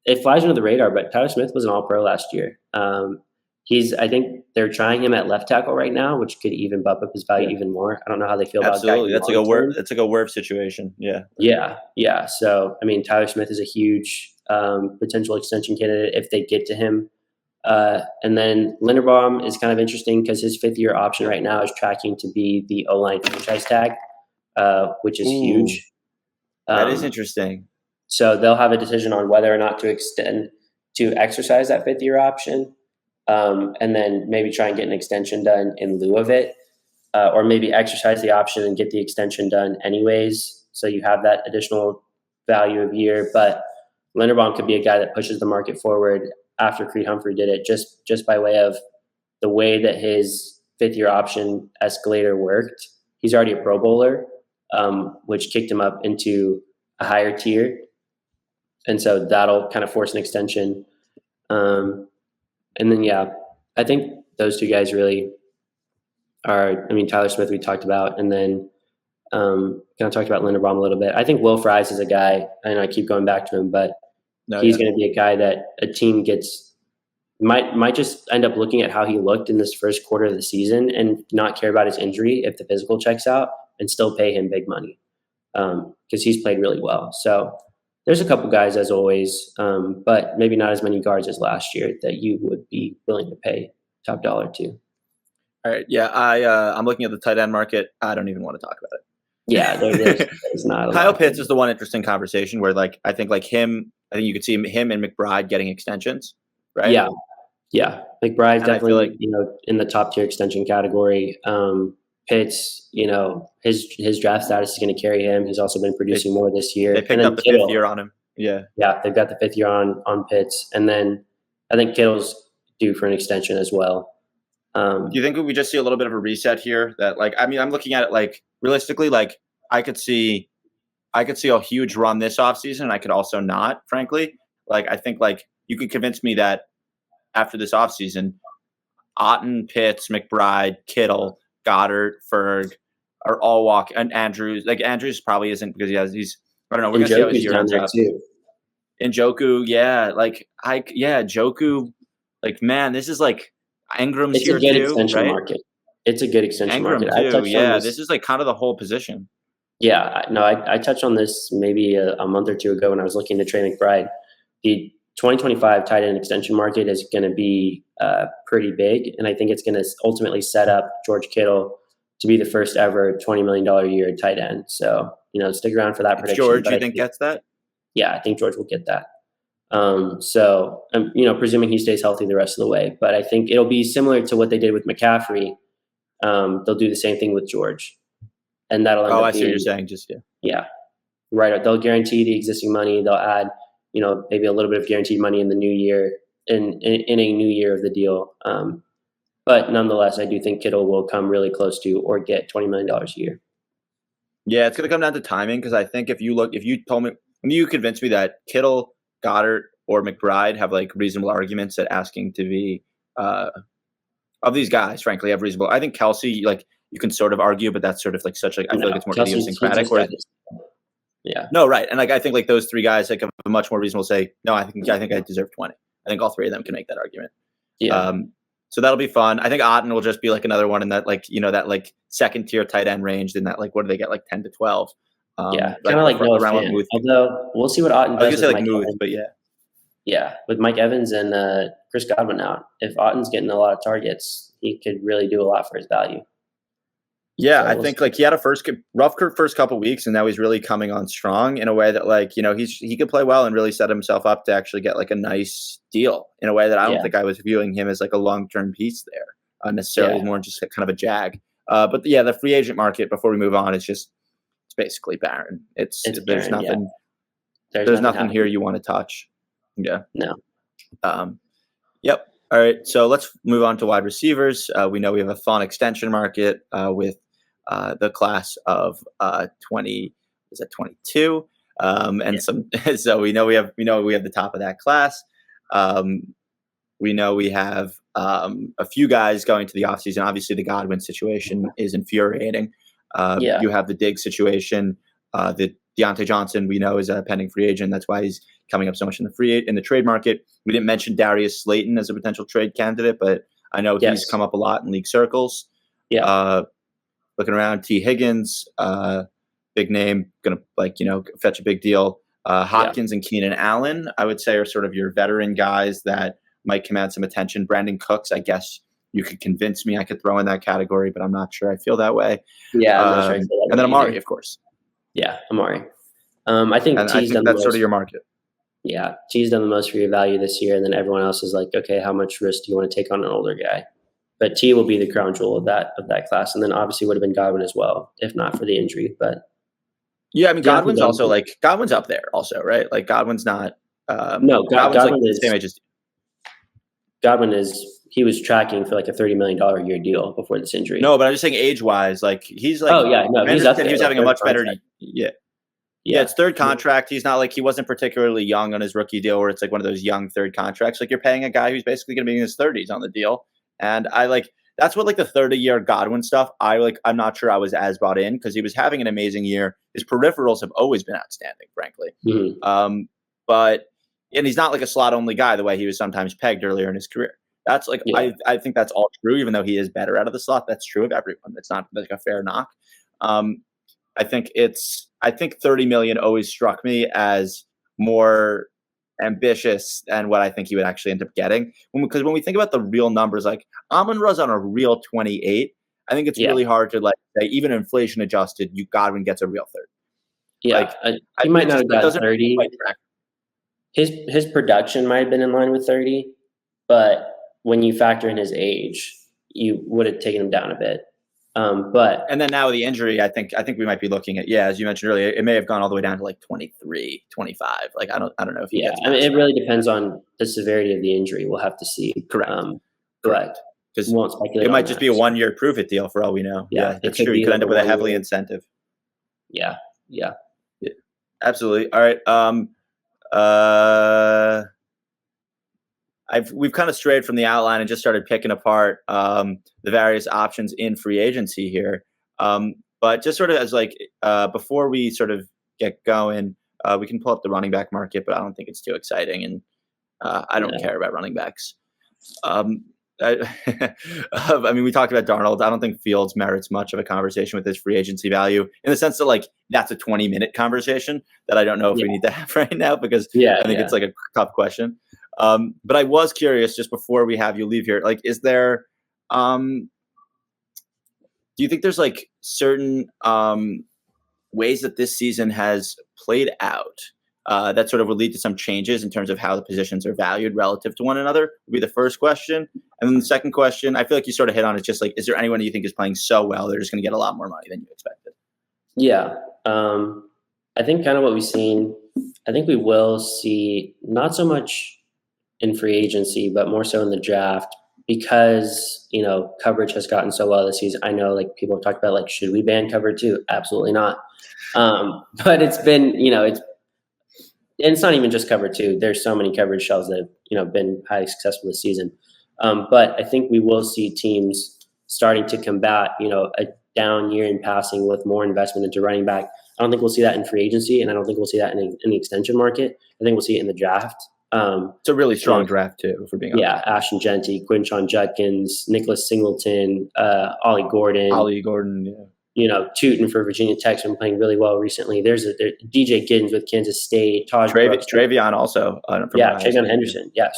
It flies under the radar, but Tyler Smith was an All-Pro last year. I think they're trying him at left tackle right now, which could even bump up his value even more. I don't know how they feel Absolutely. about that. That's like a Werf situation. Yeah. Yeah. So, I mean, Tyler Smith is a huge potential extension candidate if they get to him. And then Linderbaum is kind of interesting because his 5th-year option right now is tracking to be the O-line franchise tag, which is huge. That is interesting. So they'll have a decision on whether or not to exercise that 5th-year option, and then maybe try and get an extension done in lieu of it, or maybe exercise the option and get the extension done anyways. So you have that additional value of year. But Linderbaum could be a guy that pushes the market forward after Creed Humphrey did it, just by way of the way that his 5th-year option escalator worked. He's already a Pro Bowler, which kicked him up into a higher tier. And so that'll kind of force an extension. And then, yeah, I think those two guys really are, I mean, Tyler Smith we talked about, and then kind of talked about Linderbaum a little bit. I think Will Fries is a guy, and I keep going back to him, but he's going to be a guy that a team might just end up looking at how he looked in this first quarter of the season and not care about his injury if the physical checks out and still pay him big money because he's played really well. So there's a couple guys, as always, but maybe not as many guards as last year that you would be willing to pay top dollar to. All right. Yeah, I'm looking at the tight end market. I don't even want to talk about it. Yeah, there's not. Kyle Pitts is the one interesting conversation where, like, I think you could see him and McBride getting extensions, right? Yeah. McBride's definitely in the top tier extension category. Pitts, his draft status is going to carry him. He's also been producing more this year. They picked up the 5th year on him. Yeah, they've got the 5th year on Pitts, and then I think Kittle's due for an extension as well. Do you think we just see a little bit of a reset here? That, like, I mean, I'm looking at it like realistically, like I could see a huge run this offseason, and I could also not, frankly. Like, I think, like, you could convince me that after this offseason, Otten, Pitts, McBride, Kittle, Goddard, Ferg are all and Andrews. Like, Andrews probably isn't because he's I don't know. We're gonna see how his year ends up. And Njoku, Njoku, like, man, this is like Ingram's here too, extension market. It's a good extension market. Too, yeah, this is like kind of the whole position. Yeah, no, I touched on this maybe a month or two ago when I was looking to trade McBride. The 2025 tight end extension market is going to be pretty big, and I think it's going to ultimately set up George Kittle to be the first ever $20 million a year tight end. So, stick around for that prediction. George, you think gets that? Yeah, I think George will get that. Presuming he stays healthy the rest of the way. But I think it'll be similar to what they did with McCaffrey. They'll do the same thing with George. And that'll end up I see what you're saying. Yeah. Right. They'll guarantee the existing money. They'll add, maybe a little bit of guaranteed money in the new year, in a new year of the deal. But nonetheless, I do think Kittle will come really close to or get $20 million a year. Yeah, it's going to come down to timing because I think if you told me, when you convinced me that Kittle, Goddard, or McBride have like reasonable arguments at asking to be of these guys, frankly, have reasonable. I think Kelsey, like, you can sort of argue, but that's sort of like such like I feel like it's more idiosyncratic. Yeah. No, right. And like I think like those three guys like have a much more reasonable say, no, I think I deserve 20. I think all three of them can make that argument. Yeah. So that'll be fun. I think Otten will just be like another one in that like, that like second tier tight end range. In that, like, what do they get, like 10 to 12? Kind of like Noah Fant. Although we'll see what Otten does. I was gonna say like Muth, but yeah. Yeah, with Mike Evans and Chris Godwin out, if Otten's getting a lot of targets, he could really do a lot for his value. Yeah, so I think like he had a rough first couple weeks, and now he's really coming on strong in a way that like he could play well and really set himself up to actually get like a nice deal in a way that I don't think I was viewing him as like a long-term piece there necessarily, more just kind of a jag. But yeah, the free agent market before we move on is just it's basically barren. It's there's barren, nothing. Yeah. There's nothing here you want to touch. Yeah. No. Yep. All right. So let's move on to wide receivers. We know we have a fun extension market with the class of 22. and some. So we know we have the top of that class. We know we have a few guys going to the offseason. Obviously, the Godwin situation is infuriating. You have the Diggs situation. The Deontay Johnson we know is a pending free agent. That's why he's coming up so much in the trade market. We didn't mention Darius Slayton as a potential trade candidate, but I know he's come up a lot in league circles. Looking around, T. Higgins, big name, gonna fetch a big deal. Hopkins and Keenan Allen, I would say, are sort of your veteran guys that might command some attention. Brandon Cooks, I guess you could convince me I could throw in that category, but I'm not sure I feel that way. Yeah, I'm not sure I feel that and then Amari, of course. Yeah, Amari. I think that's sort of your market. Yeah, T's done the most for your value this year, and then everyone else is like, okay, how much risk do you want to take on an older guy? But T will be the crown jewel of that class, and then obviously would have been Godwin as well, if not for the injury. But yeah, I mean, Godwin's also Godwin's up there, also, right? Like Godwin's not. No, Godwin is the same age as. Godwin he was tracking for like a $30 million a year deal before this injury. No, but I'm just saying age-wise, like he's like. Oh yeah, no, he's up there. He was having a much better. Yeah, it's third contract. He's not he wasn't particularly young on his rookie deal where it's like one of those young third contracts. Like you're paying a guy who's basically going to be in his 30s on the deal. And that's what the 30-year Godwin stuff, I'm not sure I was as bought in because he was having an amazing year. His peripherals have always been outstanding, frankly. Mm-hmm. And he's not a slot only guy the way he was sometimes pegged earlier in his career. That's I think that's all true, even though he is better out of the slot. That's true of everyone. It's not a fair knock. I think 30 million always struck me as more ambitious than what I think he would actually end up getting. Because when we think about the real numbers, Amon-Ra's on a real 28. I think it's really hard to say, even inflation adjusted, Godwin gets a real 30. Yeah, he might not have got 30. His production might have been in line with 30, but when you factor in his age, you would have taken him down a bit. And then now with the injury, I think we might be looking at, as you mentioned earlier, it may have gone all the way down to 23, 25. I don't know if it really depends on the severity of the injury. We'll have to see. Correct. Correct. Because it might just be a 1-year prove it deal for all we know. Yeah, that's true. You could end up with a heavily incentive. Yeah. Absolutely. All right. We've kind of strayed from the outline and just started picking apart the various options in free agency here. But just sort of as before we sort of get going, we can pull up the running back market, but I don't think it's too exciting, and I don't care about running backs. I mean, we talked about Darnold. I don't think Fields merits much of a conversation with his free agency value, in the sense that that's a 20-minute conversation that I don't know if we need to have right now, because I think it's a tough question. But I was curious, just before we have you leave here, is there, do you think there's certain ways that this season has played out that sort of would lead to some changes in terms of how the positions are valued relative to one another? Would be the first question. And then the second question, I feel like you sort of hit on it, just is there anyone you think is playing so well they're just going to get a lot more money than you expected? Yeah. I think kind of what we've seen, I think we will see not so much in free agency, but more so in the draft, because, coverage has gotten so well this season. I know people have talked about should we ban cover 2? Absolutely not. But it's been, and it's not even just cover 2. There's so many coverage shells that have, been highly successful this season. But I think we will see teams starting to combat, a down year in passing with more investment into running back. I don't think we'll see that in free agency, and I don't think we'll see that in the extension market. I think we'll see it in the draft. It's a really strong draft too, for being honest. Yeah, Ashton Genty, Quinshon Judkins, Nicholas Singleton, Ollie Gordon, Tootin for Virginia Tech's been playing really well recently. There's DJ Giddens with Kansas State, Travion also. Travion Henderson. Yeah,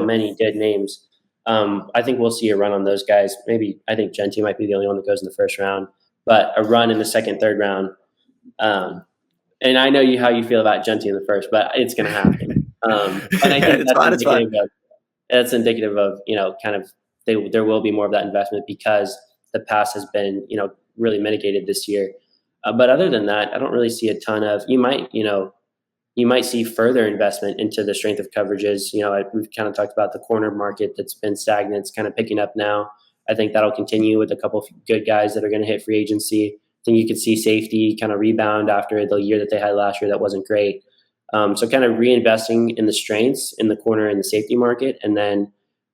many good names. I think we'll see a run on those guys. Maybe I think Genty might be the only one that goes in the first round, but a run in the second, third round. And I know how you feel about Genty in the first, but it's going to happen. And I think that's indicative of kind of there will be more of that investment because the pass has been really mitigated this year. But other than that, I don't really see a ton of. You might see further investment into the strength of coverages. We've kind of talked about the corner market that's been stagnant. It's kind of picking up now. I think that'll continue with a couple of good guys that are going to hit free agency. think you could see safety kind of rebound after the year that they had last year that wasn't great. So kind of reinvesting in the strengths in the corner and the safety market, and then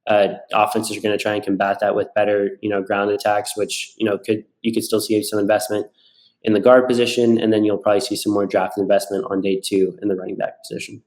offenses are going to try and combat that with better, ground attacks, which, you could still see some investment in the guard position, and then you'll probably see some more draft investment on day 2 in the running back position.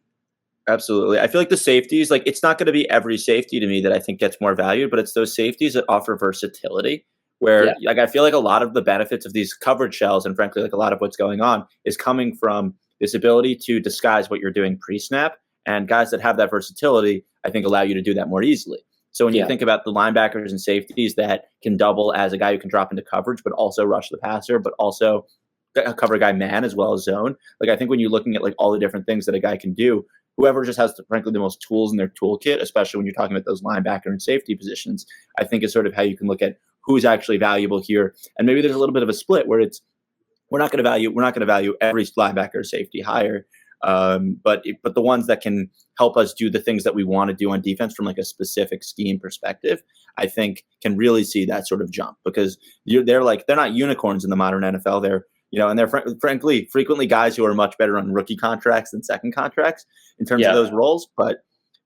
Absolutely. I feel like the safeties, like it's not going to be every safety to me that I think gets more valued, but it's those safeties that offer versatility where like I feel like a lot of the benefits of these coverage shells, and frankly, like a lot of what's going on is coming from this ability to disguise what you're doing pre-snap, and guys that have that versatility, I think, allow you to do that more easily. So when you think about the linebackers and safeties that can double as a guy who can drop into coverage, but also rush the passer, but also cover a guy man as well as zone. Like I think when you're looking at like all the different things that a guy can do, whoever just has, frankly, the most tools in their toolkit, especially when you're talking about those linebacker and safety positions, I think is sort of how you can look at who's actually valuable here. And maybe there's a little bit of a split where it's we're not going to value every linebacker or safety higher, but the ones that can help us do the things that we want to do on defense from like a specific scheme perspective, I think can really see that sort of jump, because they're not unicorns in the modern NFL. They're and they're frankly frequently guys who are much better on rookie contracts than second contracts in terms of those roles. But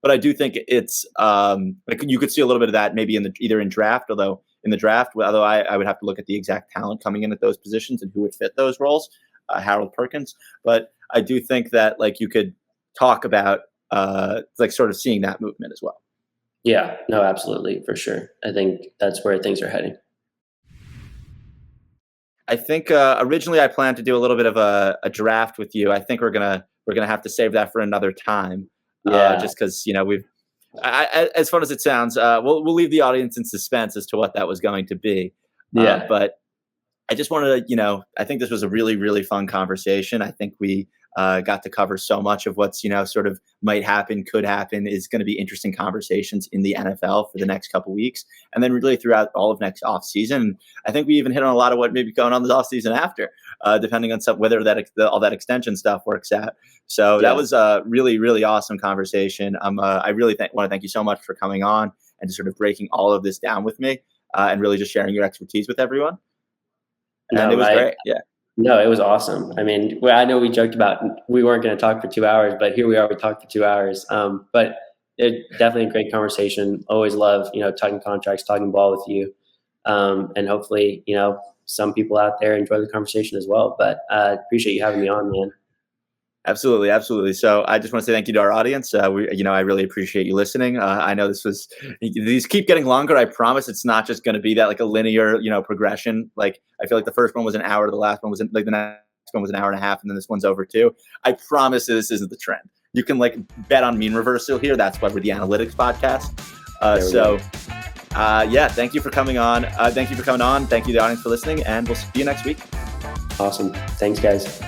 I do think it's like you could see a little bit of that maybe either in draft, although I would have to look at the exact talent coming in at those positions and who would fit those roles, Harold Perkins. But I do think that like you could talk about like sort of seeing that movement as well. Yeah, no, absolutely, for sure. I think that's where things are heading. I think originally I planned to do a little bit of a draft with you. I think we're gonna have to save that for another time. Just because as fun as it sounds, we'll leave the audience in suspense as to what that was going to be. But I just wanted to, I think this was a really, really fun conversation. I think we got to cover so much of what's, sort of might happen, could happen, is going to be interesting conversations in the NFL for the next couple weeks. And then really throughout all of next offseason. I think we even hit on a lot of what may be going on this offseason after, depending on whether all that extension stuff works out. So that was a really, really awesome conversation. I really want to thank you so much for coming on and just sort of breaking all of this down with me and really just sharing your expertise with everyone. And it was great. Yeah. No, it was awesome. I mean, I know we joked about we weren't going to talk for 2 hours, but here we are. We talked for 2 hours. But it definitely a great conversation. Always love, talking contracts, talking ball with you. And hopefully, some people out there enjoy the conversation as well. But I appreciate you having me on, man. Absolutely. Absolutely. So I just want to say thank you to our audience. I really appreciate you listening. I know these keep getting longer. I promise it's not just going to be that like a linear, progression. Like I feel like the first one was an hour. The last one was like the next one was an hour and a half. And then this one's over 2. I promise this isn't the trend. You can like bet on mean reversal here. That's why we're the analytics podcast. Thank you for coming on. Thank you, the audience, for listening, and we'll see you next week. Awesome. Thanks, guys.